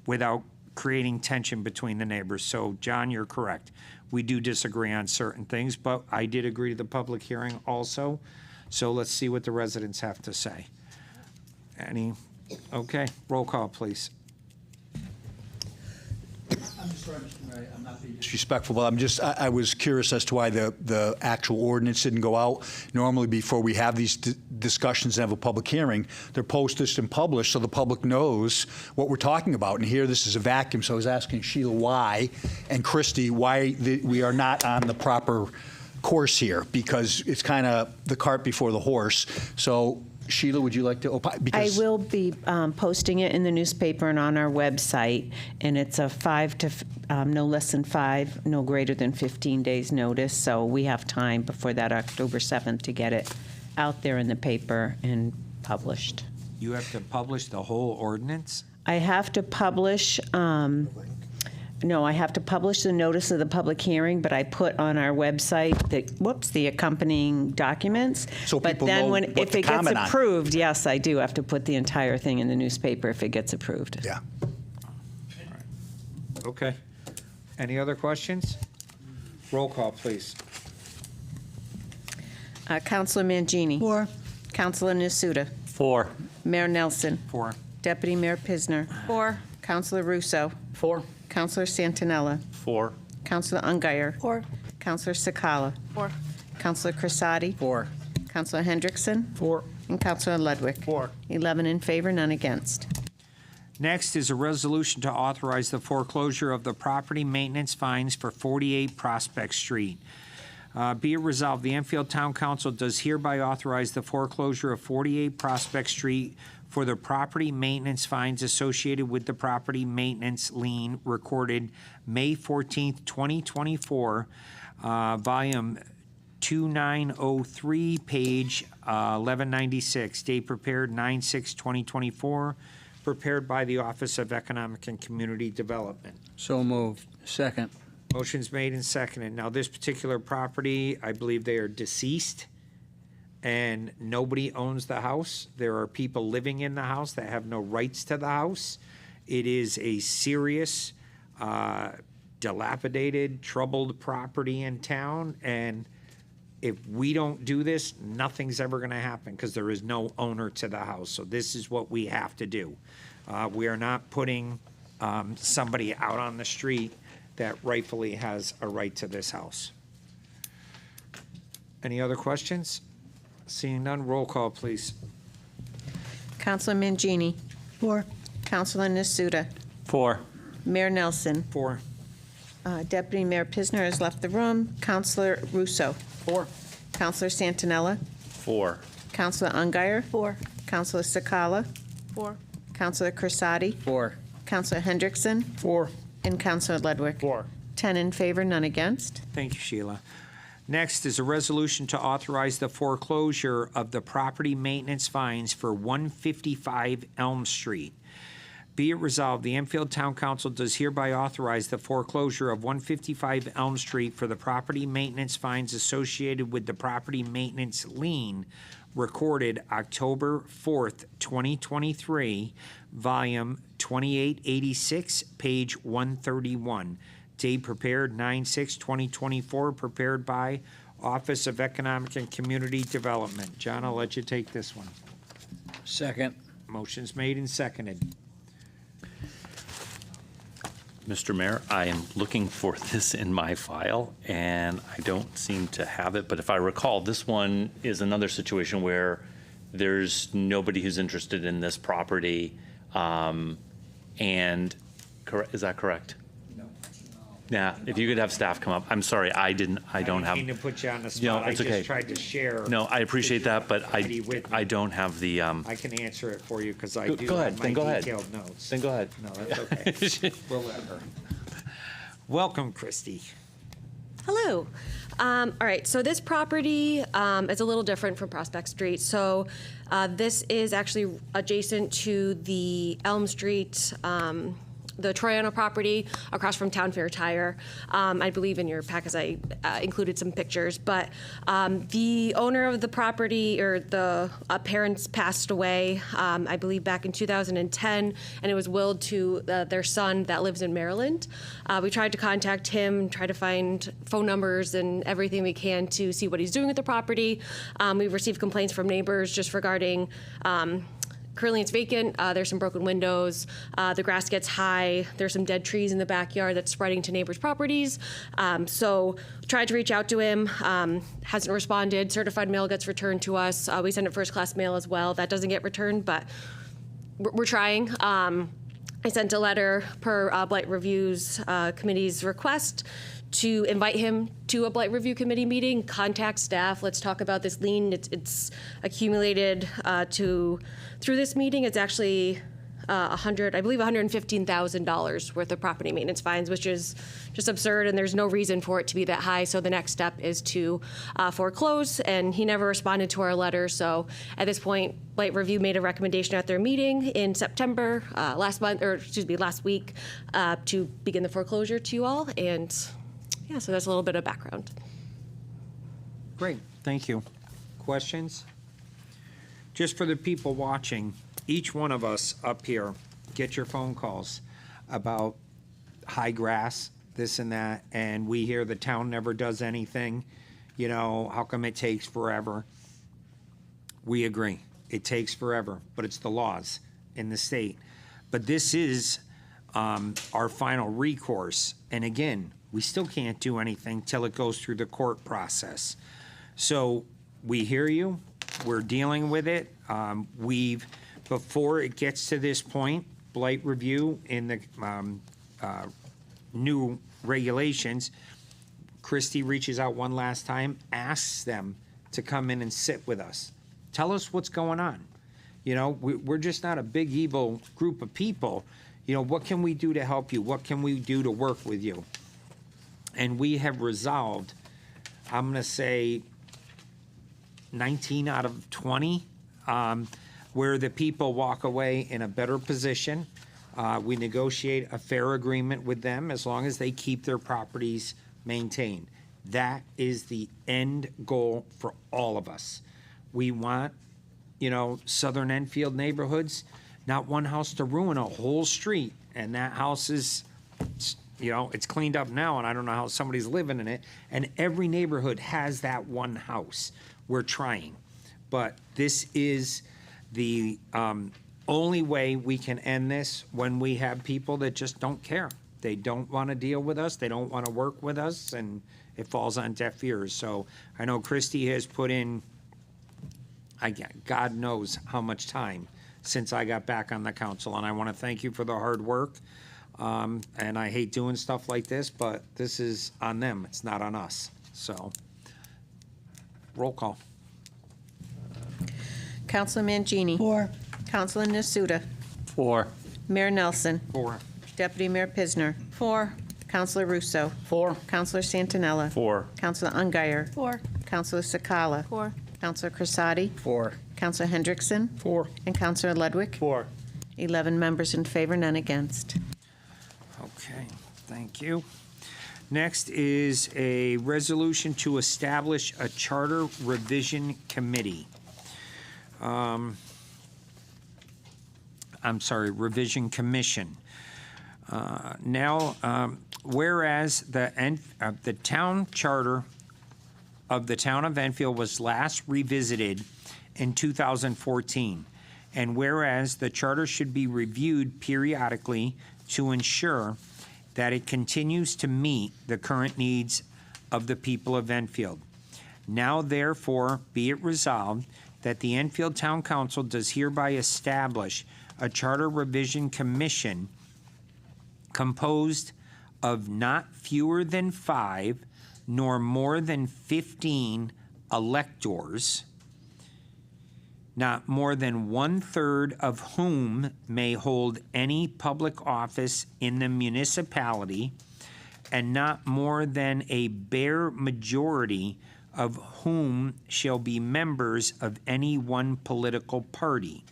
without creating tension between the neighbors. So, John, you're correct. We do disagree on certain things, but I did agree to the public hearing also. So let's see what the residents have to say. Okay, roll call, please. I'm sorry, Mr. Mayor, I'm not being disrespectful, but I was curious as to why the actual ordinance didn't go out. Normally, before we have these discussions and have a public hearing, they're posted and published so the public knows what we're talking about. And here, this is a vacuum, so I was asking Sheila why, and Christy, why we are not on the proper course here, because it's kind of the cart before the horse. So, Sheila, would you like to opine? I will be posting it in the newspaper and on our website, and it's a no less than 5, no greater than 15 days notice. So we have time before that October 7th to get it out there in the paper and published. You have to publish the whole ordinance? I have to publish. No, I have to publish the notice of the public hearing, but I put on our website the accompanying documents. So but people then know when what if to it gets comment on. approved, yes, I do have to put the entire thing in the newspaper if it gets approved. Yeah. Okay. Any other questions? Roll call, please. Councilor Mangini. 4. Councilor Nasuda. 4. Mayor Nelson. 4. Deputy Mayor Pisner. 4. Councilor Russo. 4. Councilor Santinella. 4. Councilor Ungary. 4. Councilor Sakala. 4. Councilor Crisati. 4. Councilor Hendrickson. 4. And Councilor Ludwig. 4. 11 in favor, none against. Next is a resolution to authorize the foreclosure of the property maintenance fines for 48 Prospect Street. Be it resolved, the Enfield Town Council does hereby authorize the foreclosure of 48 Prospect Street for the property maintenance fines associated with the property maintenance lien recorded May 14th, 2024, volume 2903, page 1196, date prepared 9/6/2024, prepared by the Office of Economic and Community Development. So moved. Second. Motion's made and seconded. Now, this particular property, I believe they are deceased, and nobody owns the house. There are people living in the house that have no rights to the house. It is a serious, dilapidated, troubled property in town, and if we don't do this, nothing's ever going to happen because there is no owner to the house. So this is what we have to do. We are not putting somebody out on the street that rightfully has a right to this house. Any other questions? Seeing none, roll call, please. Councilor Mangini. 4. Councilor Nasuda. 4. Mayor Nelson. 4. Deputy Mayor Pisner has left the room. Councilor Russo. 4. Councilor Santinella. 4. Councilor Ungary. 4. Councilor Sakala. 4. Councilor Crisati. 4. Councilor Hendrickson. 4. And Councilor Ludwig. 4. 10 in favor, none against. Thank you, Sheila. Next is a resolution to authorize the foreclosure of the property maintenance fines for 155 Elm Street. Be it resolved, the Enfield Town Council does hereby authorize the foreclosure of 155 Elm Street for the property maintenance fines associated with the property maintenance lien recorded October 4th, 2023, volume 2886, page 131. Date prepared 9/6/2024, prepared by Office of Economic and Community Development. John, I'll let you take this one. Second. Motion's made and seconded. Mr. Mayor, I am looking for this in my file, and I don't seem to have it, but if I recall, this one is another situation where there's nobody who's interested in this property, and, is that correct? No. Yeah, if you could have staff come up. I'm sorry, I don't have. I didn't mean to put you on the spot. No, I it's just okay. tried to share. No, I appreciate that, but Already with me. I don't have the, I can answer it for you because I Go- do go ahead, have my then go ahead. detailed notes. Then go ahead. No, that's okay. We'll let her. Welcome, Christy. Hello. All right, so this property is a little different from Prospect Street. So this is actually adjacent to the Elm Street, the Troyano property across from Town Fair Tire. I believe in your packets I included some pictures, but the owner of the property, or the parents, passed away, I believe back in 2010, and it was willed to their son that lives in Maryland. We tried to contact him, try to find phone numbers and everything we can to see what he's doing with the property. We've received complaints from neighbors just regarding currently it's vacant. There's some broken windows. The grass gets high. There's some dead trees in the backyard that's spreading to neighbors' properties. So tried to reach out to him. Hasn't responded. Certified mail gets returned to us. We send it first-class mail as well. That doesn't get returned, but we're trying. I sent a letter per Blight Review's committee's request to invite him to a Blight Review Committee meeting, contact staff, let's talk about this lien. It's accumulated through this meeting. It's actually $115,000 worth of property maintenance fines, which is just absurd, and there's no reason for it to be that high. So the next step is to foreclose, and he never responded to our letter. So at this point, Blight Review made a recommendation at their meeting in September last week, to begin the foreclosure to you all. And yeah, so that's a little bit of background. Great, thank you. Questions? Just for the people watching, each one of us up here get your phone calls about high grass this and that, and we hear the town never does anything. You know, how come it takes forever? We agree. It takes forever, but it's the laws in the state. But this is our final recourse. And again, we still can't do anything till it goes through the court process. So we hear you. We're dealing with it. Before it gets to this point, blight review in the new regulations, Christie reaches out one last time, asks them to come in and sit with us. Tell us what's going on. You know, we're just not a big evil group of people. You know, what can we do to help you? What can we do to work with you? And we have resolved, I'm going to say 19 out of 20, where the people walk away in a better position. We negotiate a fair agreement with them as long as they keep their properties maintained. That is the end goal for all of us. We want, you know, Southern Enfield neighborhoods, not one house to ruin a whole street. And that house is, you know, it's cleaned up now, and I don't know how somebody's living in it. And every neighborhood has that one house. We're trying. But this is the only way we can end this, when we have people that just don't care. They don't want to deal with us. They don't want to work with us, and it falls on deaf ears. So I know Christie has put in, God knows how much time since I got back on the council, and I want to thank you for the hard work. And I hate doing stuff like this, but this is on them. It's not on us. So, roll call. Councilor Mangini. 4. Councilor Nasuda. 4. Mayor Nelson. 4. Deputy Mayor Pisner. 4. Councilor Russo. 4. Councilor Santinella. 4. Councilor Ungary. 4. Councilor Sakala. 4. Councilor Crisati. 4. Councilor Hendrickson. 4. And Councilor Ludwig. 4. 11 members in favor, none against. Okay, thank you. Next is a resolution to establish a charter revision committee. Revision commission. Whereas the town charter of the town of Enfield was last revisited in 2014, and whereas the charter should be reviewed periodically to ensure that it continues to meet the current needs of the people of Enfield. Now therefore be it resolved that the Enfield Town Council does hereby establish a charter revision commission composed of not fewer than 5 nor more than 15 electors, not more than 1/3 of whom may hold any public office in the municipality, and not more than a bare majority of whom shall be members of any one political party,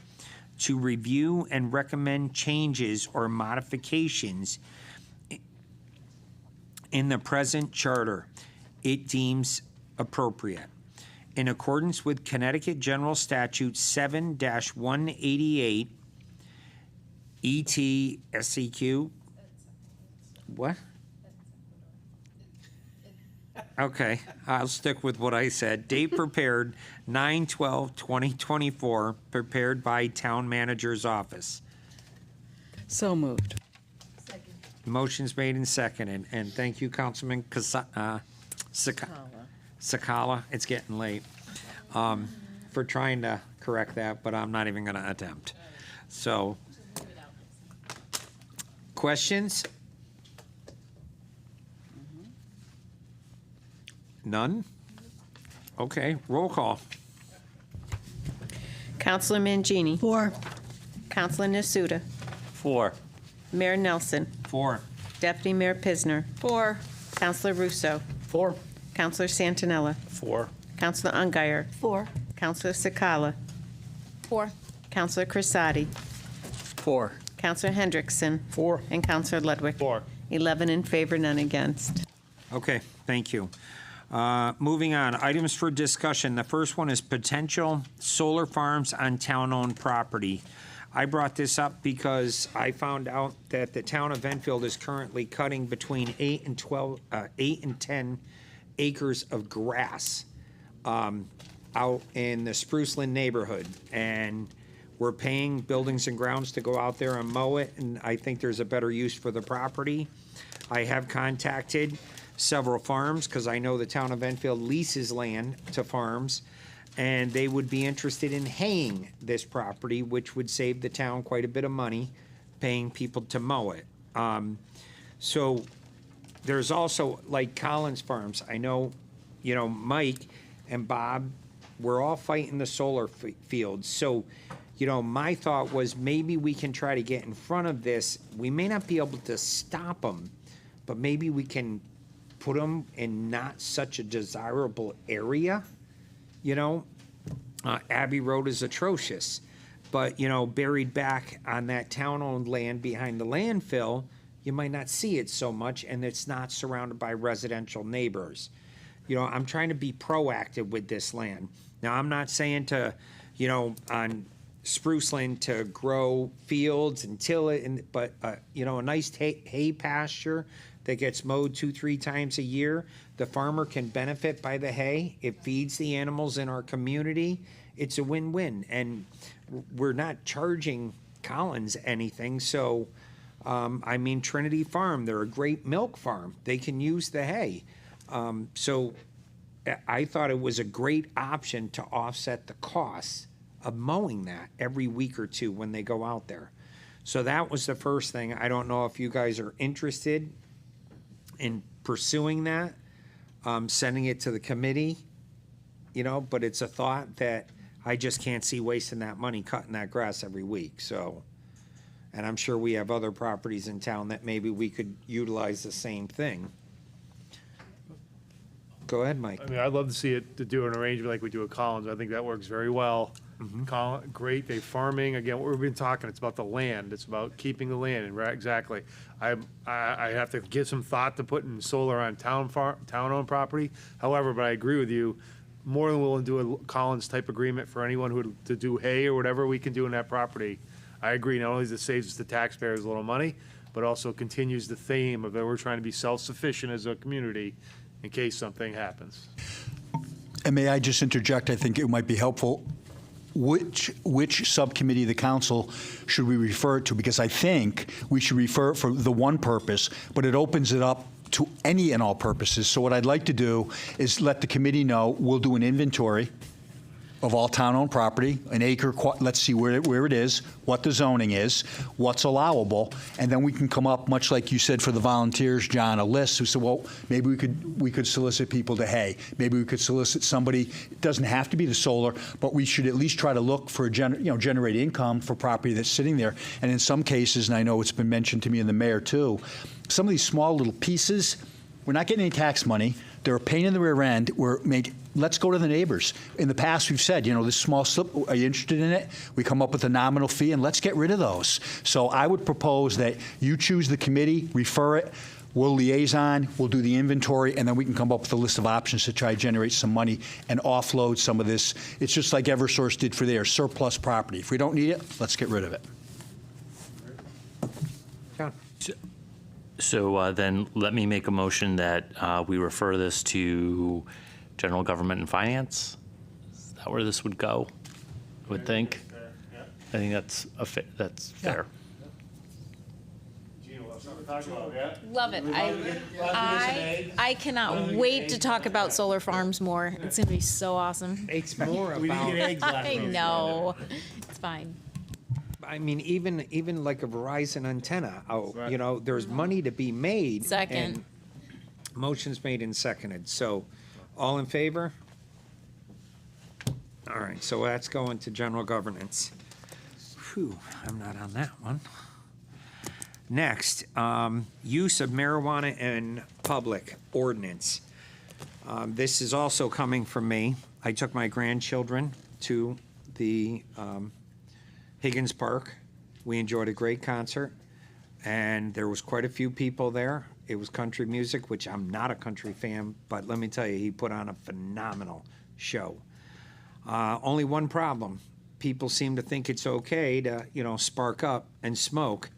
to review and recommend changes or modifications in the present charter it deems appropriate. In accordance with Connecticut General Statute 7-188, ET-SEQ. What? Okay, I'll stick with what I said. Date prepared 9/12/2024, prepared by Town Manager's Office. So moved. Motion's made and seconded, and thank you, Councilman Sakala. It's getting late, for trying to correct that, but I'm not even going to attempt. So, questions? None? Okay, roll call. Councilor Mangini. 4. Councilor Nasuda. 4. Mayor Nelson. 4. Deputy Mayor Pisner. 4. Councilor Russo. 4. Councilor Santinella. 4. Councilor Ungary. 4. Councilor Sakala. 4. Councilor Crisati. 4. Councilor Hendrickson. 4. And Councilor Ludwig. 4. 11 in favor, none against. Okay, thank you. Moving on, items for discussion. The first one is potential solar farms on town-owned property. I brought this up because I found out that the town of Enfield is currently cutting between 8 and 10 acres of grass out in the Spruceland neighborhood. And we're paying Buildings and Grounds to go out there and mow it, and I think there's a better use for the property. I have contacted several farms, because I know the town of Enfield leases land to farms, and they would be interested in haying this property, which would save the town quite a bit of money, paying people to mow it. So there's also, like Collins Farms, I know, Mike and Bob, we're all fighting the solar fields. So, my thought was maybe we can try to get in front of this. We may not be able to stop them, but maybe we can put them in not such a desirable area. Abbey Road is atrocious, but, buried back on that town-owned land behind the landfill, you might not see it so much, and it's not surrounded by residential neighbors. I'm trying to be proactive with this land. Now, I'm not saying to, on Spruceland to grow fields and till it, but, a nice hay pasture that gets mowed 2-3 times a year. The farmer can benefit by the hay. It feeds the animals in our community. It's a win-win. And we're not charging Collins anything. So, Trinity Farm, they're a great milk farm. They can use the hay. So I thought it was a great option to offset the costs of mowing that every week or two when they go out there. So that was the first thing. I don't know if you guys are interested in pursuing that, sending it to the committee, but it's a thought that I just can't see wasting that money cutting that grass every week. So, and I'm sure we have other properties in town that maybe we could utilize the same thing. Go ahead, Mike. I'd love to see it, to do an arrangement like we do at Collins. I think that works very well. Great, they farming, again, what we've been talking, it's about the land, it's about keeping the land, and right, exactly. I have to give some thought to putting solar on town-owned property. However, but I agree with you, more than willing to do a Collins-type agreement for anyone who, to do hay or whatever we can do in that property. I agree, not only does it saves the taxpayers a little money, but also continues the theme of that we're trying to be self-sufficient as a community in case something happens. And may I just interject? I think it might be helpful. Which subcommittee of the council should we refer it to? Because I think we should refer it for the one purpose, but it opens it up to any and all purposes. So what I'd like to do is let the committee know we'll do an inventory of all town-owned property, an acre, let's see where it is, what the zoning is, what's allowable, and then we can come up, much like you said for the volunteers, John, a list who said, well, maybe we could solicit people to hay. Maybe we could solicit somebody, it doesn't have to be the solar, but we should at least try to look for, generate income for property that's sitting there. And in some cases, and I know it's been mentioned to me and the mayor too, some of these small little pieces, we're not getting any tax money. They're a pain in the rear end. Let's go to the neighbors. In the past, we've said, this small slip, are you interested in it? We come up with a nominal fee, and let's get rid of those. So I would propose that you choose the committee, refer it, we'll liaison, we'll do the inventory, and then we can come up with a list of options to try to generate some money and offload some of this. It's just like Eversource did for their surplus property. If we don't need it, let's get rid of it. So then let me make a motion that we refer this to General Government and Finance. Is that where this would go? I would think. I think that's fair. Love it. I cannot wait to talk about solar farms more. It's going to be so awesome. It's more about. We didn't get eggs last I week. know. It's fine. Even like a Verizon antenna out, there's money to be made. Second. And motion's made and seconded. So, all in favor? All right, so that's going to general governance. Whew, I'm not on that one. Next, use of marijuana in public ordinance. This is also coming from me. I took my grandchildren to the Higgins Park. We enjoyed a great concert, and there was quite a few people there. It was country music, which I'm not a country fan, but let me tell you, he put on a phenomenal show. Only one problem. people seem to think it's okay to, spark up and smoke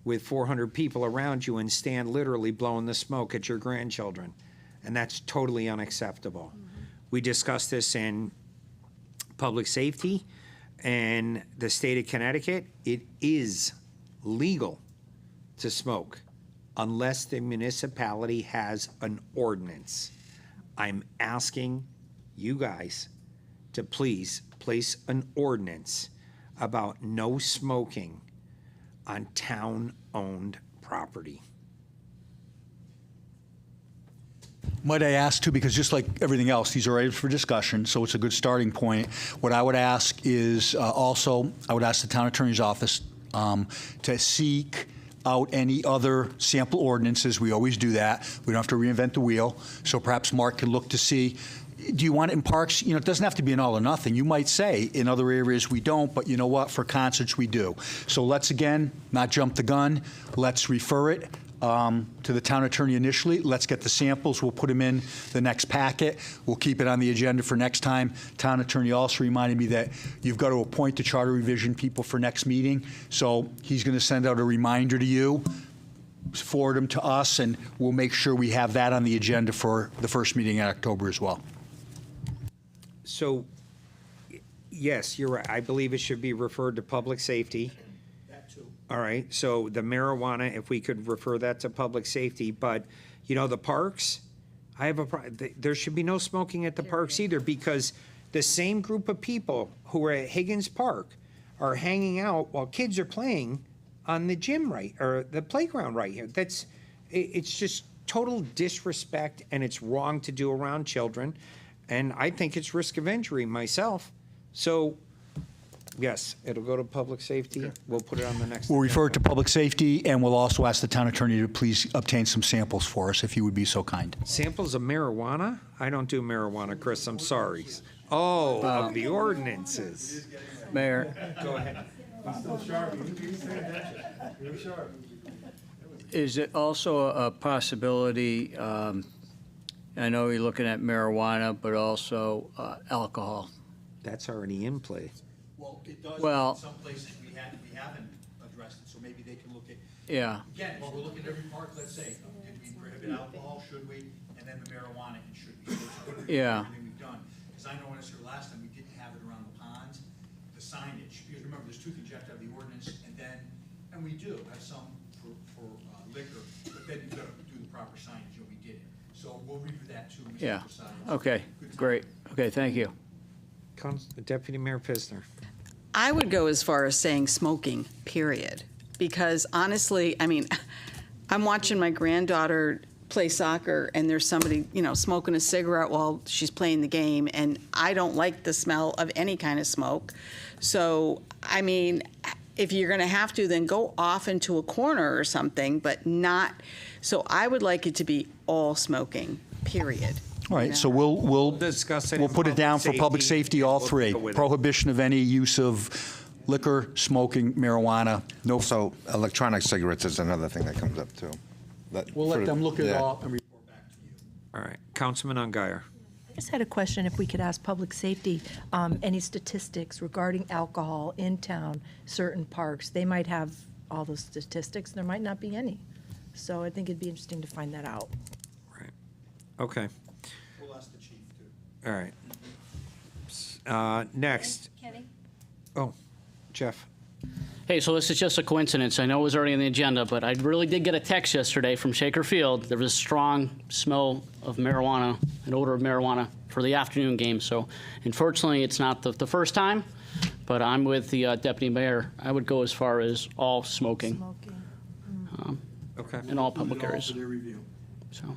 with 400 people around you and stand literally blowing the smoke at your grandchildren. And that's totally unacceptable. We discussed this in public safety and the state of Connecticut. It is legal to smoke unless the municipality has an ordinance. I'm asking you guys to please place an ordinance about no smoking on town-owned property. Might I ask too, because just like everything else, these are items for discussion, so it's a good starting point. What I would ask is also, I would ask the town attorney's office to seek out any other sample ordinances. We always do that. We don't have to reinvent the wheel. So perhaps Mark can look to see, do you want it in parks? It doesn't have to be an all or nothing. You might say in other areas we don't, but you know what? For concerts we do. So let's, again, not jump the gun. Let's refer it to the town attorney initially. Let's get the samples. We'll put them in the next packet. We'll keep it on the agenda for next time. Town attorney also reminded me that you've got to appoint the charter revision people for next meeting. So he's going to send out a reminder to you, forward them to us, and we'll make sure we have that on the agenda for the first meeting in October as well. So, yes, you're right. I believe it should be referred to public safety. All right, so the marijuana, if we could refer that to public safety, but, the parks, there should be no smoking at the parks either, because the same group of people who are at Higgins Park are hanging out while kids are playing on the gym or the playground right here. It's just total disrespect, and it's wrong to do around children, and I think it's risk of injury myself. So, yes, it'll go to public safety. We'll put it on the next. We'll refer it to public safety, and we'll also ask the town attorney to please obtain some samples for us, if he would be so kind. Samples of marijuana? I don't do marijuana, Chris, I'm sorry. Oh, of the ordinances. Mayor, Go ahead. is it also a possibility, I know you're looking at marijuana, but also alcohol? That's already in play. Well, it does. Well- In some places we haven't addressed it, so maybe they can look at. Yeah. Again, while we're looking at every park, let's say, did we prohibit alcohol, should we? And then the marijuana, and should we? So it's put it in Yeah. everything we've done. Because I know when I was here last time, we didn't have it around the ponds, the signage. Because remember, there's two things, you have to have the ordinance, and we do have some for liquor, but then you've got to do the proper signage, and we did it. So we'll review that too, Mr. Yeah. Prasad. Okay, great. Okay, thank you. Deputy Mayor Pisner. I would go as far as saying smoking, period. Because honestly, I'm watching my granddaughter play soccer and there's somebody, smoking a cigarette while she's playing the game, and I don't like the smell of any kind of smoke. So, if you're going to have to, then go off into a corner or something, but not, so I would like it to be all smoking, period. All right, so we'll discuss it We'll in put it public down for public safety. safety, all We'll three. go with it. Prohibition of any use of liquor, smoking, marijuana. No. So electronic cigarettes is another thing that comes up too. We'll let them look it Yeah. up and report back to you. All right, Councilman Ungary. I just had a question, if we could ask public safety, any statistics regarding alcohol in town, certain parks. They might have all those statistics, there might not be any. So I think it'd be interesting to find that out. Okay, We'll ask the chief too. all right. Next. Kenny? Oh, Jeff. Hey, so this is just a coincidence. I know it was already on the agenda, but I really did get a text yesterday from Shaker Field. There was a strong smell of marijuana, an odor of marijuana for the afternoon game. So unfortunately, it's not the first time, but I'm with the deputy mayor. I would go as far as all smoking Okay. in all public areas. For their review. So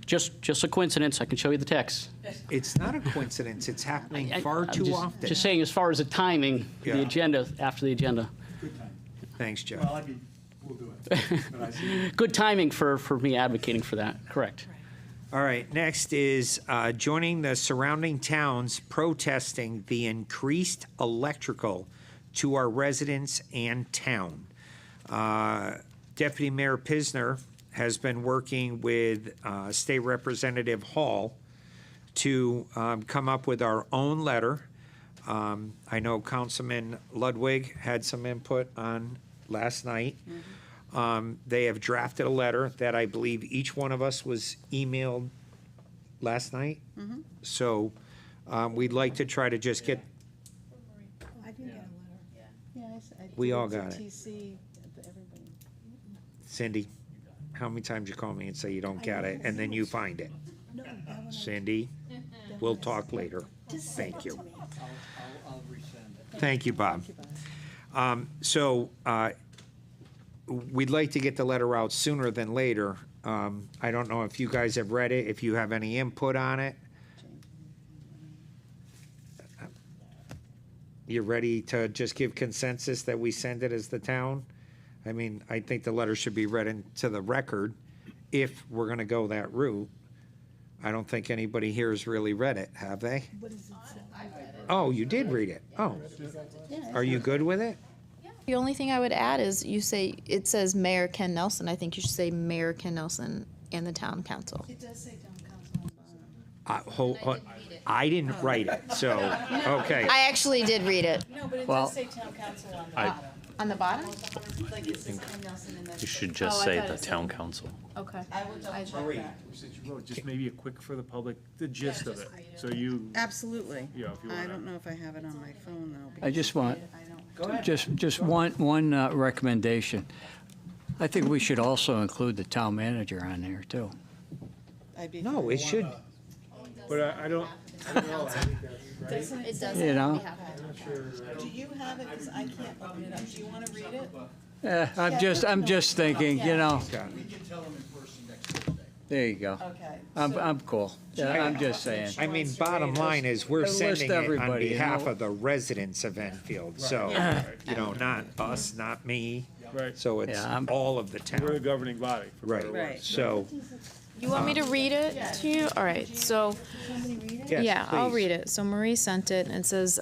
just a coincidence. I can show you the text. It's not a coincidence, it's happening far I'm too just, often. Just saying, as far as the timing, Yeah. the agenda, after the agenda. Good time. Thanks, Jeff. Well, we'll do it. But I see. Good timing for me advocating for that, correct. All right, next is joining the surrounding towns protesting the increased electrical to our residents and town. Deputy Mayor Pisner has been working with State Representative Hall to come up with our own letter I know Councilman Ludwig had some input on last night. They have drafted a letter that I believe each one of us was emailed last night. So we'd like to try to just get, I didn't get a letter. Yeah, we all got it. Cindy, how many times you call me and say you don't get it, and then you find it? Cindy, we'll talk later. Thank you. Thank you, Bob. So we'd like to get the letter out sooner than later. I don't know if you guys have read it, if you have any input on it. You ready to just give consensus that we send it as the town? I mean, I think the letter should be read into the record if we're gonna go that route. I don't think anybody here has really read it, have they? Oh, you did read it? Oh. Are you good with it? The only thing I would add is it says Mayor Ken Nelson. I think you should say Mayor Ken Nelson and the town council. It does say town council. Hold, I didn't write it, so, okay. I actually did read it. No, but it Well- does say town council on the I- bottom. On the bottom? Like it says Ken Nelson and then. You should just Oh, I say thought the it said- town council. Okay. I will double check that. Since you wrote, just maybe a quick for the public, the gist of it, so you. Absolutely. Yeah, if you I wanna- don't know if I have it on my phone though. I because just want, I don't. just one recommendation. I think we should also include the town manager on there, too. I'd be No, it should, But I don't know. I think that's, right? It does. You know? Do you have it? Because I can't open it up. Do you want to read it? I'm just thinking, you know, We can tell them in person next Thursday. there you go. Okay. I'm cool. Yeah, I'm just saying. I mean, bottom line is, we're List sending it on everybody, you behalf know? of the residents of Enfield, so, you know, not us, not me. Right. So it's Yeah, I'm- all of the We're the town, governing body. for better or right, worse. so, You want me to read it to you? All right, so, yes, yeah, I'll please. read it. So Marie sent it and it says,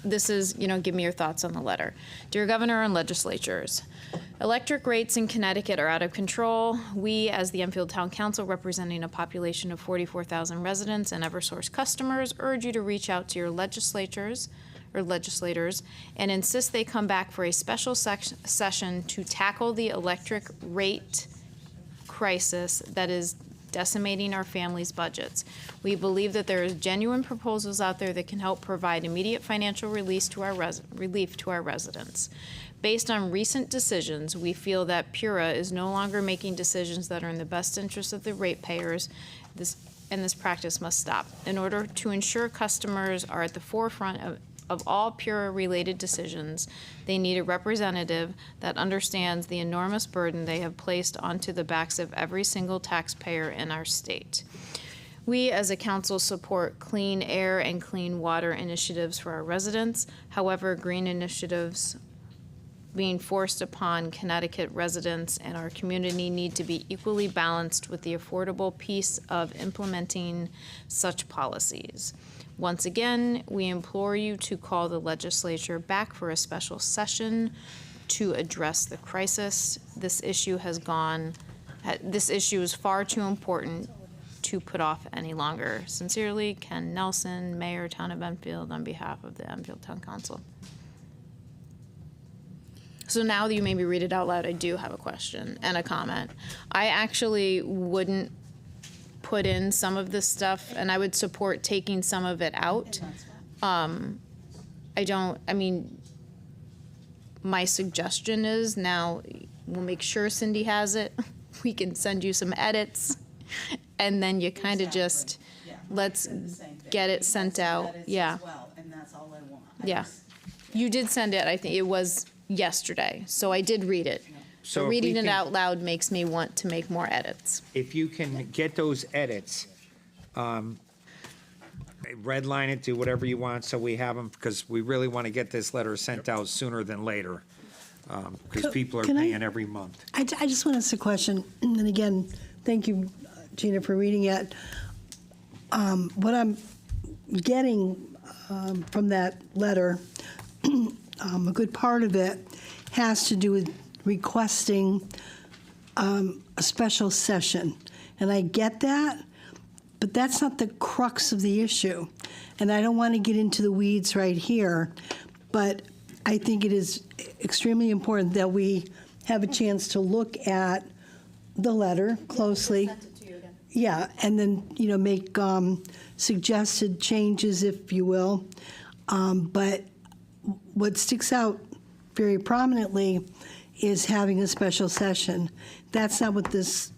this is, give me your thoughts on the letter. Dear Governor and legislatures, electric rates in Connecticut are out of control. We, as the Enfield Town Council, representing a population of 44,000 residents and Eversource customers, urge you to reach out to your legislators and insist they come back for a special session to tackle the electric rate crisis that is decimating our families' budgets. We believe that there is genuine proposals out there that can help provide immediate financial relief to our residents. Based on recent decisions, we feel that PURA is no longer making decisions that are in the best interest of the ratepayers, and this practice must stop. In order to ensure customers are at the forefront of all PURA-related decisions, they need a representative that understands the enormous burden they have placed onto the backs of every single taxpayer in our state. We, as a council, support clean air and clean water initiatives for our residents. However, green initiatives being forced upon Connecticut residents and our community need to be equally balanced with the affordable piece of implementing such policies. Once again, we implore you to call the legislature back for a special session to address the crisis. This issue is far too important to put off any longer. Sincerely, Ken Nelson, Mayor, Town of Enfield, on behalf of the Enfield Town Council. So now that you maybe read it out loud, I do have a question and a comment. I actually wouldn't put in some of this stuff, and I would support taking some of it out. My suggestion is now we'll make sure Cindy has it. We can send you some edits, and then you kind of just, let's get it sent out. Yeah. And that's all I want. Yeah. You did send it, I think it was yesterday, so I did read it. So So if we reading it can- out loud makes me want to make more edits. if you can get those edits, redline it, do whatever you want, so we have them, because we really want to get this letter sent out sooner than later, because people are Can I- paying every month. I just want to ask a question, and again, thank you, Gina, for reading it. What I'm getting from that letter, a good part of it has to do with requesting a special session. And I get that, But that's not the crux of the issue. And I don't want to get into the weeds right here, but I think it is extremely important that we have a chance to look at the letter closely. Yeah, and then, make suggested changes, if you will. But what sticks out very prominently is having a special session. That's not what this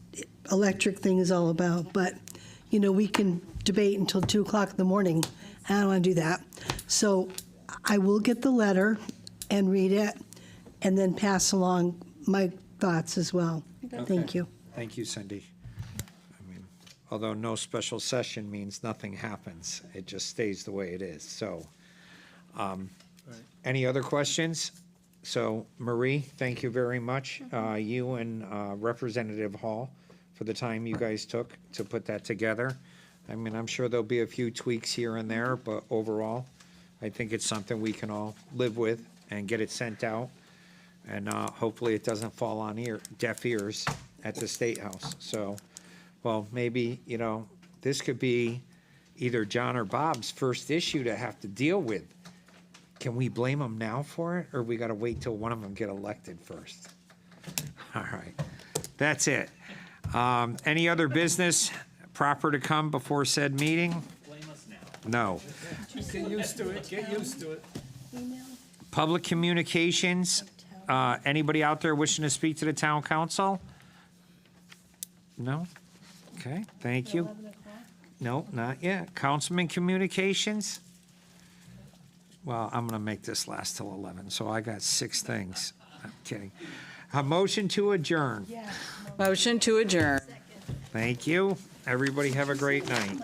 electric thing is all about, but, we can debate until 2 o'clock in the morning. I don't want to do that. So I will get the letter and read it, and then pass along my thoughts as well. Thank you. Thank you, Cindy. I mean, although no special session means nothing happens, it just stays the way it is. So, any other questions? So, Marie, thank you very much. You and Representative Hall for the time you guys took to put that together. I mean, I'm sure there'll be a few tweaks here and there, but overall, I think it's something we can all live with and get it sent out. And hopefully it doesn't fall on deaf ears at the State House. So, well, maybe, this could be either John or Bob's first issue to have to deal with. Can we blame them now for it, or we got to wait till one of them get elected first? All right, that's it. Any other business proper to come before said meeting? Blame us now. No. Get used to it, get used to it. Public communications, anybody out there wishing to speak to the town council? No? Okay, thank you. No, not yet. Councilman communications? Well, I'm gonna make this last till 11, so I got 6 things. I'm kidding. A motion to adjourn. Motion to adjourn. Thank you. Everybody have a great night.